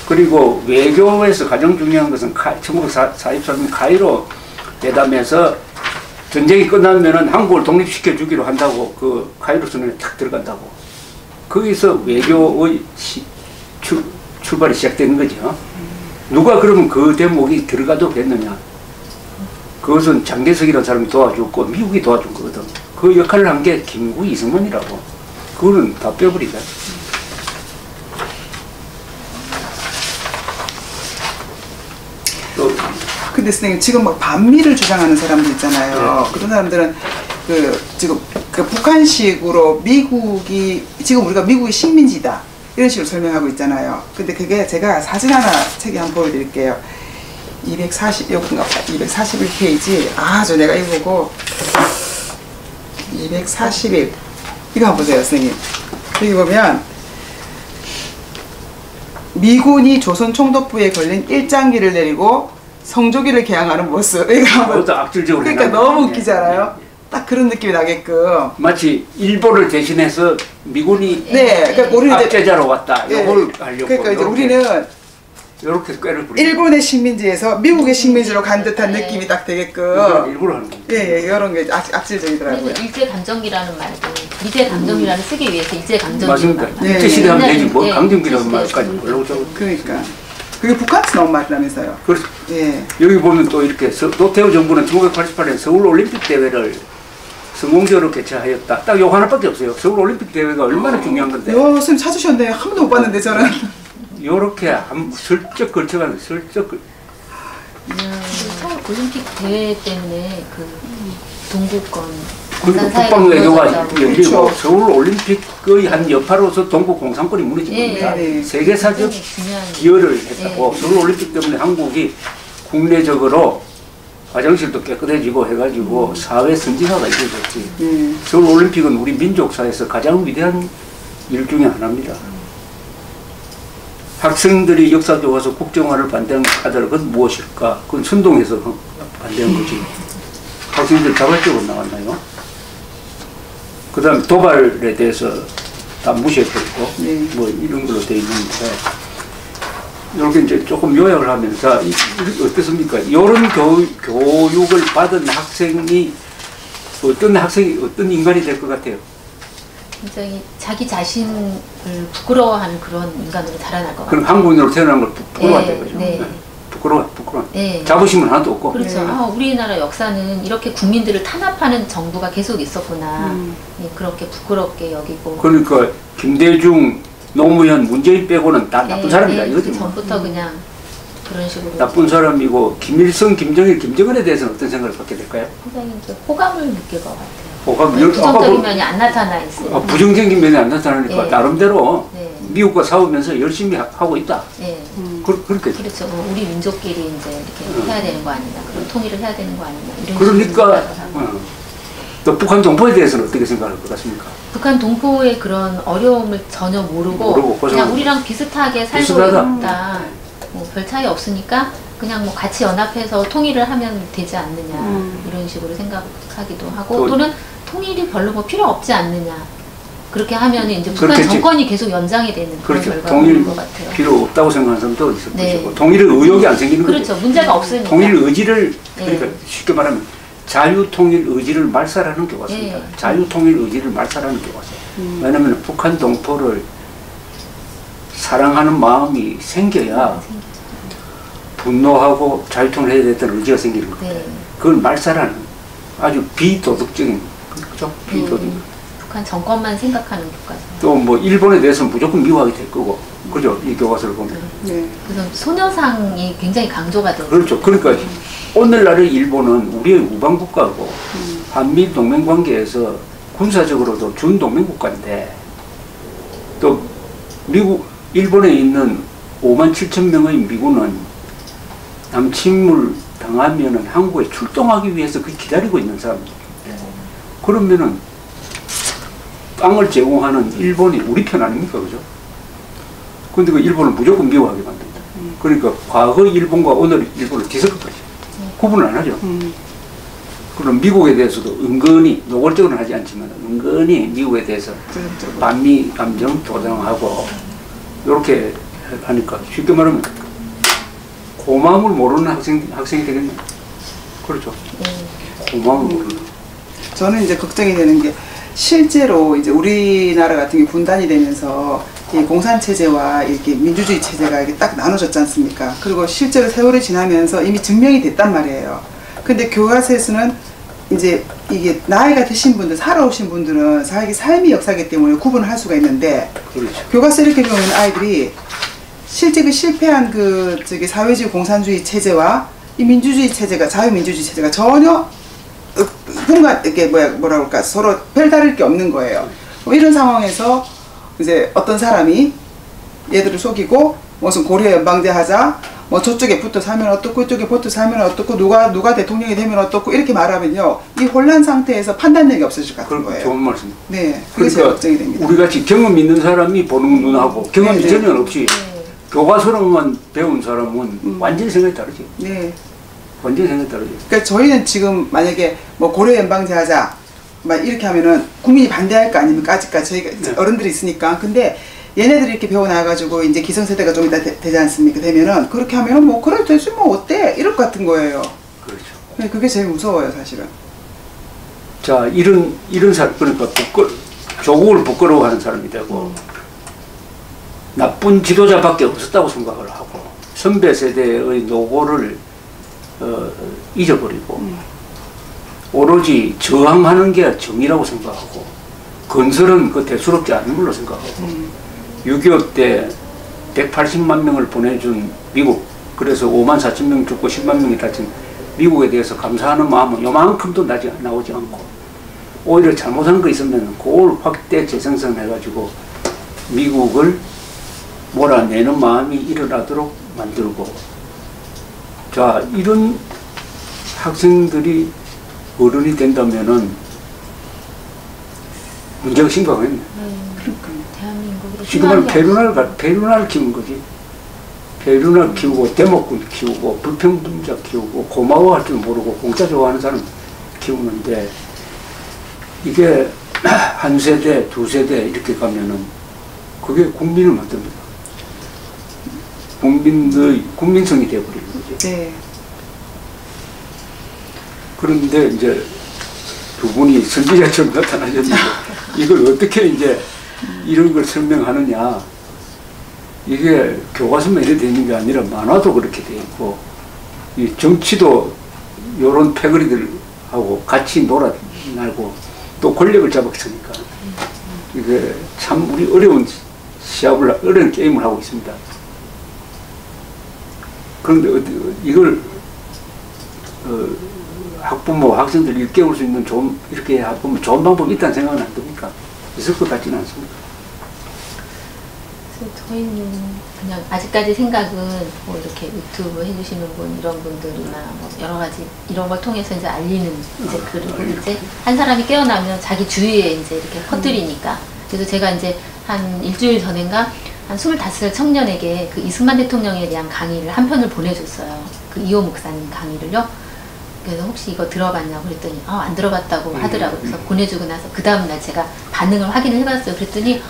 A: 그리고 외교에서 가장 중요한 것은 1943년 카이로 회담에서 전쟁이 끝나면은 한국을 독립시켜 주기로 한다고 그 카이로 선언에 탁 들어간다고. 거기서 외교의 출발이 시작되는 거죠. 누가 그러면 그 대목이 들어가도 됐느냐. 그것은 장개석이라는 사람이 도와줬고 미국이 도와준 거거든. 그 역할을 한 게 김구 이승만이라고. 그거는 다 빼버리자. 또
B: 근데 선생님 지금 막 반미를 주장하는 사람들 있잖아요. 그런 사람들은 그 지금 그 북한식으로 미국이 지금 우리가 미국의 식민지다 이런 식으로 설명하고 있잖아요. 근데 그게 제가 사진 하나 책에 한번 보여드릴게요. 241페이지. 아, 저 내가 이거 보고 241 이거 한번 보세요, 선생님. 여기 보면 미군이 조선 총독부에 걸린 일장기를 내리고 성조기를 개항하는 모습. 이거 한번.
A: 그것도 악질적으로.
B: 그러니까 너무 웃기잖아요. 딱 그런 느낌이 나게끔.
A: 마치 일본을 대신해서 미군이
B: 네, 그러니까 우리는 이제
A: 압제자로 왔다.
B: 예,
A: 이걸 하려고.
B: 그러니까 이제 우리는
A: 이렇게 꾀를 부리고.
B: 일본의 식민지에서 미국의 식민지로 간 듯한 느낌이 딱 되게끔.
A: 일부러 하는 거예요.
B: 예, 이런 게 악질적이더라고요.
C: 그래서 일제감정기라는 말도 일제감정기라는 쓰기 위해서 일제감정기.
A: 맞습니다.
B: 네.
A: 일제시대 하면 되지 뭐
C: 네,
A: 강점기라는
C: 일제시대.
A: 말까지 뭐라고 적어.
B: 그러니까 그게 북한에서 나온 말이라면서요.
A: 그래서
B: 예.
A: 여기 보면 또 이렇게 노태우 정부는 1988년 서울 올림픽 대회를 성공적으로 개최하였다. 딱 요 하나밖에 없어요. 서울 올림픽 대회가 얼마나 중요한 건데.
B: 선생님 찾으셨네요. 한 번도 못 봤는데 저는.
A: 요렇게 슬쩍 걸쳐가는 슬쩍
C: 서울 올림픽 대회 때문에 그 동구권
A: 그리고
C: 공산
A: 국방 외교가
C: 사회가
A: 열리고
B: 그렇죠.
A: 서울 올림픽의 한 여파로서 동구 공산권이 무너진 겁니다.
B: 네.
A: 세계사적
C: 중요한
A: 기여를 했다고. 서울 올림픽 때문에 한국이 국내적으로 화장실도 깨끗해지고 해가지고 사회 선진화가 이루어졌지. 서울 올림픽은 우리 민족사에서 가장 위대한 일 중에 하나입니다. 학생들이 역사 교과서 국정화를 반대한 까닭은 무엇일까? 그건 선동해서 반대한 거지. 학생들 자발적으로 나왔나요? 그 다음 도발에 대해서 다 무시해버리고 뭐 이런 걸로 되어 있는데 이렇게 이제 조금 요약을 하면 자, 어떻습니까? 이런 교육을 받은 학생이 어떤 인간이 될 것 같아요?
C: 굉장히 자기 자신을 부끄러워하는 그런 인간으로 자라날 것
A: 그럼
C: 같아요.
A: 한국인으로 태어난 걸 부끄러워한다 거죠.
C: 네.
A: 부끄러워.
C: 네.
A: 자부심은 하나도 없고.
C: 그렇죠. 아, 우리나라 역사는 이렇게 국민들을 탄압하는 정부가 계속 있었구나. 예, 그렇게 부끄럽게 여기고.
A: 그러니까 김대중, 노무현, 문재인 빼고는 다 나쁜 사람이다 이거지.
C: 그
A: 뭐.
C: 전부터 그냥 그런 식으로
A: 나쁜 사람이고 김일성, 김정일, 김정은에 대해서는 어떤 생각을 갖게 될까요?
C: 굉장히 이제 호감을 느낄 것 같아요.
A: 뭐
C: 부정적인 면이 안 나타나 있어요.
A: 부정적인 면이 안 나타나니까
C: 네.
A: 나름대로
C: 네.
A: 미국과 싸우면서 열심히 하고 있다.
C: 네.
A: 그렇게.
C: 그렇죠. 우리 민족끼리 이제 이렇게 해야 되는 거 아니냐. 그런 통일을 해야 되는 거 아니냐. 이런
A: 그러니까
C: 식으로 생각을 하고.
A: 또 북한 동포에 대해서는 어떻게 생각할 것 같습니까?
C: 북한 동포의 그런 어려움을 전혀 모르고 그냥 우리랑 비슷하게 살고
A: 비슷하다.
C: 있다. 뭐 별 차이 없으니까 그냥 뭐 같이 연합해서 통일을 하면 되지 않느냐. 이런 식으로 생각하기도 하고 또는 통일이 별로 뭐 필요 없지 않느냐. 그렇게 하면 이제 북한
A: 그렇겠지.
C: 정권이 계속 연장이 되는 그런
A: 그렇죠.
C: 결과가
A: 통일
C: 있는 것 같아요.
A: 필요 없다고 생각하는 사람도 있을
C: 네.
A: 것이고 통일의 의욕이 안 생기는 거죠.
C: 그렇죠. 문제가 없으니까.
A: 통일 의지를
C: 네.
A: 그러니까 쉽게 말하면 자유통일 의지를 말살하는 교과서입니다.
C: 네.
A: 자유통일 의지를 말살하는 교과서. 왜냐하면 북한 동포를 사랑하는 마음이 생겨야 분노하고 자유통일 해야 되겠다는 의지가 생기는 겁니다.
C: 네.
A: 그걸 말살하는 아주 비도덕적인 그죠? 비도덕.
C: 북한 정권만 생각하는 교과서.
A: 또 뭐 일본에 대해서는 무조건 미워하게 될 거고 그죠? 이 교과서를 보면.
B: 네.
C: 그래서 소녀상이 굉장히 강조가 돼요.
A: 그렇죠. 그러니까 오늘날의 일본은 우리의 우방국가고 한미 동맹 관계에서 군사적으로도 준동맹국가인데 또 일본에 있는 5만 7천 명의 미군은 남침을 당하면은 한국에 출동하기 위해서 그 기다리고 있는 사람들. 그러면은 땅을 제공하는 일본이 우리 편 아닙니까, 그죠? 근데 그 일본을 무조건 미워하게 만든다. 그러니까 과거 일본과 오늘 일본을 뒤섞을 거죠. 구분을 안 하죠. 그럼 미국에 대해서도 은근히 노골적으로는 하지 않지만 은근히 미국에 대해서 반미 감정 도장하고 이렇게 하니까 쉽게 말하면 고마움을 모르는 학생이 되겠네. 그렇죠.
C: 예.
A: 고마운 거를.
B: 저는 이제 걱정이 되는 게 실제로 이제 우리나라 같은 게 분단이 되면서 이 공산 체제와 이렇게 민주주의 체제가 이렇게 딱 나눠졌지 않습니까? 그리고 실제로 세월이 지나면서 이미 증명이 됐단 말이에요. 근데 교과서에서는 이제 이게 나이가 드신 분들, 살아오신 분들은 자기 삶의 역사이기 때문에 구분을 할 수가 있는데
A: 그렇죠.
B: 교과서 이렇게 배우는 아이들이 실제 그 실패한 그 저기 사회주의 공산주의 체제와 이 민주주의 체제가 자유민주주의 체제가 전혀 뭔가 이렇게 뭐라 그럴까 서로 별다를 게 없는 거예요. 뭐 이런 상황에서 이제 어떤 사람이 얘들을 속이고 무슨 고려 연방제 하자, 뭐 저쪽에 붙어 살면 어떻고 이쪽에 붙어 살면 어떻고 누가 대통령이 되면 어떻고 이렇게 말하면요 이 혼란 상태에서 판단력이 없어질 것 같은 거예요.
A: 좋은 말씀.
B: 네, 그게 제일 걱정이 됩니다.
A: 우리 같이 경험 있는 사람이 보는 눈하고 경험이
B: 네,
A: 전혀 없이 교과서로만 배운 사람은 완전히 생각이 다르죠.
B: 네.
A: 완전히 생각이 다르죠.
B: 그러니까 저희는 지금 만약에 뭐 고려 연방제 하자 막 이렇게 하면은 국민이 반대할 거 아닙니까? 아직까지 저희가
A: 네.
B: 어른들이 있으니까. 근데 얘네들이 이렇게 배워나가지고 이제 기성세대가 좀 이따 되지 않습니까? 되면은 그렇게 하면은 뭐 그래 됐지 뭐 어때? 이럴 것 같은 거예요.
A: 그렇죠.
B: 네, 그게 제일 무서워요 사실은.
A: 자, 이런 사람, 그러니까 조국을 부끄러워하는 사람이 되고 나쁜 지도자밖에 없었다고 생각을 하고 선배 세대의 노고를 잊어버리고 오로지 저항하는 게 정의라고 생각하고 건설은 그 대수롭지 않은 걸로 생각하고 6.25 때 180만 명을 보내준 미국, 그래서 5만 4천 명 죽고 10만 명이 다친 미국에 대해서 감사하는 마음은 요만큼도 나오지 않고 오히려 잘못한 거 있으면 그걸 확대 재생산 해가지고 미국을 몰아내는 마음이 일어나도록 만들고, 자, 이런 학생들이 어른이 된다면은 문제가 심각합니다.
C: 대한민국이
A: 지금은 페루나를 키우는 거지. 페루나를 키우고 대목군 키우고 불평등자 키우고 고마워할 줄 모르고 공짜 좋아하는 사람 키우는데 이게 한 세대, 두 세대 이렇게 가면은 그게 국민을 만듭니다. 국민성이 되어버리는 거죠.
B: 네.
A: 그런데 이제 두 분이 선지자처럼 나타나셨는데 이걸 어떻게 이제 이런 걸 설명하느냐. 이게 교과서만 이렇게 되어 있는 게 아니라 만화도 그렇게 되어 있고 이 정치도 이런 패거리들하고 같이 놀고 또 권력을 잡았으니까 이게 참 우리 어려운 게임을 하고 있습니다. 그런데 이걸 학부모, 학생들 일깨울 수 있는 이렇게 보면 좋은 방법이 있다는 생각은 안 듭니까? 있을 것 같지는 않습니다.
C: 저희는 그냥 아직까지 생각은 뭐 이렇게 유튜브 해주시는 분 이런 분들이나 뭐 여러 가지 이런 걸 통해서 이제 알리는 이제 그리고 이제 한 사람이 깨어나면 자기 주위에 이제 이렇게 퍼뜨리니까 그래서 제가 이제 한 일주일 전인가 한 25살 청년에게 그 이승만 대통령에 대한 강의를 한 편을 보내줬어요. 그 이호 목사님 강의를요. 그래서 혹시 이거 들어봤냐고 그랬더니 안 들어봤다고 하더라고요. 그래서 보내주고 나서 그 다음날 제가 반응을 확인을 해봤어요. 그랬더니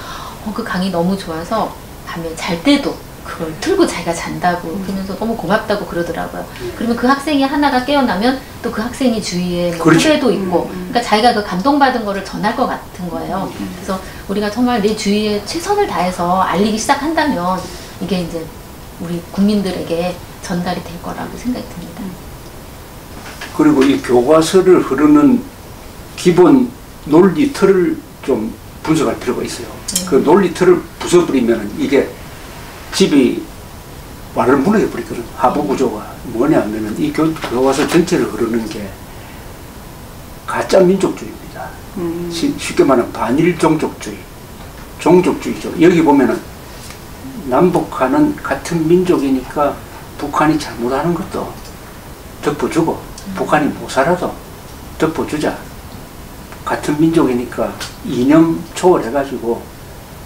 C: 그 강의 너무 좋아서 밤에 잘 때도 그걸 틀고 자기가 잔다고 그러면서 너무 고맙다고 그러더라고요. 그러면 그 학생이 하나가 깨어나면 또 그 학생이 주위에 뭐 후배도 있고 그러니까 자기가 그 감동받은 거를 전할 것 같은 거예요. 그래서 우리가 정말 내 주위에 최선을 다해서 알리기 시작한다면 이게 이제 우리 국민들에게 전달이 될 거라고 생각이 듭니다.
A: 그리고 이 교과서를 흐르는 기본 논리 틀을 좀 분석할 필요가 있어요. 그 논리 틀을 부숴버리면 이게 집이 완을 무너져버리거든. 하부 구조가 뭐냐면은 이 교과서 전체를 흐르는 게 가짜 민족주의입니다. 쉽게 말하면 반일 종족주의죠. 여기 보면은 남북한은 같은 민족이니까 북한이 잘못하는 것도 덮어주고 북한이 못 살아도 덮어주자. 같은 민족이니까 이념 초월해가지고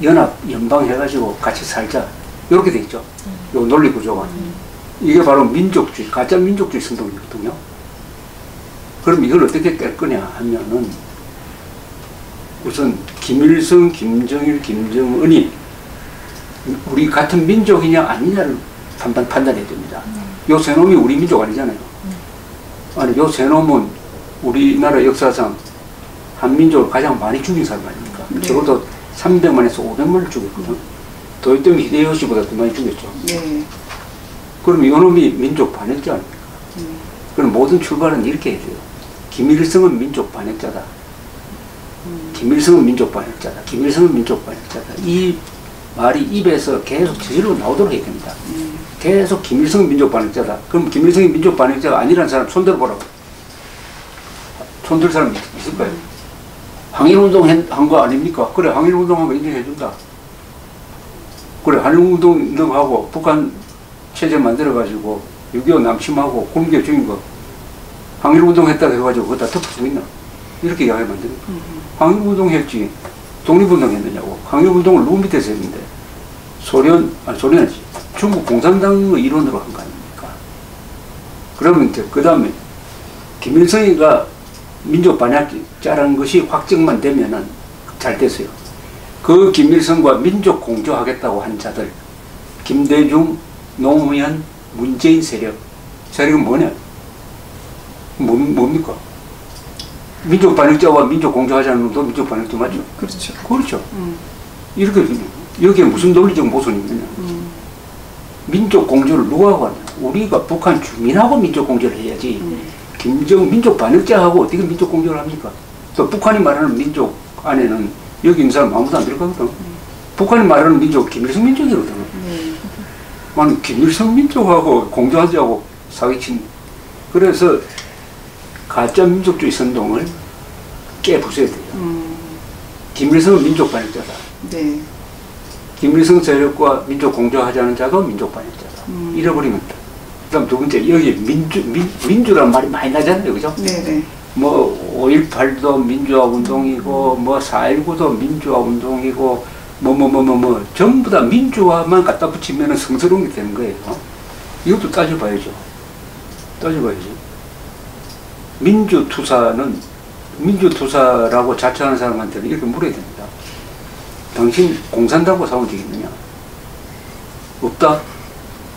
A: 연방해가지고 같이 살자. 이렇게 돼 있죠. 요 논리 구조가. 이게 바로 민족주의, 가짜 민족주의 선동이거든요. 그럼 이걸 어떻게 깰 거냐 하면은 우선 김일성, 김정일, 김정은이 우리 같은 민족이냐 아니냐를 판단해야 됩니다. 요 세 놈이 우리 민족 아니잖아요. 아니, 요 세 놈은 우리나라 역사상 한민족을 가장 많이 죽인 사람 아닙니까?
B: 네.
A: 적어도 300만에서 500만을 죽였거든. 도요토미 히데요시보다 더 많이 죽였죠.
B: 네.
A: 그럼 이놈이 민족 반역자 아닙니까? 그럼 모든 출발은 이렇게 해야 돼요. 김일성은 민족 반역자다. 김일성은 민족 반역자다. 김일성은 민족 반역자다. 이 말이 입에서 계속 저절로 나오도록 해야 됩니다. 계속 김일성은 민족 반역자다. 그럼 김일성이 민족 반역자가 아니라는 사람 손들어 보라고. 손들 사람 있을까요? 항일운동 한 거 아닙니까? 그래, 항일운동한 거 인정해준다. 그래, 항일운동하고 북한 체제 만들어가지고 6.25 남침하고 굶겨 죽인 거 항일운동 했다고 해가지고 그거 다 덮어주고 있나? 이렇게 이야기하면 안 됩니까? 항일운동 했지 독립운동 했느냐고. 항일운동을 누구 밑에서 했는데 소련이 중국 공산당의 일원으로 한 거 아닙니까? 그러면 이제 그 다음에 김일성이가 민족 반역자라는 것이 확정만 되면은 잘 됐어요. 그 김일성과 민족 공조하겠다고 한 자들, 김대중, 노무현, 문재인 세력은 뭐냐? 뭡니까? 민족 반역자와 민족 공조하자는 놈도 민족 반역자 맞죠?
B: 그렇죠.
A: 그렇죠. 이렇게, 여기에 무슨 논리적 모순이 있느냐? 민족 공조를 누가 하고 하냐? 우리가 북한 주민하고 민족 공조를 해야지. 민족 반역자하고 어떻게 민족 공조를 합니까? 또 북한이 말하는 민족 안에는 여기 있는 사람 아무도 안 들어가거든. 북한이 말하는 민족 김일성 민족이거든. 아니 김일성 민족하고 공조하자고 사기친. 그래서 가짜 민족주의 선동을 깨부숴야 돼요. 김일성은 민족 반역자다.
B: 네.
A: 김일성 세력과 민족 공조하자는 자가 민족 반역자다. 잃어버리면 돼. 그다음 두 번째, 여기 민주란 말이 많이 나잖아요. 그죠?
B: 네네.
A: 뭐, 5.18도 민주화 운동이고, 뭐, 4.19도 민주화 운동이고, 전부 다 민주화만 갖다 붙이면 성스러운 게 되는 거예요. 이것도 따져봐야죠. 민주투사라고 자처하는 사람한테는 이렇게 물어야 됩니다. 당신 공산당과 싸운 적이 있느냐? 없다?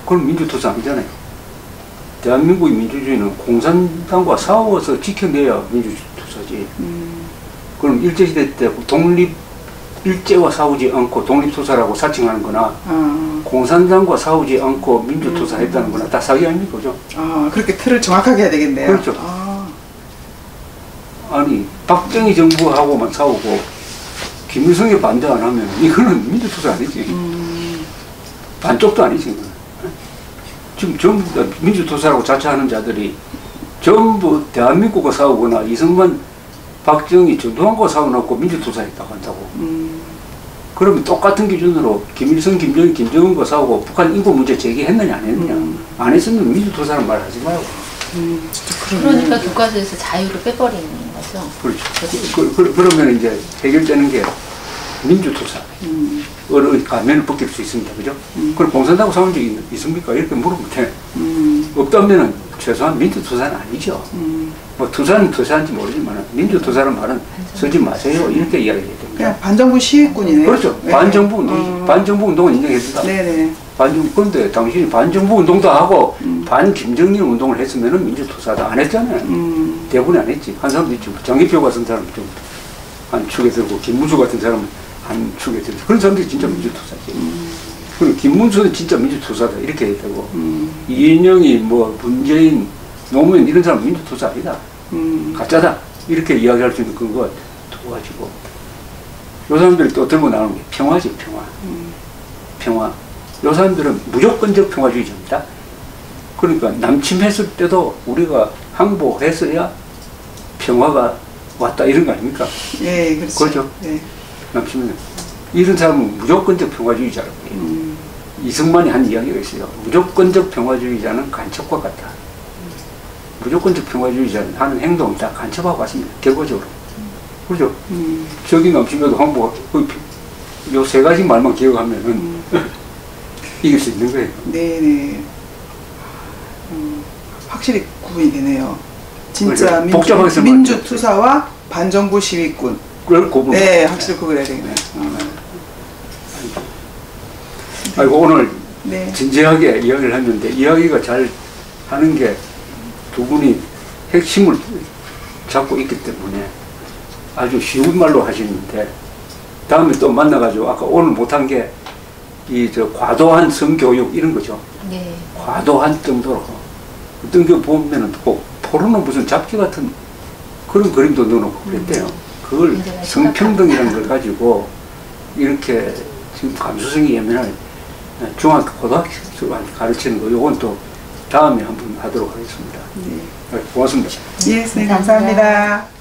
A: 그럼 민주투사 아니잖아요. 대한민국의 민주주의는 공산당과 싸워서 지켜내야 민주투사지. 그럼 일제시대 때 일제와 싸우지 않고 독립투사라고 사칭하는 거나 공산당과 싸우지 않고 민주투사 했다는 거나 다 사기 아닙니까? 그죠?
B: 그렇게 틀을 정확하게 해야 되겠네요.
A: 그렇죠. 아니, 박정희 정부하고만 싸우고 김일성이 반대 안 하면 이거는 민주투사 아니지. 반쪽도 아니지. 이거는. 지금 전부 다 민주투사라고 자처하는 자들이 전부 대한민국과 싸우거나 이승만, 박정희, 전두환과 싸워놓고 민주투사했다고 한다고. 그러면 똑같은 기준으로 김일성, 김정일, 김정은과 싸우고 북한 인구 문제 제기했느냐 안 했느냐. 안 했으면 민주투사는 말하지 말고.
C: 그러니까 교과서에서 자유를 빼버리는 거죠.
A: 그렇죠. 그러면 이제 해결되는 게 민주투사. 가면을 벗길 수 있습니다. 그죠? 그럼 공산당하고 싸운 적이 있습니까? 이렇게 물으면 돼. 없다면은 최소한 민주투사는 아니죠. 뭐 투사는 투사인지 모르지만 민주투사라는 말은 쓰지 마세요. 이렇게 이야기해야 됩니다.
B: 그냥 반정부 시위꾼이네요.
A: 그렇죠.
B: 네.
A: 반정부 운동, 반정부 운동은 인정해준다.
B: 네네.
A: 그런데 당신이 반정부 운동도 하고 반김정일 운동을 했으면은 민주투사다. 안 했잖아요. 대부분이 안 했지. 한 사람도 있지. 장기표 같은 사람 좀 한 축에 들고 김문수 같은 사람은 한 축에 들고 그런 사람들이 진짜 민주투사지. 그리고 김문수는 진짜 민주투사다. 이렇게 해야 되고 이인영이 뭐 문재인, 노무현 이런 사람은 민주투사 아니다. 가짜다. 이렇게 이야기할 수 있는 근거가 두 가지고 요 사람들이 또 들고 나오는 게 평화지. 평화. 요 사람들은 무조건적 평화주의자입니다. 그러니까 남침했을 때도 우리가 항복했어야 평화가 왔다 이런 거 아닙니까?
B: 네, 그렇죠.
A: 그렇죠.
B: 네.
A: 남침은 이런 사람은 무조건적 평화주의자라고 해요. 이승만이 한 이야기가 있어요. 무조건적 평화주의자는 간첩과 같다. 무조건적 평화주의자는 하는 행동이 다 간첩하고 같습니다. 결과적으로. 그렇죠? 저기 남침에도 항복, 요 세 가지 말만 기억하면은 이길 수 있는 거예요.
B: 네네. 확실히 구분이 되네요. 진짜
A: 복잡하게
B: 민주투사와 반정부 시위꾼.
A: 그걸 구분.
B: 네, 확실히 구분해야 되겠네요.
A: 아이고, 오늘
B: 네.
A: 진지하게 이야기를 했는데 이야기가 잘 하는 게 두 분이 핵심을 잡고 있기 때문에 아주 쉬운 말로 하시는데 다음에 또 만나가지고 아까 오늘 못한 게 이 과도한 성교육 이런 거죠.
C: 네.
A: 과도한 정도로 어떤 게 보면은 꼭 포르노 무슨 잡지 같은 그런 그림도 넣어놓고 그랬대요. 그걸 성평등이라는 걸 가지고 이렇게 지금 감수성이 예민한 중학교 고등학생한테 가르치는 거 요건 또 다음에 한번 하도록 하겠습니다.
B: 네.
A: 고맙습니다.
B: 예, 선생님 감사합니다.